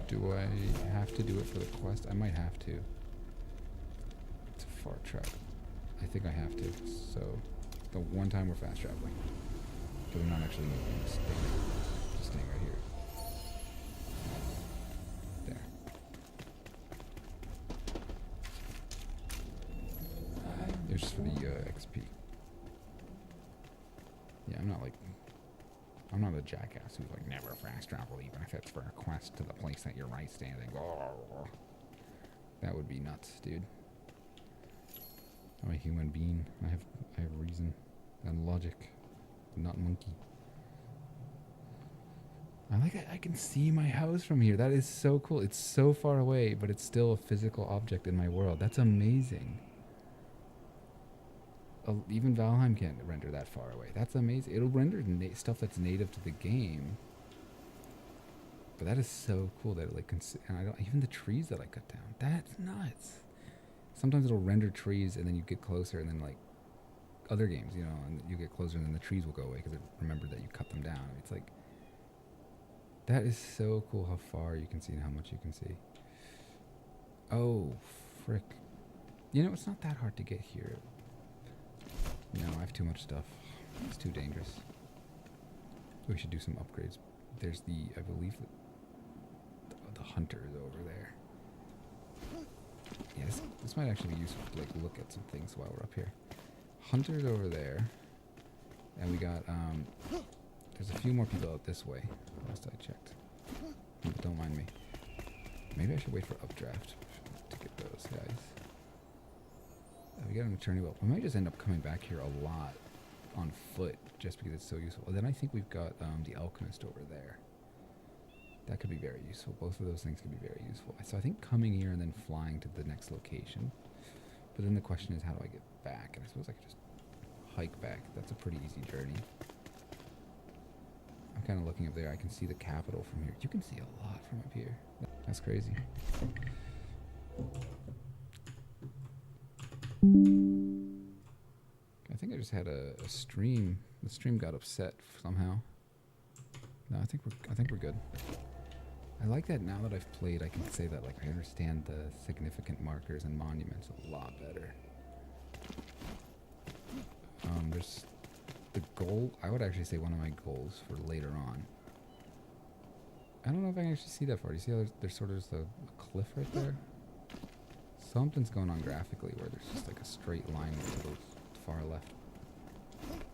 Do I have to do it for the quest? I might have to. It's a far trek. I think I have to. So, the one time we're fast traveling. Because I'm not actually moving. Just staying right here. There. It's just for the XP. Yeah, I'm not like I'm not a jackass who's like never fast travel, even if it's for a quest to the place that you're right standing. Oh, that would be nuts, dude. I'm a human being. I have reason and logic. I'm not monkey. I like that I can see my house from here. That is so cool. It's so far away, but it's still a physical object in my world. That's amazing. Even Valheim can't render that far away. That's amazing. It'll render stuff that's native to the game. But that is so cool that it like and I don't even the trees that I cut down. That's nuts. Sometimes it'll render trees and then you get closer and then like other games, you know, and you get closer and then the trees will go away because it remembered that you cut them down. It's like that is so cool how far you can see and how much you can see. Oh, frick. You know, it's not that hard to get here. No, I have too much stuff. It's too dangerous. We should do some upgrades. There's I believe, the hunter is over there. Yeah, this might actually be useful to like look at some things while we're up here. Hunter's over there. And we got, there's a few more people out this way. Last I checked. But don't mind me. Maybe I should wait for updraft to get those guys. We got an attorney well. We might just end up coming back here a lot on foot just because it's so useful. And then I think we've got the alchemist over there. That could be very useful. Both of those things could be very useful. So I think coming here and then flying to the next location. But then the question is, how do I get back? And I suppose I could just hike back. That's a pretty easy journey. I'm kind of looking up there. I can see the capital from here. You can see a lot from up here. That's crazy. I think I just had a stream. The stream got upset somehow. No, I think we're good. I like that now that I've played, I can say that like I understand the significant markers and monuments a lot better. There's the goal. I would actually say one of my goals for later on. I don't know if I can actually see that far. You see how there's sort of just a cliff right there? Something's going on graphically where there's just like a straight line that goes far left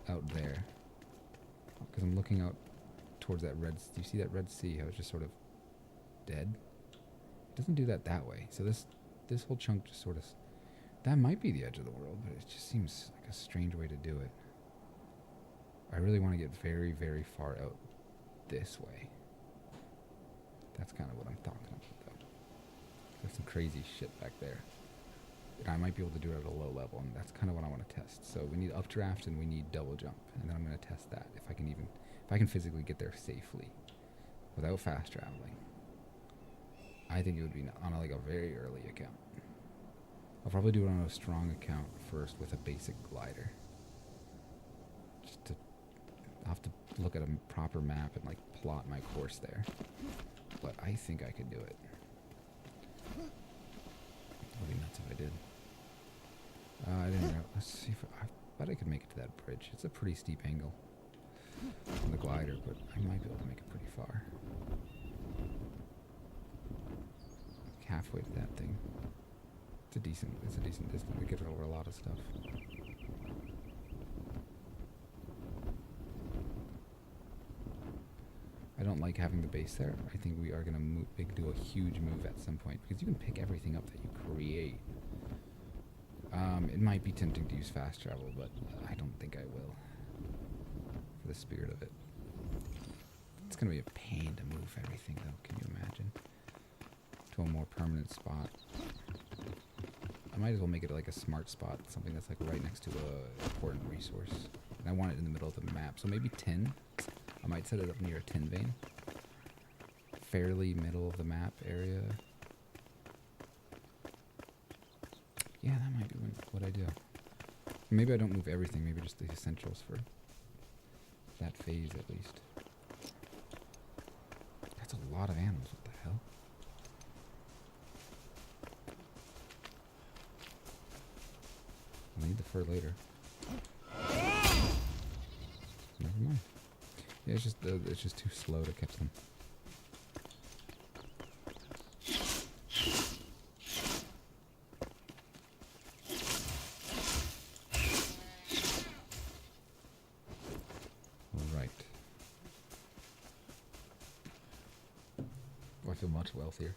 out there. Because I'm looking out towards that red. Do you see that red sea? How it's just sort of dead. It doesn't do that way. So this whole chunk just sort of. That might be the edge of the world, but it just seems like a strange way to do it. I really want to get very, very far out this way. That's kind of what I'm talking about, though. There's some crazy shit back there. And I might be able to do it at a low level, and that's kind of what I want to test. So we need updraft and we need double jump, and then I'm going to test that if I can physically get there safely without fast traveling. I think it would be on like a very early account. I'll probably do it on a strong account first with a basic glider. I'll have to look at a proper map and like plot my course there. But I think I could do it. It would be nuts if I did. I didn't know. Let's see if I bet I could make it to that bridge. It's a pretty steep angle on the glider, but I might be able to make it pretty far. Halfway to that thing. It's a decent distance. We get over a lot of stuff. I don't like having the base there. I think we are going to do a huge move at some point because you can pick everything up that you create. It might be tempting to use fast travel, but I don't think I will. For the spirit of it. It's going to be a pain to move everything, though. Can you imagine? To a more permanent spot. I might as well make it like a smart spot, something that's like right next to a important resource. And I want it in the middle of the map, so maybe tin. I might set it up near a tin vein. Fairly middle of the map area. Yeah, that might be what I do. Maybe I don't move everything, maybe just the essentials for that phase at least. That's a lot of animals, what the hell? I'll need the fur later. Never mind. Yeah, it's just too slow to catch them. All right. feel much wealthier.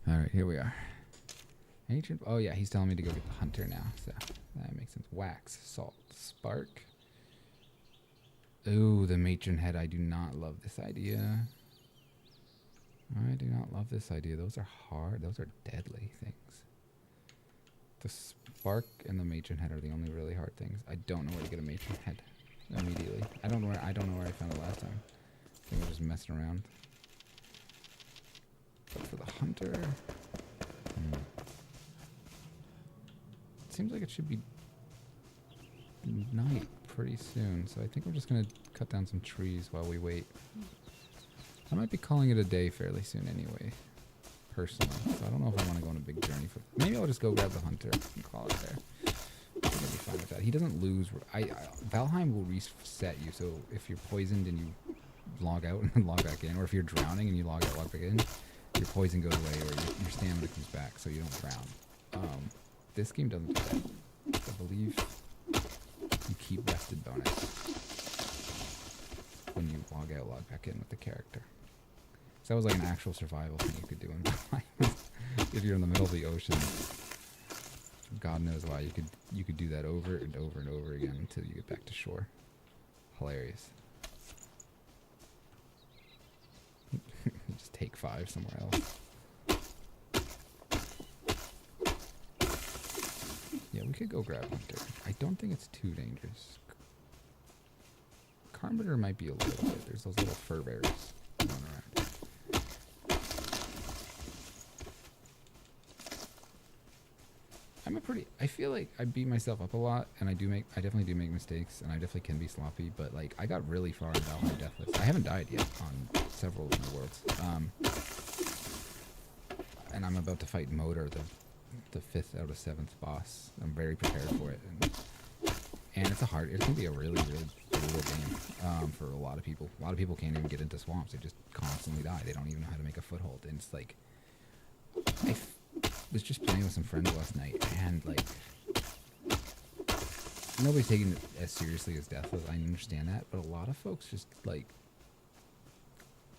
Alright, here we are. Ancient. Oh, yeah, he's telling me to go get the hunter now. So that makes sense. Wax, salt, spark. Ooh, the matron head. I do not love this idea. I do not love this idea. Those are hard. Those are deadly things. The spark and the matron head are the only really hard things. I don't know where to get a matron head immediately. I don't know where I found it last time. I think I was just messing around. But for the hunter, it seems like it should be night pretty soon. So I think I'm just gonna cut down some trees while we wait. I might be calling it a day fairly soon anyway, personally. So I don't know if I want to go on a big journey for. Maybe I'll just go grab the hunter and call it there. I'm gonna be fine with that. He doesn't lose. Valheim will reset you. So if you're poisoned and you log out and then log back in, or if you're drowning and you log out, log back in, your poison goes away, or your stamina comes back, so you don't drown. This game doesn't do that. I believe you keep rested bonus when you log out, log back in with the character. So that was like an actual survival thing you could do in Valheim. If you're in the middle of the ocean, God knows why, you could do that over and over and over again until you get back to shore. Hilarious. Just take 5 somewhere else. Yeah, we could go grab hunter. I don't think it's too dangerous. Carpenter might be a little bit. There's those little fur bearers going around. I feel like I beat myself up a lot, and I definitely do make mistakes, and I definitely can be sloppy, but like I got really far in Valheim Deathless. I haven't died yet on several of the worlds. And I'm about to fight Motor, the 5th out of 7th boss. I'm very prepared for it, and it's gonna be a really, really brutal game for a lot of people. A lot of people can't even get into swamps; they just constantly die. They don't even know how to make a foothold, and it's like was just playing with some friends last night, and like nobody's taking it as seriously as Deathless. I understand that, but a lot of folks just like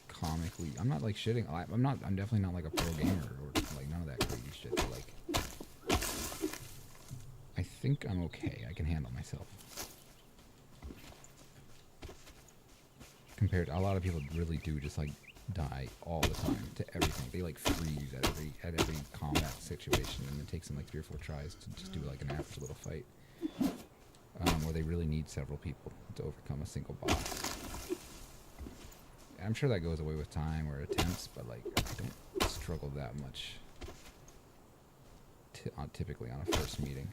comically. I'm not like shitting. I'm not. I'm definitely not like a pro gamer or like none of that crazy shit. But like, I think I'm okay. I can handle myself. Compared to a lot of people really do just like die all the time to everything. They like freeze at every combat situation, and it takes them like 3 or 4 tries to just do like an average little fight. Where they really need several people to overcome a single boss. I'm sure that goes away with time or attempts, but like I don't struggle that much typically on a first meeting.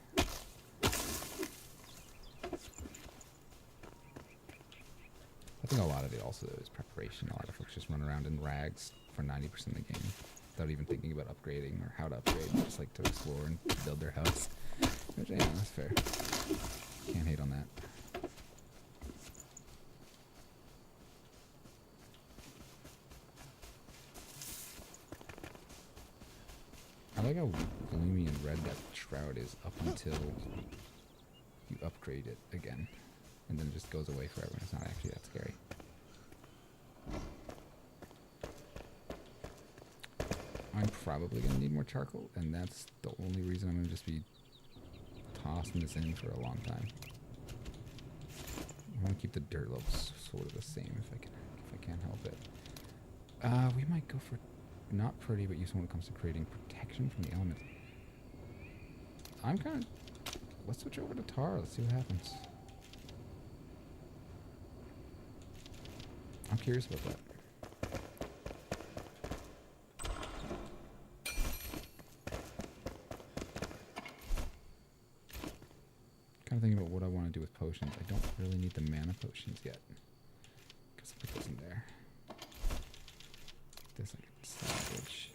I think a lot of it also is preparation. A lot of folks just run around in rags for 90% of the game without even thinking about upgrading or how to upgrade. They just like to explore and build their house. Which, yeah, that's fair. Can't hate on that. I like how gloomy and red that shroud is up until you upgrade it again. And then it just goes away forever and it's not actually that scary. I'm probably going to need more charcoal, and that's the only reason I'm going to just be tossing this in for a long time. I want to keep the dirt levels sort of the same if I can help it. We might go for not pretty, but useful when it comes to creating protection from the elements. I'm kind of... Let's switch over to tar. Let's see what happens. I'm curious about that. Kind of thinking about what I want to do with potions. I don't really need the mana potions yet. Because I put those in there. This I can salvage.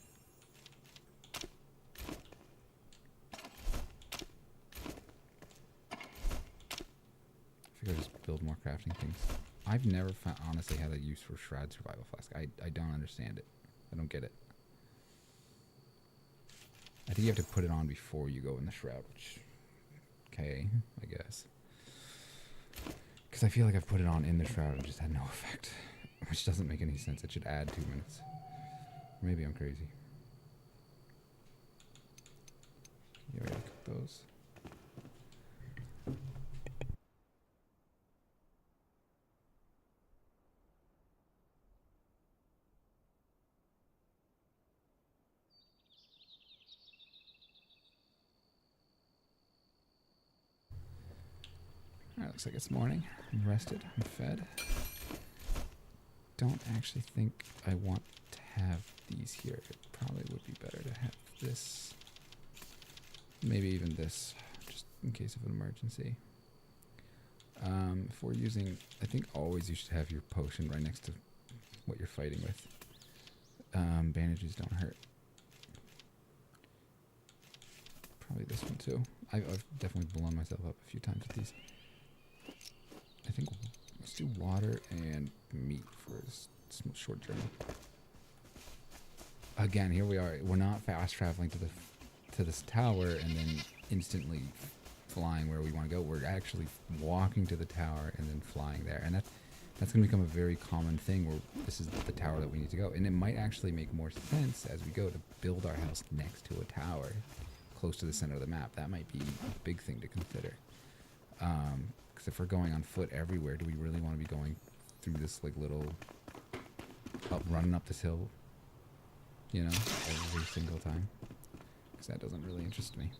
I figure I'll just build more crafting things. I've never honestly had a use for Shroud Survival Flask. I don't understand it. I don't get it. I think you have to put it on before you go in the Shroud, which... Okay, I guess. Because I feel like I've put it on in the Shroud and just had no effect. Which doesn't make any sense. It should add 2 minutes. Maybe I'm crazy. You ready to cook those? Alright, looks like it's morning. I'm rested. I'm fed. Don't actually think I want to have these here. It probably would be better to have this. Maybe even this, just in case of an emergency. If we're using... I think always you should have your potion right next to what you're fighting with. Bandages don't hurt. Probably this one too. I've definitely blown myself up a few times with these. I think let's do water and meat for this short journey. Again, here we are. We're not fast traveling to this tower and then instantly flying where we want to go. We're actually walking to the tower and then flying there, and that's going to become a very common thing where this is the tower that we need to go. And it might actually make more sense as we go to build our house next to a tower close to the center of the map. That might be a big thing to consider. Because if we're going on foot everywhere, do we really want to be going through this like little running up this hill, you know, every single time? Because that doesn't really interest me.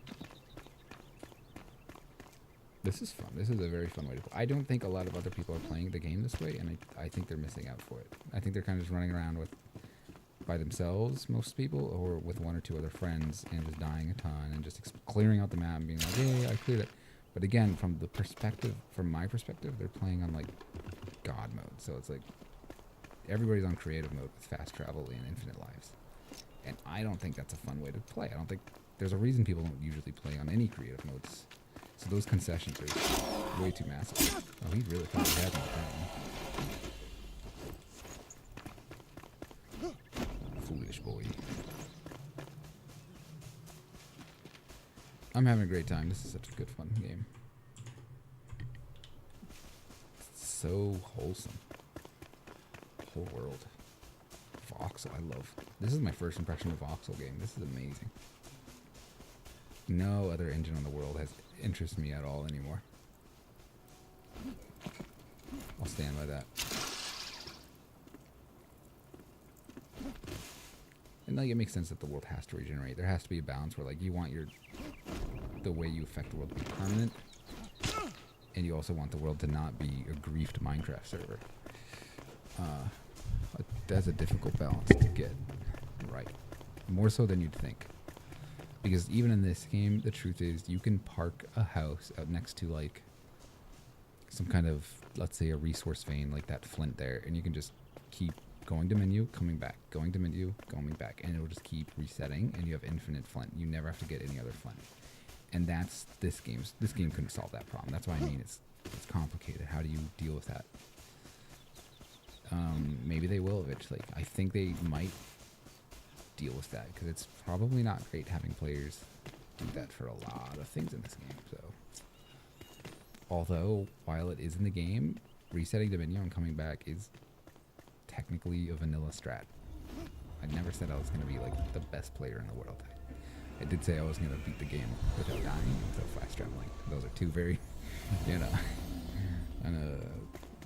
This is fun. This is a very fun way to play. I don't think a lot of other people are playing the game this way, and I think they're missing out for it. I think they're kind of just running around by themselves, most people, or with 1 or 2 other friends, and just dying a ton, and just clearing out the map and being like, yeah, I cleared it. But again, from my perspective, they're playing on like God mode. So it's like everybody's on creative mode with fast travel and infinite lives. And I don't think that's a fun way to play. I don't think there's a reason people don't usually play on any creative modes. So those concessions are way too massive. Oh, he really thought he had me apparently. Foolish boy. I'm having a great time. This is such a good fun game. so wholesome. Whole world. Voxel, I love. This is my first impression of Voxel game. This is amazing. No other engine on the world has interested me at all anymore. I'll stand by that. And like it makes sense that the world has to regenerate. There has to be a balance where like you want the way you affect the world to be permanent, and you also want the world to not be a griefed Minecraft server. That's a difficult balance to get right. More so than you'd think. Because even in this game, the truth is you can park a house out next to like some kind of, let's say, a resource vein like that flint there, and you can just keep going to menu, coming back, going to menu, going back, and it'll just keep resetting, and you have infinite flint. You never have to get any other flint. And that's this game. This game couldn't solve that problem. That's why I mean it's complicated. How do you deal with that? Maybe they will eventually. I think they might deal with that because it's probably not great having players do that for a lot of things in this game. So, although while it is in the game, resetting the menu and coming back is technically a vanilla strat. I never said I was going to be like the best player in the world. I did say I was going to beat the game without dying and so fast traveling. Those are two very, you know, and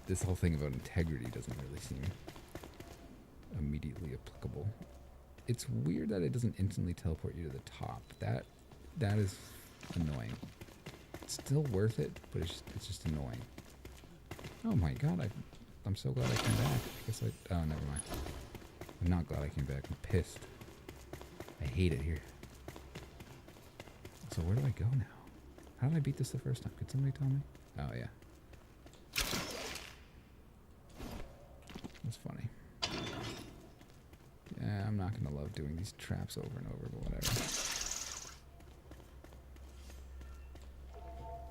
this whole thing about integrity doesn't really seem immediately applicable. It's weird that it doesn't instantly teleport you to the top. That is annoying. It's still worth it, but it's just annoying. Oh my god, I'm so glad I came back. I guess oh, never mind. I'm not glad I came back. I'm pissed. I hate it here. So where do I go now? How did I beat this the first time? Could somebody tell me? Oh, yeah. That's funny. Yeah, I'm not going to love doing these traps over and over, but whatever.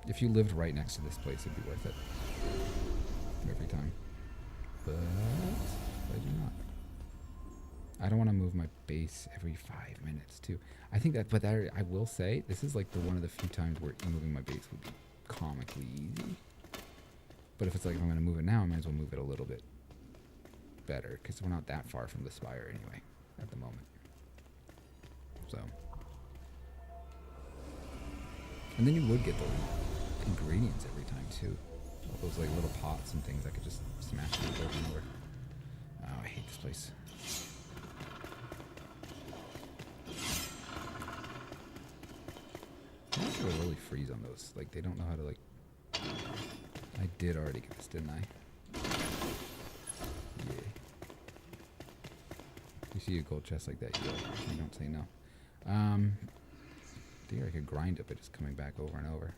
If you lived right next to this place, it'd be worth it. Every time. But I do not. I don't want to move my base every 5 minutes, too. I think that, but that, I will say, this is like one of the few times where moving my base would be comically easy. But if it's like, if I'm going to move it now, I might as well move it a little bit better, because we're not that far from the spire anyway, at the moment. So. And then you would get the ingredients every time, too. All those like little pots and things I could just smash them over and over. Oh, I hate this place. People really freeze on those. Like, they don't know how to, like... I did already get this, didn't I? Yeah. You see a gold chest like that, you don't say no. I think I could grind it by just coming back over and over.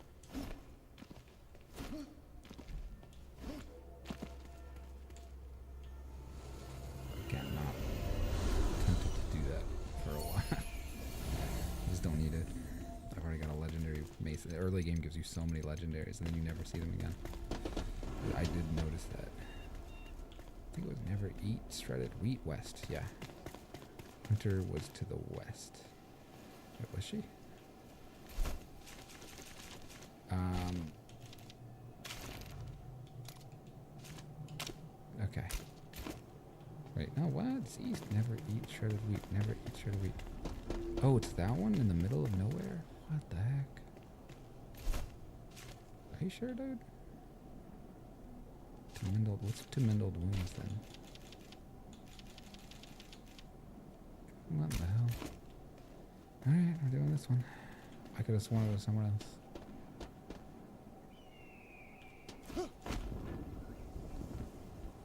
Again, I'm not tempted to do that for a while. I just don't need it. I've already got a legendary mace. The early game gives you so many legendaries and then you never see them again. I did notice that. I think it was never eat shredded wheat west. Yeah. Hunter was to the west. Wait, was she? Okay. Wait, no, what? It's east. Never eat shredded wheat. Never eat shredded wheat. Oh, it's that one in the middle of nowhere? What the heck? Are you sure, dude? What's to Mindled Wounds then? What the hell? Alright, we're doing this one. I could have sworn it was somewhere else.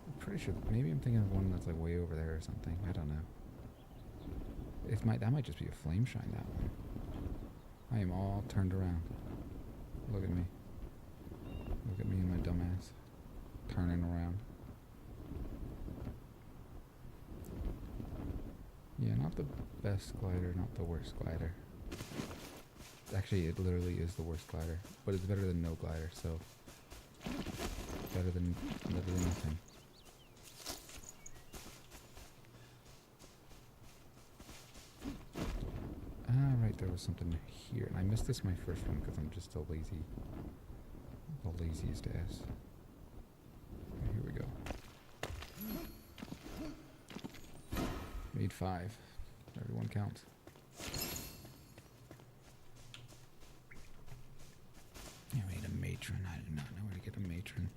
I'm pretty sure, maybe I'm thinking of one that's like way over there or something. I don't know. That might just be a flame shine, that one. I am all turned around. Look at me. Look at me and my dumbass. Turning around. Yeah, not the best glider, not the worst glider. Actually, it literally is the worst glider. But it's better than no glider, so... better than nothing. Ah, right, there was something here. And I missed this my first one because I'm just the laziest ass. Made 5. Everyone counts. Yeah, we need a matron. I do not know where to get a matron.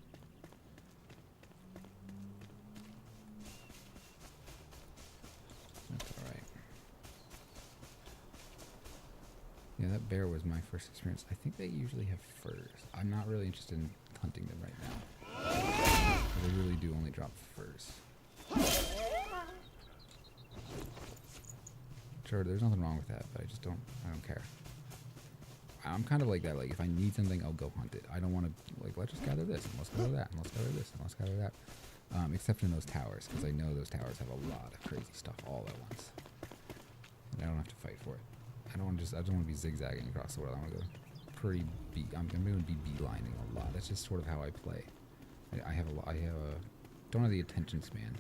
That's alright. Yeah, that bear was my first experience. I think they usually have furs. I'm not really interested in hunting them right now. They really do only drop furs. Sure, there's nothing wrong with that, but I don't care. I'm kind of like that. Like, if I need something, I'll go hunt it. I don't want to, like, let's just gather this, and let's gather that, and let's gather this, and let's gather that. Except in those towers, because I know those towers have a lot of crazy stuff all at once. And I don't have to fight for it. I don't want to be zigzagging across the world. I want to go I'm going to be beelining a lot. That's just sort of how I play. Don't have the attention span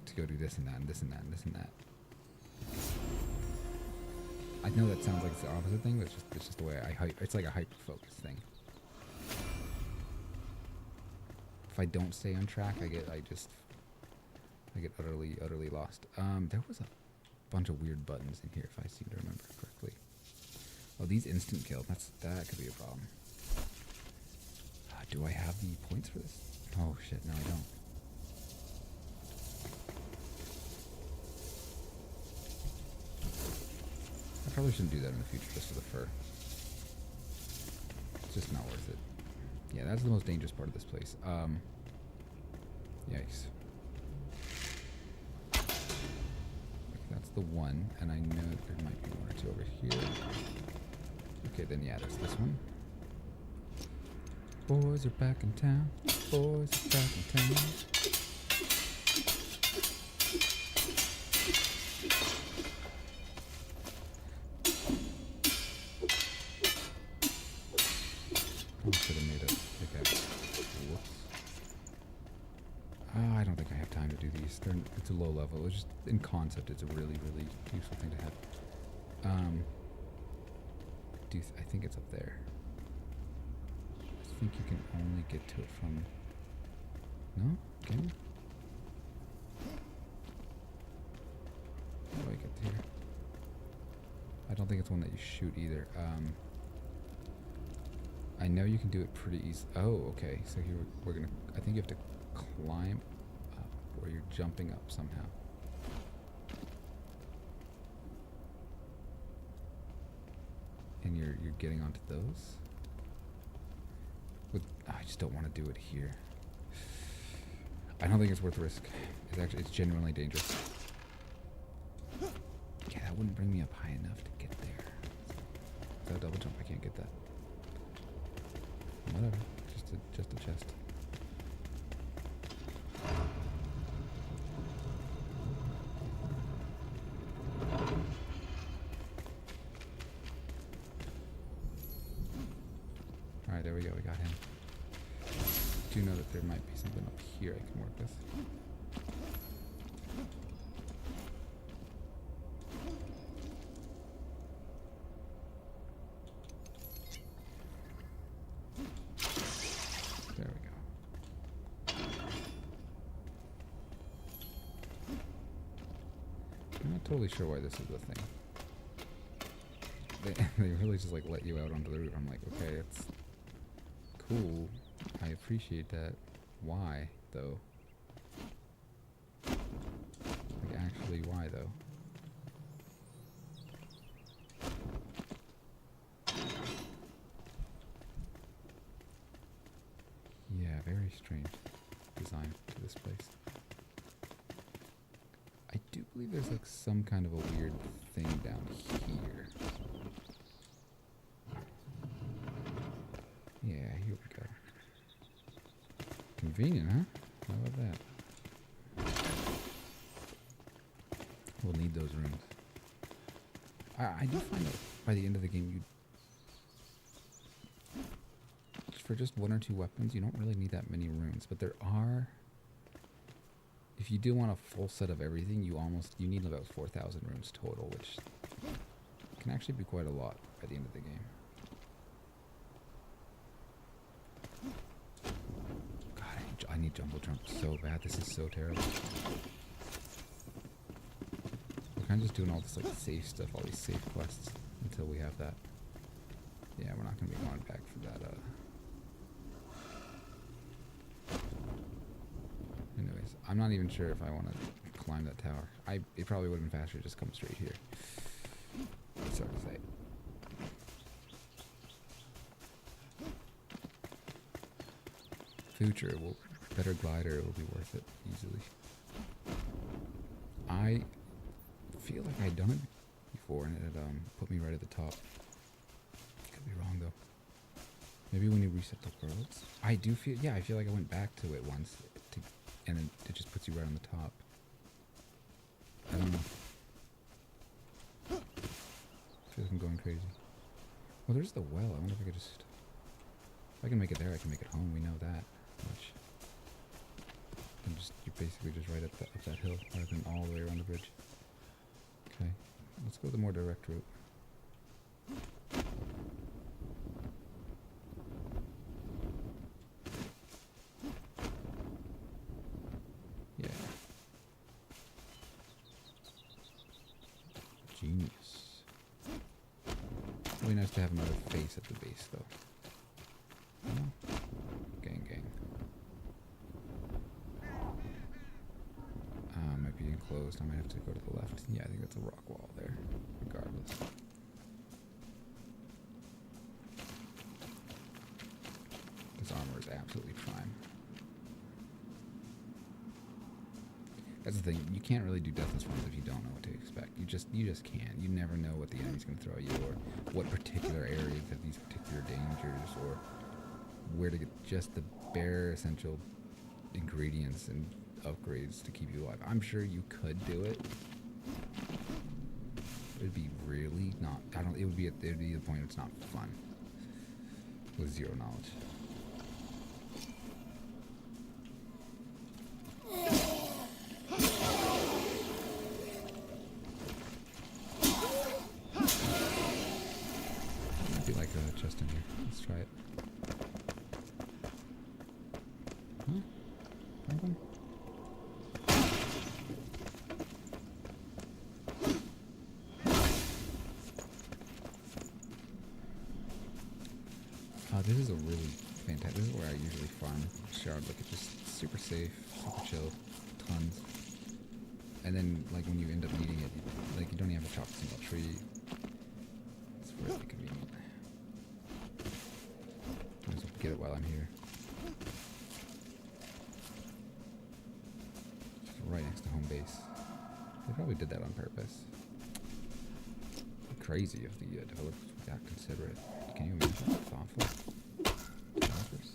to go do this and that and this and that and this and that. I know that sounds like it's the opposite thing, but it's just the way I hype. It's like a hyper-focus thing. If I don't stay on track, I get utterly lost. There was a bunch of weird buttons in here, if I seem to remember correctly. Oh, these instant kills. That could be a problem. Do I have the points for this? Oh shit, no, I don't. I probably shouldn't do that in the future just for the fur. It's just not worth it. Yeah, that's the most dangerous part of this place. Yikes. Okay, that's the one, and I know there might be one or two over here. Okay, then yeah, there's this one. Boys are back in town. Boys are back in town. Should have made it. Okay. Whoops. I don't think I have time to do these. It's a low level. It's just in concept. It's a really, really useful thing to have. I think it's up there. I think you can only get to it from. No? Can you? How do I get here? I don't think it's one that you shoot either. I know you can do it pretty easy. Oh, okay. So here we're gonna. I think you have to climb up, or you're jumping up somehow. And you're getting onto those. I just don't want to do it here. I don't think it's worth the risk. It's genuinely dangerous. Yeah, that wouldn't bring me up high enough to get there. Is that a double jump? I can't get that. Whatever. Just a chest. Alright, there we go. We got him. I do know that there might be something up here I can work with. There we go. I'm not totally sure why this is the thing. They really just like let you out onto the roof. I'm like, okay, it's cool. I appreciate that. Why, though? Like, actually, why, though? Yeah, very strange design to this place. I do believe there's, like, some kind of a weird thing down here. Yeah, here we go. Convenient, huh? How about that? We'll need those rooms. I do find that by the end of the game, for just one or two weapons, you don't really need that many runes. But there are, if you do want a full set of everything, you need about 4,000 runes total, which can actually be quite a lot by the end of the game. I need jumbo jump so bad. This is so terrible. We're kind of just doing all this like safe stuff, all these safe quests until we have that. Yeah, we're not gonna be going back for that. Anyways, I'm not even sure if I want to climb that tower. It probably would have been faster to just come straight here. It's hard to say. Future will better glider. It will be worth it easily. I feel like I'd done it before and it had put me right at the top. Could be wrong though. Maybe when you reset the worlds. I do feel, yeah, I feel like I went back to it once, and it just puts you right on the top. I don't know. I feel like I'm going crazy. Well, there's the well. I wonder if I could just... If I can make it there, I can make it home. We know that much. And just, you're basically just right up that hill, rather than all the way around the bridge. Okay, let's go the more direct route. Yeah. Genius. Really nice to have another face at the base, though. Oh. Gang, gang. Might be enclosed. I might have to go to the left. Yeah, I think that's a rock wall there, regardless. This armor is absolutely prime. That's the thing. You can't really do Deathless runs if you don't know what to expect. You just can't. You never know what the enemy's going to throw you, or what particular areas have these particular dangers, or where to get just the bare essential ingredients and upgrades to keep you alive. I'm sure you could do it. It'd be really not. It would be the point. It's not fun with zero knowledge. Might be like a chest in here. Let's try it. Huh? Anything? This is a really fantastic. This is where I usually farm Enshrouded. Like, it's just super safe, super chill, tons. And then, like, when you end up needing it, like, you don't even have to chop a single tree. It's really convenient. Might as well get it while I'm here. Just right next to home base. They probably did that on purpose. Crazy if the developers were that considerate. Can you imagine how thoughtful? Developers.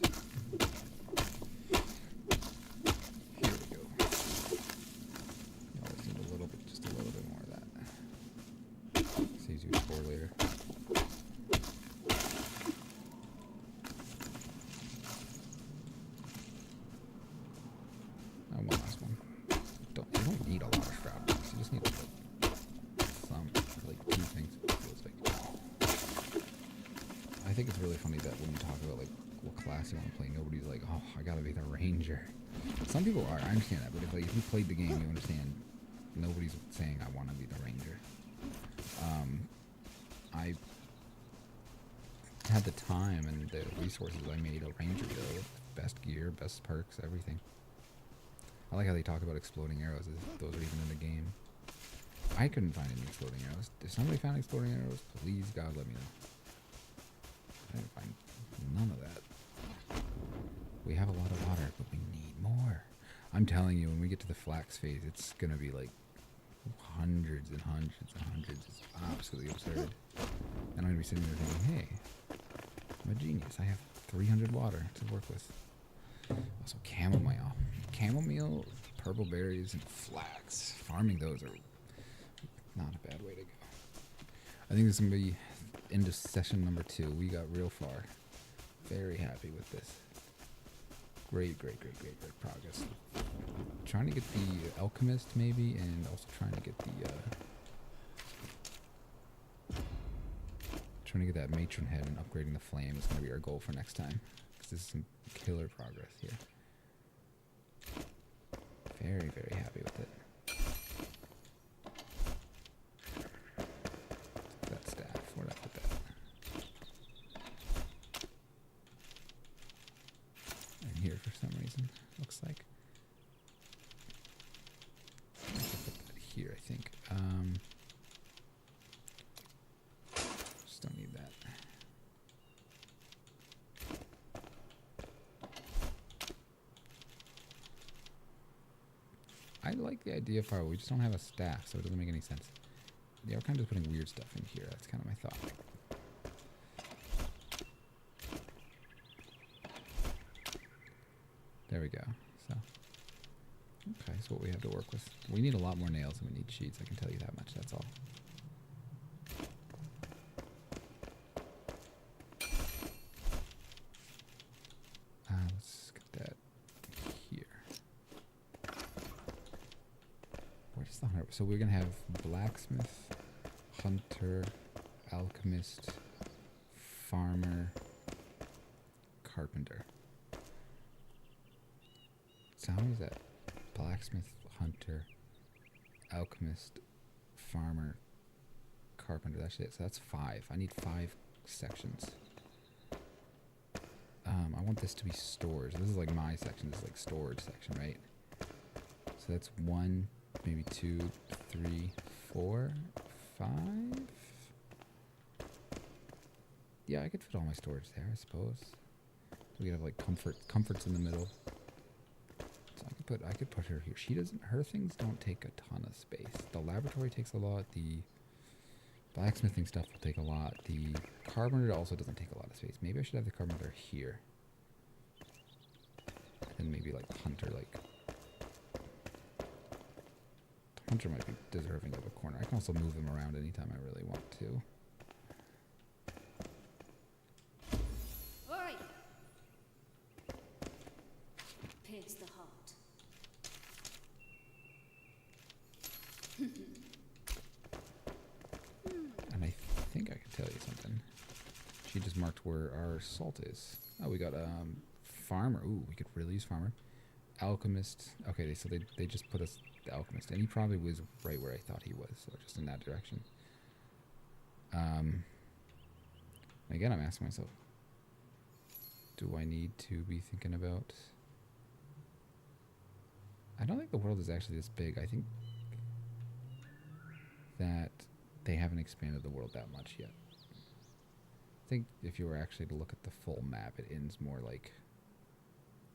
Here we go. You always need a little bit, just a little bit more of that. Saves you 4 later. One last one. You don't need a lot of shroud blocks. You just need like some, like 2 things. It feels like. I think it's really funny that when you talk about like what class you want to play, nobody's like, oh, I gotta be the ranger. Some people are. I understand that, but if you played the game, you understand. Nobody's saying I want to be the ranger. I had the time and the resources. I made a ranger though, with best gear, best perks, everything. I like how they talk about exploding arrows, as if those are even in the game. I couldn't find any exploding arrows. If somebody found exploding arrows, please God let me know. I didn't find none of that. We have a lot of water, but we need more. I'm telling you, when we get to the flax phase, it's gonna be like hundreds and hundreds and hundreds. It's absolutely absurd. And I'm gonna be sitting there thinking, hey, I'm a genius. I have 300 water to work with. Also, chamomile. Chamomile, purple berries, and flax. Farming those are not a bad way to go. I think this is gonna be into session number 2. We got real far. Very happy with this. Great progress. Trying to get the alchemist maybe, and also trying to get the that matron head and upgrading the flame is gonna be our goal for next time. Because this is some killer progress here. very, very happy with it. That staff, where'd I put that? In here for some reason, looks like. I should put that here, I think. Just don't need that. I like the idea of fire. We just don't have a staff, so it doesn't make any sense. They are kind of putting weird stuff in here. That's kind of my thought. There we go. So, okay, so what we have to work with. We need a lot more nails than we need sheets. I can tell you that much. That's all. Let's get that here. Where's the hunter? So we're gonna have blacksmith, hunter, alchemist, farmer, carpenter. So how many is that? Blacksmith, hunter, alchemist, farmer, carpenter. That's it. So that's 5. I need 5 sections. I want this to be storage. This is like my section. This is like storage section, right? So that's 1, maybe 2, 3, 4, 5. Yeah, I could fit all my storage there, I suppose. We could have like comforts in the middle. So I could put her here. Her things don't take a ton of space. The laboratory takes a lot. The blacksmithing stuff will take a lot. The carpenter also doesn't take a lot of space. Maybe I should have the carpenter here. And maybe like hunter, like hunter might be deserving of a corner. I can also move him around anytime I really want to. Oi! Pierce the heart. And I think I can tell you something. She just marked where our salt is. Oh, we got farmer. Ooh, we could really use farmer. Alchemist. Okay, so they just put us the alchemist, and he probably was right where I thought he was, so just in that direction. Again, I'm asking myself, do I need to be thinking about... I don't think the world is actually this big. I think that they haven't expanded the world that much yet. I think if you were actually to look at the full map, it ends more like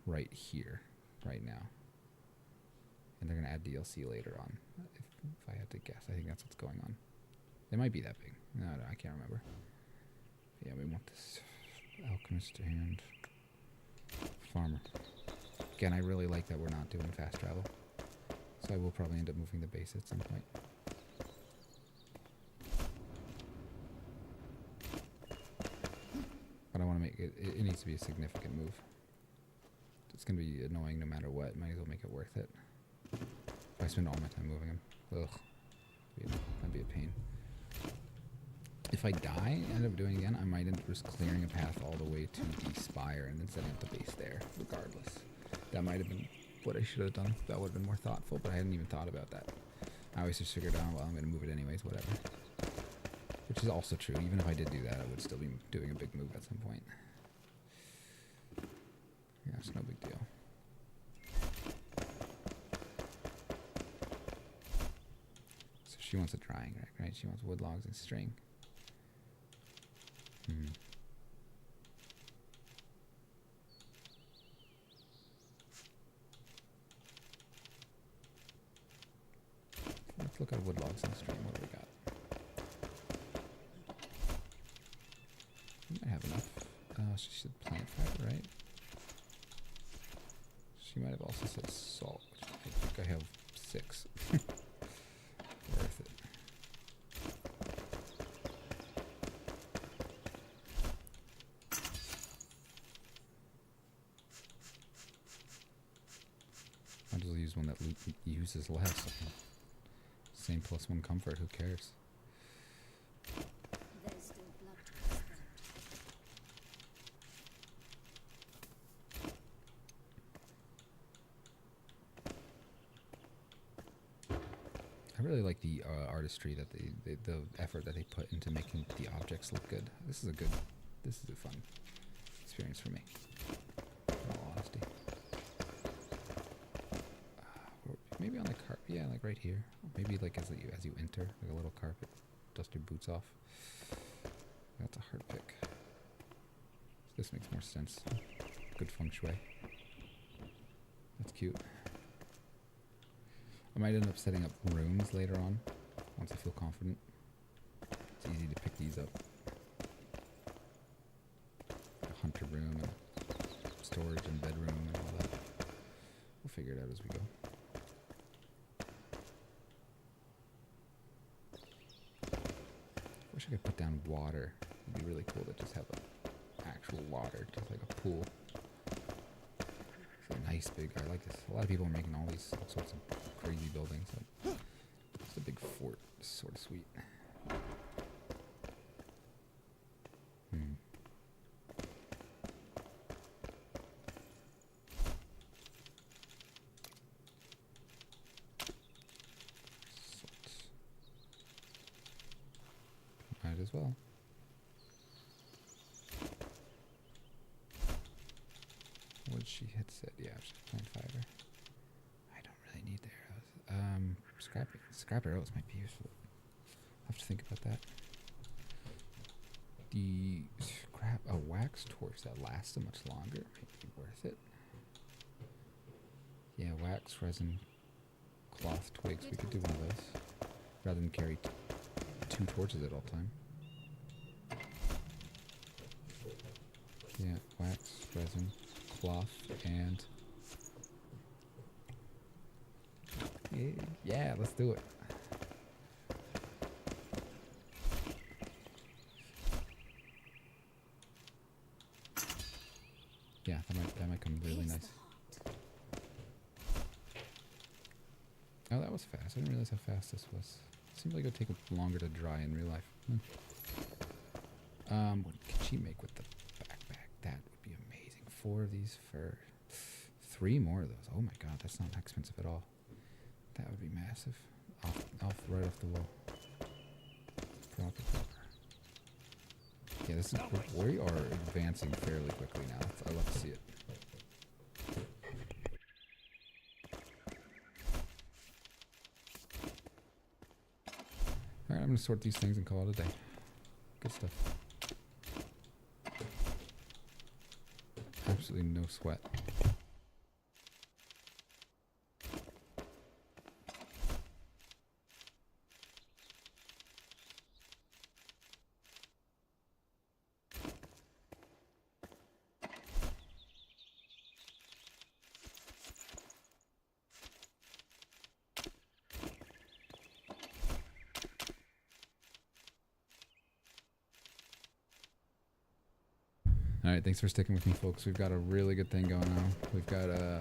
right here, right now. And they're going to add DLC later on. If I had to guess, I think that's what's going on. They might be that big. No, I can't remember. But yeah, we want this alchemist and farmer. Again, I really like that we're not doing fast travel. So I will probably end up moving the base at some point. But I want to make it, it needs to be a significant move. It's going to be annoying no matter what. Might as well make it worth it. If I spend all my time moving him. Ugh. That'd be a pain. If I die and end up doing it again, I might end up just clearing a path all the way to the spire and then setting up the base there, regardless. That might have been what I should have done. That would have been more thoughtful, but I hadn't even thought about that. I always just figured, oh, well, I'm going to move it anyways, whatever. Which is also true. Even if I did do that, I would still be doing a big move at some point. Yeah, it's no big deal. So she wants a drying rack, right? She wants wood logs and string. Let's look at wood logs and string. What do we got? We might have enough. She said plant fiber, right? She might have also said salt, which I think I have 6. Worth it. I'll just use one that uses less. Same +1 comfort, who cares? There's still blood to be spilled. really like the artistry that the effort that they put into making the objects look good. This is a fun experience for me, in all honesty. Maybe on the carpet, yeah, like right here. Maybe like as you enter, like a little carpet, dust your boots off. That's a hard pick. This makes more sense. Good feng shui. That's cute. I might end up setting up rooms later on, once I feel confident. It's easy to pick these up. A hunter room, and storage and bedroom and all that. We'll figure it out as we go. Wish I could put down water. It'd be really cool to just have actual water, just like a pool. It's a nice big. I like this. A lot of people are making all sorts of crazy buildings. Just a big fort, is sort of sweet. Might as well. What did she had said? Yeah, she's playing fighter. I don't really need the arrows. Scrap arrows might be useful. I'll have to think about that. The a wax torch that lasts so much longer might be worth it. Yeah, wax, resin, cloth, twigs. We could do one of those rather than carry two torches at all time. Yeah, wax, resin, cloth, and yeah, let's do it. Yeah, that might come really nice. Oh, that was fast. I didn't realize how fast this was. Seems like it would take longer to dry in real life. What can she make with the backpack? That would be amazing. 4 of these for 3 more of those. Oh my god, that's not expensive at all. That would be massive. Right off the wall. Proper. Yeah, this is we are advancing fairly quickly now. I love to see it. Alright, I'm gonna sort these things and call it a day. Good stuff. Absolutely no sweat. Alright, thanks for sticking with me, folks. We've got a really good thing going on. We've got a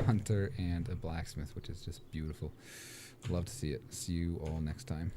hunter and a blacksmith, which is just beautiful. Love to see it. See you all next time.